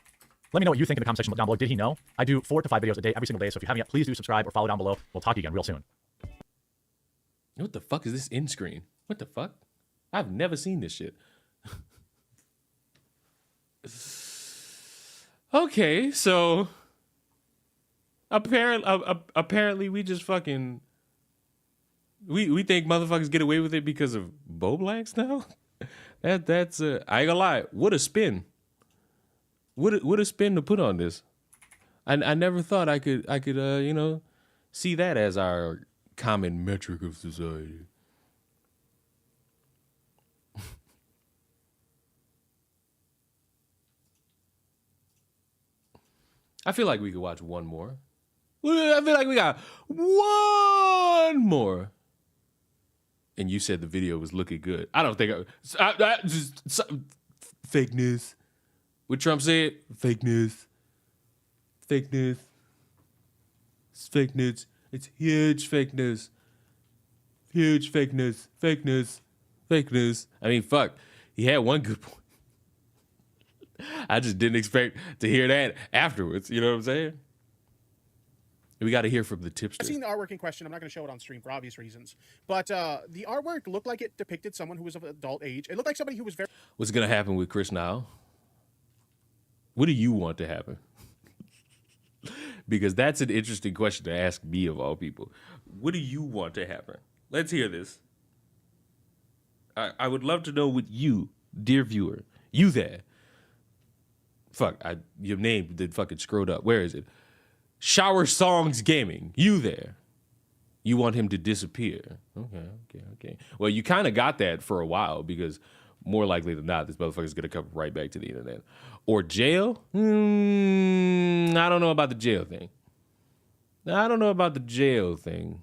Let me know what you think in the comment section down below. Did he know? I do 4 to 5 videos a day, every single day. So if you haven't yet, please do subscribe or follow down below. We'll talk again real soon. What the fuck is this end screen? What the fuck? I've never seen this shit. Okay, so apparently we just fucking we think motherfuckers get away with it because of Boblacks now. That's I ain't gonna lie. What a spin. What a spin to put on this. I never thought I could see that as our common metric of society. I feel like we could watch one more. I feel like we got one more. And you said the video was looking good. I don't think fake news. What Trump said? Fake news. Fake news. It's fake news. It's huge fake news. Huge fake news. Fake news. Fake news. I mean, fuck. He had one good point. I just didn't expect to hear that afterwards. You know what I'm saying? We got to hear from the tipster. I've seen the artwork in question. I'm not going to show it on stream for obvious reasons. But the artwork looked like it depicted someone who was of adult age. It looked like somebody who was very... What's going to happen with Chris now? What do you want to happen? Because that's an interesting question to ask me of all people. What do you want to happen? Let's hear this. I would love to know what you, dear viewer, you there. Fuck, your name did fucking screwed up. Where is it? Shower Songs Gaming. You there. You want him to disappear. Okay. Well, you kind of got that for a while because more likely than not, this motherfucker's going to come right back to the internet. Or jail? I don't know about the jail thing.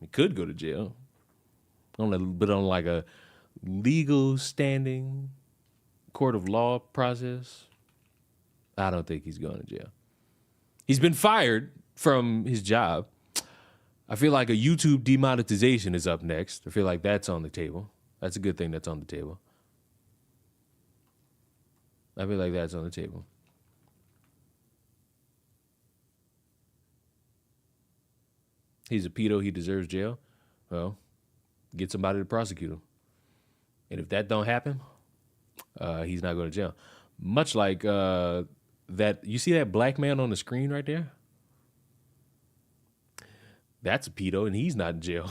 He could go to jail. But on like a legal standing court of law process, I don't think he's going to jail. He's been fired from his job. I feel like a YouTube demonetization is up next. I feel like that's on the table. That's a good thing that's on the table. I feel like that's on the table. He's a pedo. He deserves jail. Well, get somebody to prosecute him. And if that don't happen, he's not going to jail. Much like that, you see that black man on the screen right there? That's a pedo, and he's not in jail.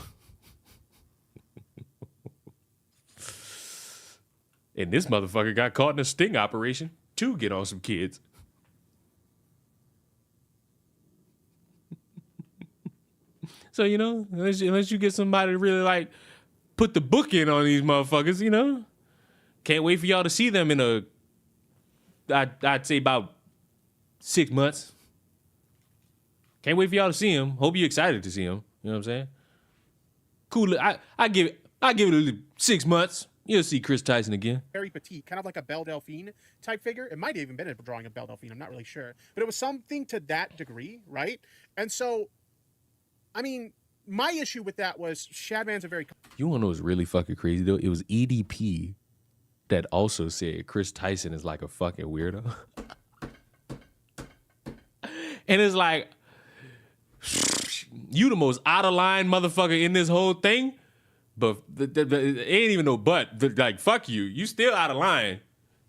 And this motherfucker got caught in a sting operation to get on some kids. So, you know, unless you get somebody to really, like, put the book in on these motherfuckers, you know? Can't wait for y'all to see them in I'd say about 6 months. Can't wait for y'all to see him. Hope you're excited to see him. You know what I'm saying? Cool. I give it 6 months. You'll see Chris Tyson again. Very petite, kind of like a Belle Delphine type figure. It might have even been a drawing of Belle Delphine. I'm not really sure. But it was something to that degree, right? And so, I mean, my issue with that was Shadman's a very... You want to know what's really fucking crazy, though? It was EDP that also said Chris Tyson is like a fucking weirdo. And it's like, you the most out of line motherfucker in this whole thing, but it ain't even no but. Like, fuck you. You still out of line.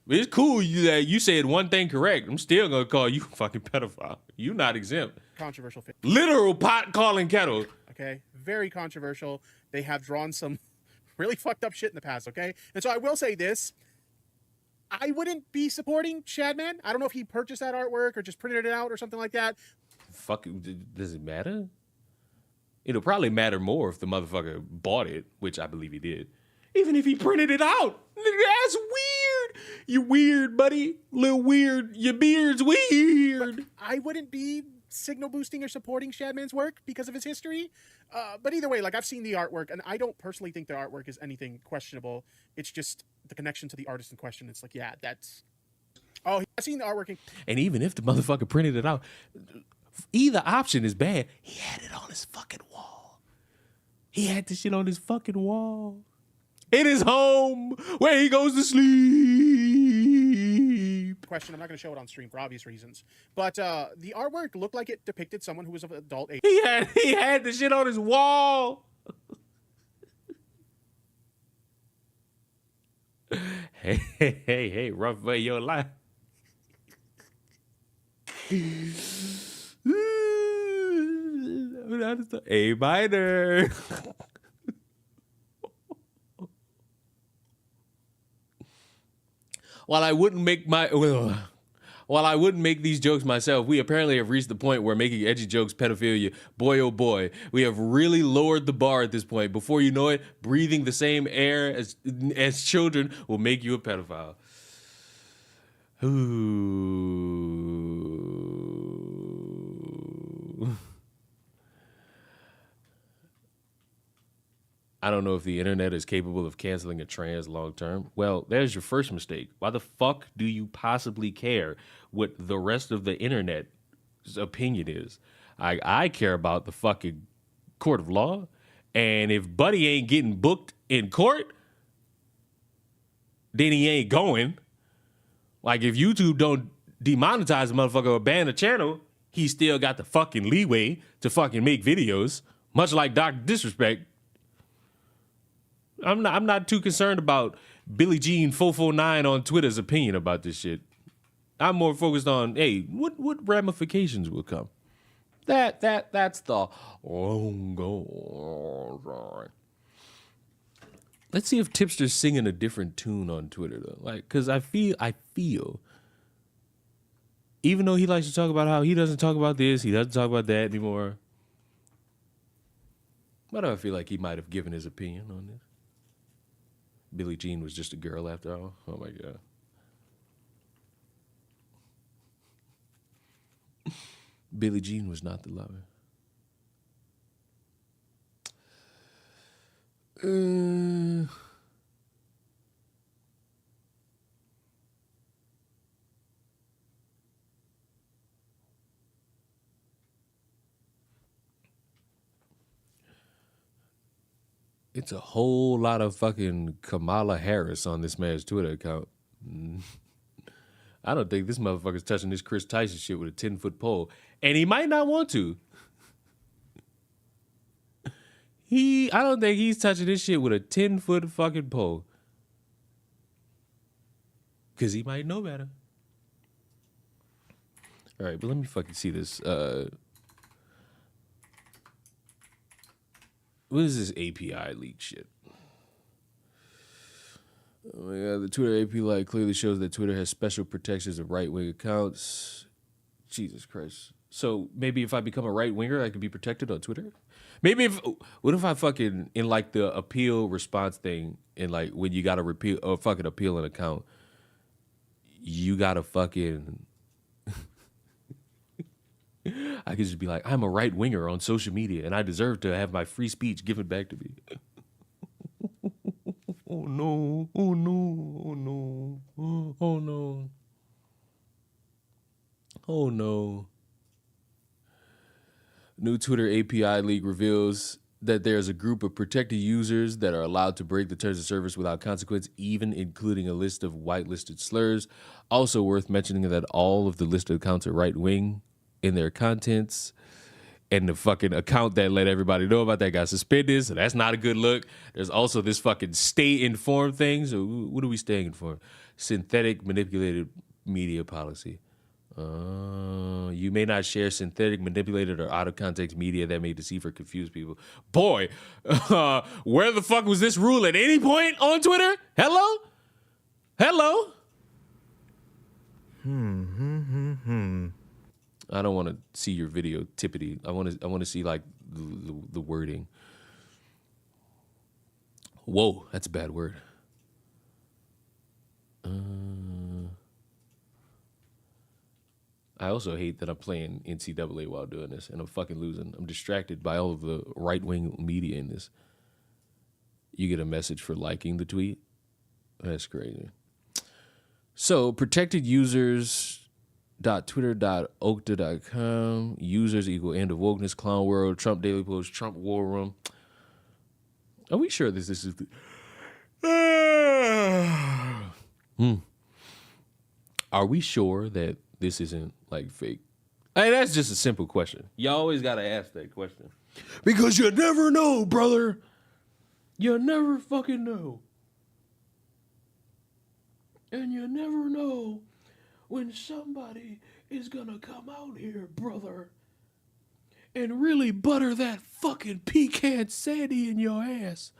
It's cool that you said one thing correct. I'm still gonna call you a fucking pedophile. You not exempt. Controversial. Literal pot calling kettle. Okay, very controversial. They have drawn some really fucked up shit in the past, okay? And so I will say this. I wouldn't be supporting Shadman. I don't know if he purchased that artwork or just printed it out or something like that. Fuck, does it matter? It'll probably matter more if the motherfucker bought it, which I believe he did. Even if he printed it out. That's weird. You weird, buddy. Little weird. Your beard's weird. But I wouldn't be signal boosting or supporting Shadman's work because of his history. But either way, like, I've seen the artwork, and I don't personally think the artwork is anything questionable. It's just the connection to the artist in question. It's like, yeah, that's... Oh, I've seen the artwork. And even if the motherfucker printed it out, either option is bad. He had it on his fucking wall. He had this shit on his fucking wall. In his home, where he goes to sleep. Question, I'm not going to show it on stream for obvious reasons. But the artwork looked like it depicted someone who was of adult age. He had the shit on his wall. Hey, rough way your life. A minor. While I wouldn't make these jokes myself, we apparently have reached the point where making edgy jokes pedophilia, boy oh boy, we have really lowered the bar at this point. Before you know it, breathing the same air as children will make you a pedophile. Ooh. I don't know if the internet is capable of canceling a trans long term. Well, there's your first mistake. Why the fuck do you possibly care what the rest of the internet's opinion is? I care about the fucking court of law. And if Buddy ain't getting booked in court, then he ain't going. Like, if YouTube don't demonetize a motherfucker or ban a channel, he still got the fucking leeway to fucking make videos. Much like Dr. Disrespect. I'm not too concerned about Billie Jean 449 on Twitter's opinion about this shit. I'm more focused on, hey, what ramifications will come? That's the long goal. Let's see if Tipster's singing a different tune on Twitter though. Like, cause I feel even though he likes to talk about how he doesn't talk about this, he doesn't talk about that anymore. Why do I feel like he might have given his opinion on this? Billie Jean was just a girl after all. Oh my god. Billie Jean was not the lover. It's a whole lot of fucking Kamala Harris on this man's Twitter account. I don't think this motherfucker's touching this Chris Tyson shit with a 10-foot pole. And he might not want to. I don't think he's touching this shit with a 10-foot fucking pole. Because he might know better. All right, but let me fucking see this. What is this API leak shit? Oh my god, the Twitter API leak clearly shows that Twitter has special protections of right-wing accounts. Jesus Christ. So maybe if I become a right-winger, I could be protected on Twitter? What if I fucking, in like the appeal response thing, and like when you gotta repeal or fucking appeal an account, you gotta fucking... I could just be like, I'm a right winger on social media and I deserve to have my free speech given back to me. Oh no, oh no, oh no, oh no, oh no. New Twitter API leak reveals that there's a group of protected users that are allowed to break the terms of service without consequence, even including a list of whitelisted slurs. Also worth mentioning that all of the listed accounts are right wing in their contents, and the fucking account that let everybody know about that got suspended, so that's not a good look. There's also this fucking stay informed thing. So what are we staying informed? Synthetic manipulated media policy. You may not share synthetic, manipulated, or out of context media that may deceive or confuse people. Boy, where the fuck was this rule at any point on Twitter? Hello? I don't want to see your video tippity. I want to see like the wording. Whoa, that's a bad word. I also hate that I'm playing NCAA while doing this, and I'm fucking losing. I'm distracted by all of the right-wing media in this. You get a message for liking the tweet. That's crazy. So, protected users.twitter.okta.com. Users equal end of wokeness, clown world, Trump Daily Post, Trump War Room. Are we sure this is the... Are we sure that this isn't like fake? Hey, that's just a simple question. You always got to ask that question. Because you never know, brother. You never fucking know. And you never know when somebody is gonna come out here, brother, and really butter that fucking pecan sandy in your ass.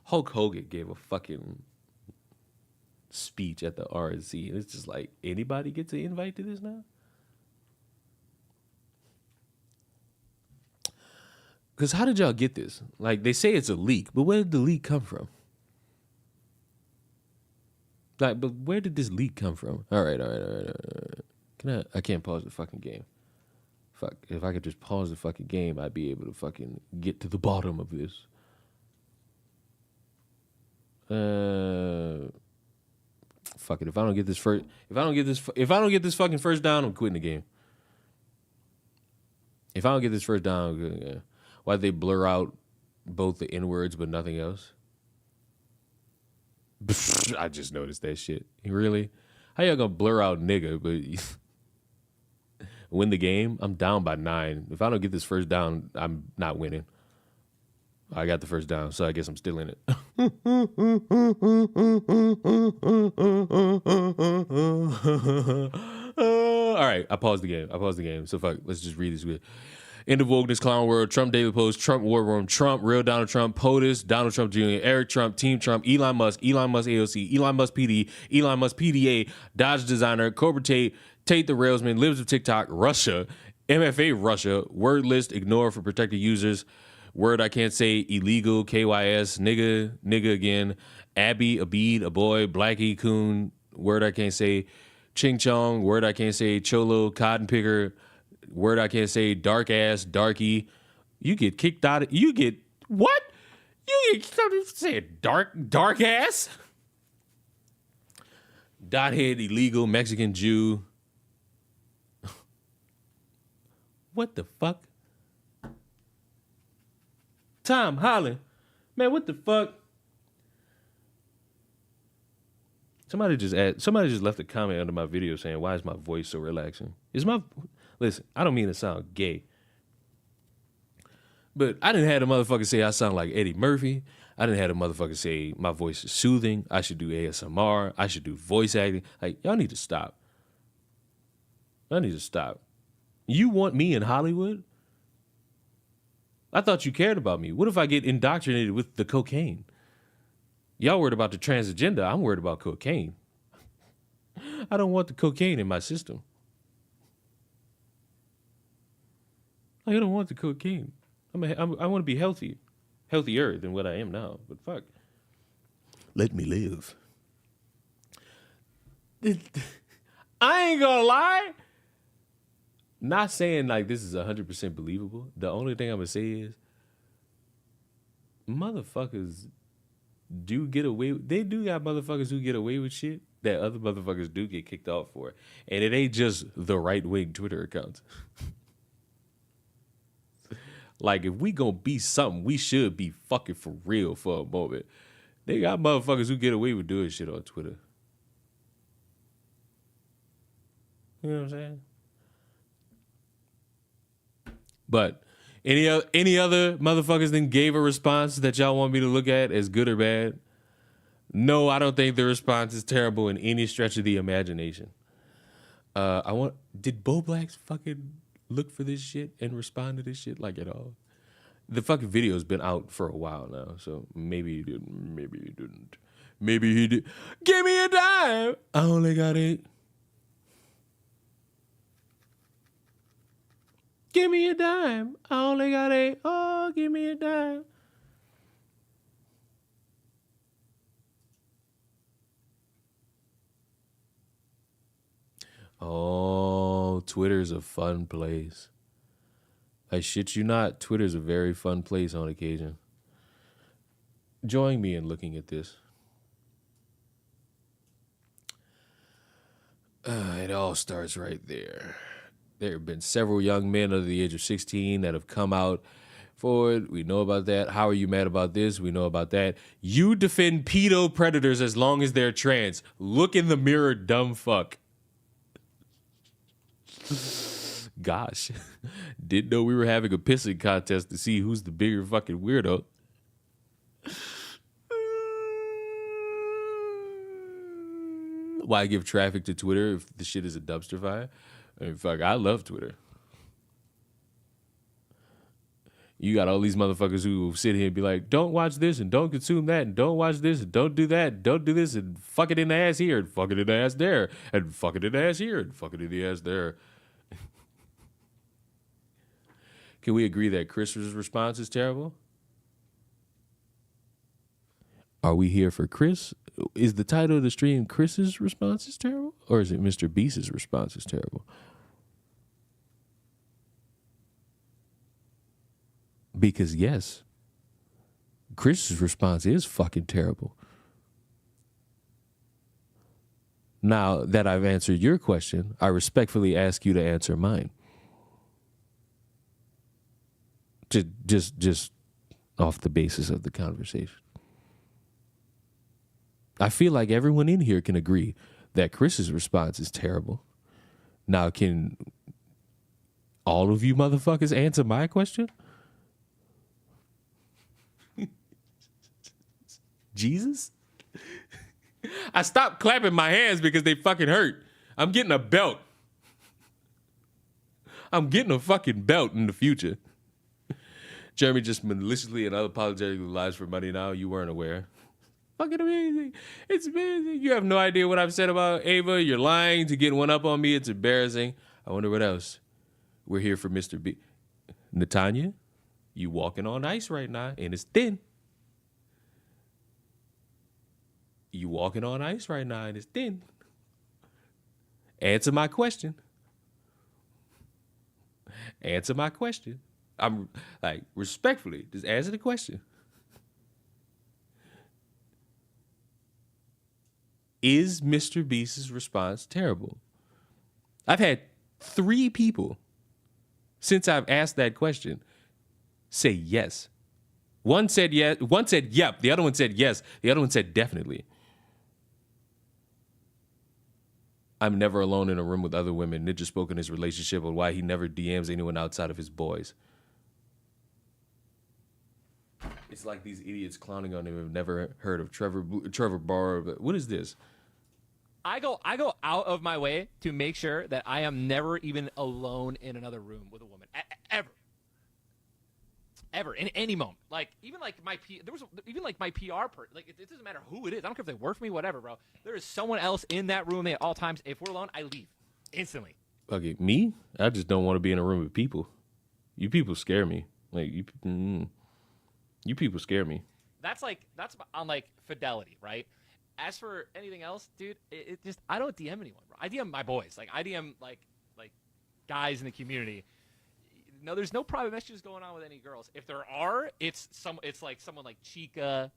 Hulk Hogan gave a fucking speech at the RNC, and it's just like, anybody gets an invite to this now? Because how did y'all get this? Like, they say it's a leak, but where did the leak come from? Like, but where did this leak come from? All right. I can't pause the fucking game. Fuck, if I could just pause the fucking game, I'd be able to fucking get to the bottom of this. Fuck it. If I don't get this fucking first down, I'm quitting the game. If I don't get this first down, I'm quitting the game. Why'd they blur out both the N-words but nothing else? I just noticed that shit. Really? How y'all gonna blur out nigga, but win the game? I'm down by 9. If I don't get this first down, I'm not winning. I got the first down, so I guess I'm still in it. All right, I paused the game. So fuck, let's just read this with. End of wokeness, clown world, Trump Daily Post, Trump War Room, Trump, real Donald Trump, POTUS, Donald Trump Jr., Eric Trump, Team Trump, Elon Musk AOC, Elon Musk PD, Elon Musk PDA, Dodge Designer, Cobra Tate, Tate the Railsman, Libs of TikTok, Russia, MFA Russia, word list, ignore for protected users, Word I can't say, illegal, KYS, nigga again, Abby, Abid, a boy, Blackie, Coon, word I can't say, Ching Chong, word I can't say, Cholo, Cotton Picker, word I can't say, dark ass, darky. You get kicked out. You get what? You get say dark ass. Dothead, illegal, Mexican Jew. What the fuck? Tom Holland, man, what the fuck? Somebody just left a comment under my video saying, "Why is my voice so relaxing?" Listen, I don't mean to sound gay, but I didn't have a motherfucker say I sound like Eddie Murphy. I didn't have a motherfucker say my voice is soothing. I should do ASMR. I should do voice acting. Like, y'all need to stop. Y'all need to stop. You want me in Hollywood? I thought you cared about me. What if I get indoctrinated with the cocaine? Y'all worried about the transgender. I'm worried about cocaine. I don't want the cocaine in my system. I don't want the cocaine. I want to be healthy. Healthier than what I am now. But fuck. Let me live. I ain't gonna lie. Not saying like this is 100% believable. The only thing I'm gonna say is motherfuckers do get away. They do got motherfuckers who get away with shit that other motherfuckers do get kicked off for. And it ain't just the right-wing Twitter accounts. Like, if we gonna be something, we should be fucking for real for a moment. They got motherfuckers who get away with doing shit on Twitter. You know what I'm saying? But any other motherfuckers then gave a response that y'all want me to look at as good or bad? No, I don't think the response is terrible in any stretch of the imagination. Did Bo Blacks fucking look for this shit and respond to this shit like at all? The fucking video's been out for a while now, so maybe he didn't. Maybe he didn't. Maybe he did. Give me a dime. I only got 8. Give me a dime. I only got 8. Oh, give me a dime. Oh, Twitter's a fun place. I shit you not, Twitter's a very fun place on occasion. Join me in looking at this. It all starts right there. There have been several young men under the age of 16 that have come out forward. We know about that. How are you mad about this? We know about that. You defend pedo predators as long as they're trans. Look in the mirror, dumb fuck. Gosh, didn't know we were having a pissing contest to see who's the bigger fucking weirdo. Why give traffic to Twitter if the shit is a dumpster fire? I mean, fuck, I love Twitter. You got all these motherfuckers who sit here and be like, don't watch this and don't consume that and don't watch this and don't do that and don't do this and fuck it in the ass here and fuck it in the ass there and fuck it in the ass here and fuck it in the ass there. Can we agree that Chris's response is terrible? Are we here for Chris? Is the title of the stream Chris's response is terrible? Or is it Mr. Beast's response is terrible? Because yes, Chris's response is fucking terrible. Now that I've answered your question, I respectfully ask you to answer mine. Just off the basis of the conversation. I feel like everyone in here can agree that Chris's response is terrible. Now, can all of you motherfuckers answer my question? Jesus? I stopped clapping my hands because they fucking hurt. I'm getting a belt. I'm getting a fucking belt in the future. Jeremy just maliciously and unapologetically lies for money now. You weren't aware. Fucking amazing. It's amazing. You have no idea what I've said about Ava. You're lying to get one up on me. It's embarrassing. I wonder what else. We're here for Mr. B. Natanya? You walking on ice right now, and it's thin. You walking on ice right now, and it's thin. Answer my question. Answer my question. I'm like, respectfully, just answer the question. Is Mr. Beast's response terrible? I've had 3 people since I've asked that question say yes. One said yes. One said yep. The other one said yes. The other one said definitely. I'm never alone in a room with other women. Ninja spoke in his relationship on why he never DMs anyone outside of his boys. It's like these idiots clowning on him have never heard of Trevor Barr. What is this? I go out of my way to make sure that I am never even alone in another room with a woman ever in any moment. Like even like my PR person. Like it doesn't matter who it is. I don't care if they work for me, whatever, bro. There is someone else in that room at all times. If we're alone, I leave instantly. Okay, me? I just don't want to be in a room with people. You people scare me. Like you people scare me. That's on like fidelity, right? As for anything else, dude, it just I don't DM anyone, bro. I DM my boys. Like I DM like guys in the community. No, there's no private messages going on with any girls. If there are, it's like someone like Chica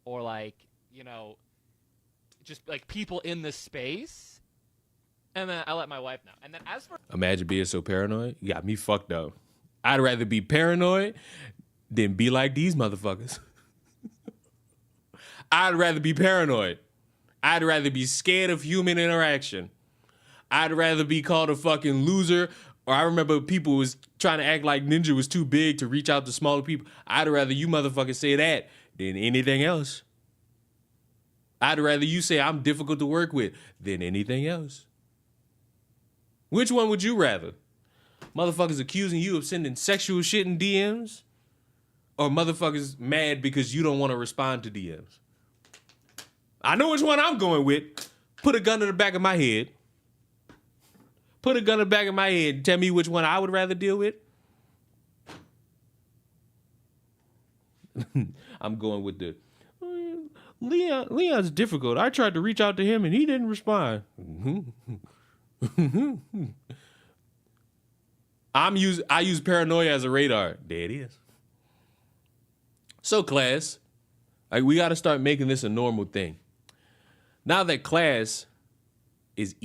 or like, you know, just like people in the space. And then I let my wife know. And then as for imagine being so paranoid, you got me fucked up. I'd rather be paranoid than be like these motherfuckers. I'd rather be paranoid. I'd rather be scared of human interaction. I'd rather be called a fucking loser. Or I remember people was trying to act like Ninja was too big to reach out to smaller people. I'd rather you motherfuckers say that than anything else. I'd rather you say I'm difficult to work with than anything else. Which one would you rather? Motherfuckers accusing you of sending sexual shit in DMs? Or motherfuckers mad because you don't want to respond to DMs? I know which one I'm going with. Put a gun to the back of my head. Put a gun to the back of my head and tell me which one I would rather deal with. I'm going with the Leon's difficult. I tried to reach out to him and he didn't respond. I use paranoia as a radar. There it is. So class, like we got to start making this a normal thing. Now that class is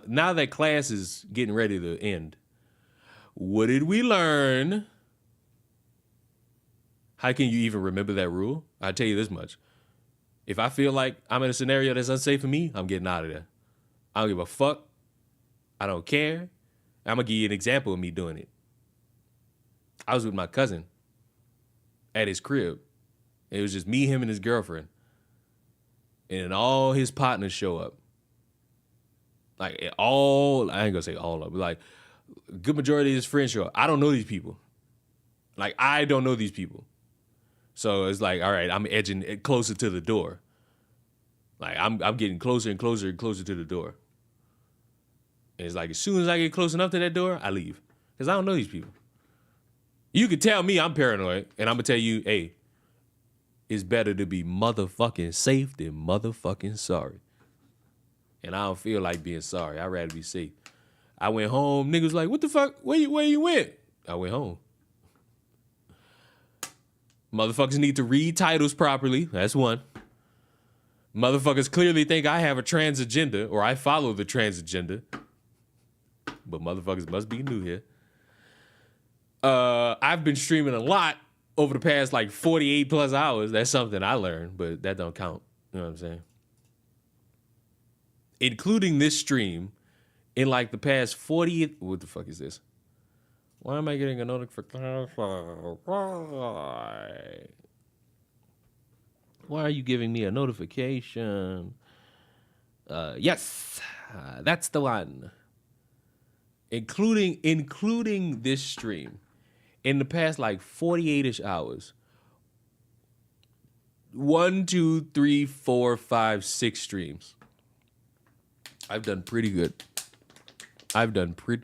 now that class is getting ready to end, what did we learn? How can you even remember that rule? I'll tell you this much. If I feel like I'm in a scenario that's unsafe for me, I'm getting out of there. I don't give a fuck. I don't care. I'm going to give you an example of me doing it. I was with my cousin at his crib. It was just me, him, and his girlfriend. And all his partners show up. Like I ain't gonna say all of them, like a good majority of his friends show up. I don't know these people. Like I don't know these people. So it's like, all right, I'm edging closer to the door. Like I'm getting closer and closer and closer to the door. And it's like as soon as I get close enough to that door, I leave. Because I don't know these people. You could tell me I'm paranoid, and I'm gonna tell you, hey, it's better to be motherfucking safe than motherfucking sorry. And I don't feel like being sorry. I'd rather be safe. I went home. Niggas like, what the fuck? Where you went? I went home. Motherfuckers need to read titles properly. That's one. Motherfuckers clearly think I have a trans agenda or I follow the trans agenda. But motherfuckers must be new here. I've been streaming a lot over the past like 48 plus hours. That's something I learned, but that don't count. You know what I'm saying? Including this stream in like the past 40. What the fuck is this? Why am I getting a notification? Why are you giving me a notification? Yes, that's the one. Including this stream, in the past like 48-ish hours, 1, 2, 3, 4, 5, 6 streams. I've done pretty good. I've done pretty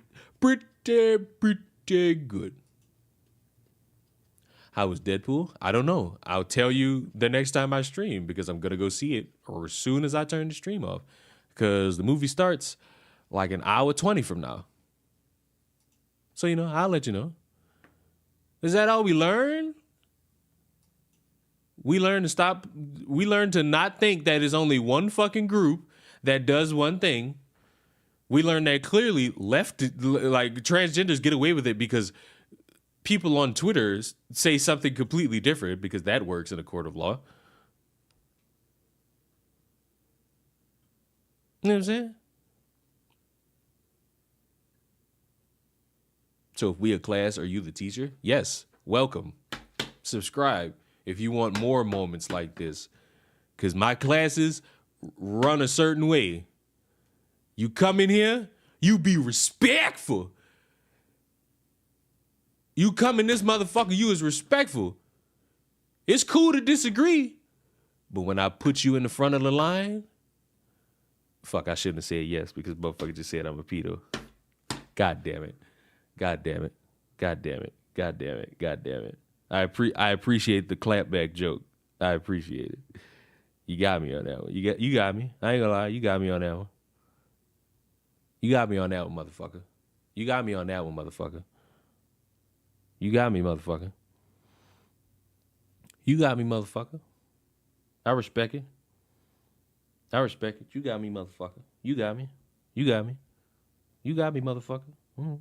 good. How was Deadpool? I don't know. I'll tell you the next time I stream because I'm going to go see it or as soon as I turn the stream off because the movie starts like an hour 20 from now. So, I'll let you know. Is that all we learn? We learn to not think that it's only one fucking group that does one thing. We learn that clearly transgenders get away with it because people on Twitter say something completely different because that works in a court of law. You know what I'm saying? So if we a class, are you the teacher? Yes. Welcome. Subscribe if you want more moments like this. Because my classes run a certain way. You come in here, you be respectful. You come in this motherfucker, you is respectful. It's cool to disagree. But when I put you in the front of the line, fuck, I shouldn't have said yes because motherfucker just said I'm a pedo. God damn it. God damn it. God damn it. God damn it. God damn it. I appreciate the clapback joke. I appreciate it. You got me on that one. You got me. I ain't gonna lie. You got me on that one. You got me on that one, motherfucker. You got me on that one, motherfucker. You got me, motherfucker. You got me, motherfucker. I respect it. I respect it. You got me, motherfucker. You got me. You got me. You got me, motherfucker. Mm-hmm.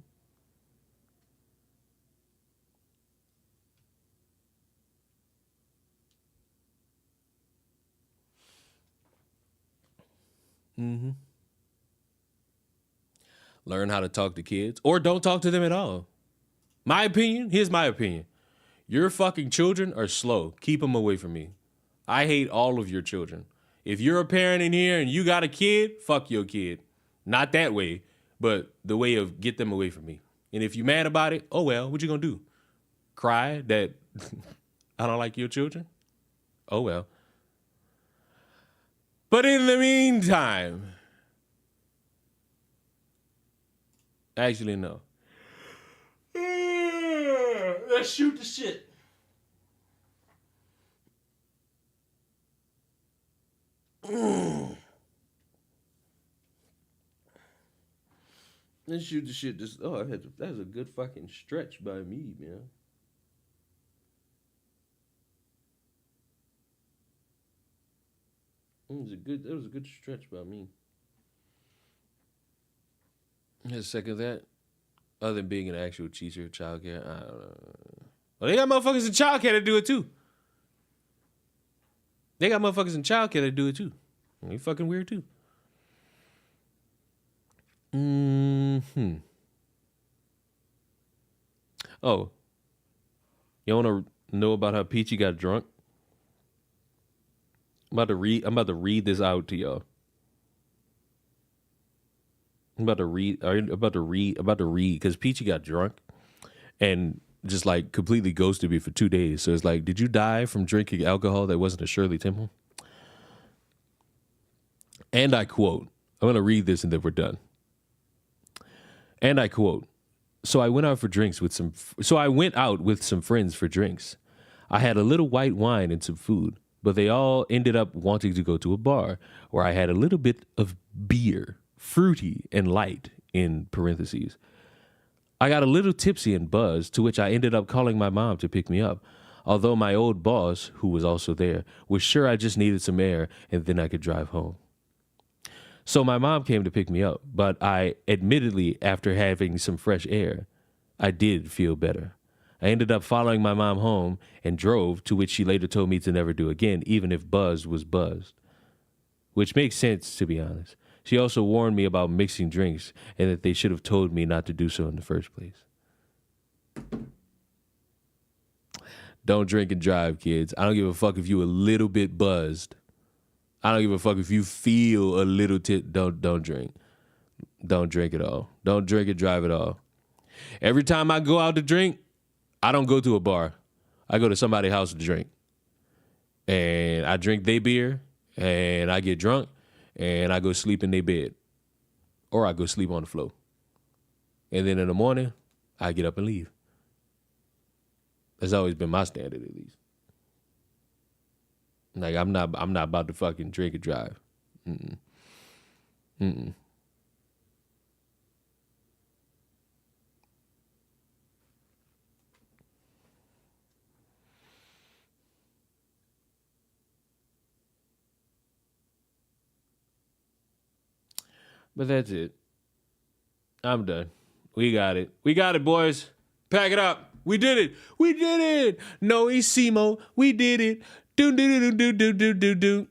Mm-hmm. Learn how to talk to kids or don't talk to them at all. My opinion, here's my opinion. Your fucking children are slow. Keep them away from me. I hate all of your children. If you're a parent in here and you got a kid, fuck your kid. Not that way, but the way of get them away from me. And if you're mad about it, oh well, what you gonna do? Cry that I don't like your children? Oh well. But in the meantime, actually no. Let's shoot the shit. Let's shoot the shit. That was a good fucking stretch by me, man. That was a good stretch by me. A second that. Other than being an actual teacher of childcare, I don't know. Well, they got motherfuckers in childcare that do it too. They got motherfuckers in childcare that do it too. They fucking weird too. Mm-hmm. Oh. You want to know about how Peachy got drunk? I'm about to read this out to y'all. I'm about to read because Peachy got drunk and just like completely ghosted me for 2 days. So it's like, did you die from drinking alcohol that wasn't a Shirley Temple? And I quote, I'm going to read this and then we're done. And I quote, so I went out with some friends for drinks. I had a little white wine and some food, but they all ended up wanting to go to a bar where I had a little bit of beer. Fruity and light, in parentheses. I got a little tipsy and buzzed, to which I ended up calling my mom to pick me up, although my old boss, who was also there, was sure I just needed some air and then I could drive home. So my mom came to pick me up, but admittedly, after having some fresh air, I did feel better. I ended up following my mom home and drove, to which she later told me to never do again, even if buzzed was buzzed. Which makes sense, to be honest. She also warned me about mixing drinks and that they should have told me not to do so in the first place. Don't drink and drive, kids. I don't give a fuck if you a little bit buzzed. I don't give a fuck if you feel a little don't drink. Don't drink at all. Don't drink and drive at all. Every time I go out to drink, I don't go to a bar. I go to somebody's house to drink. And I drink their beer and I get drunk. And I go sleep in their bed. Or I go sleep on the floor. And then in the morning, I get up and leave. That's always been my standard, at least. Like I'm not about to fucking drink and drive. But that's it. I'm done. We got it. We got it, boys. Pack it up. We did it. We did it. No Isimo. We did it. Do do do do do do do do.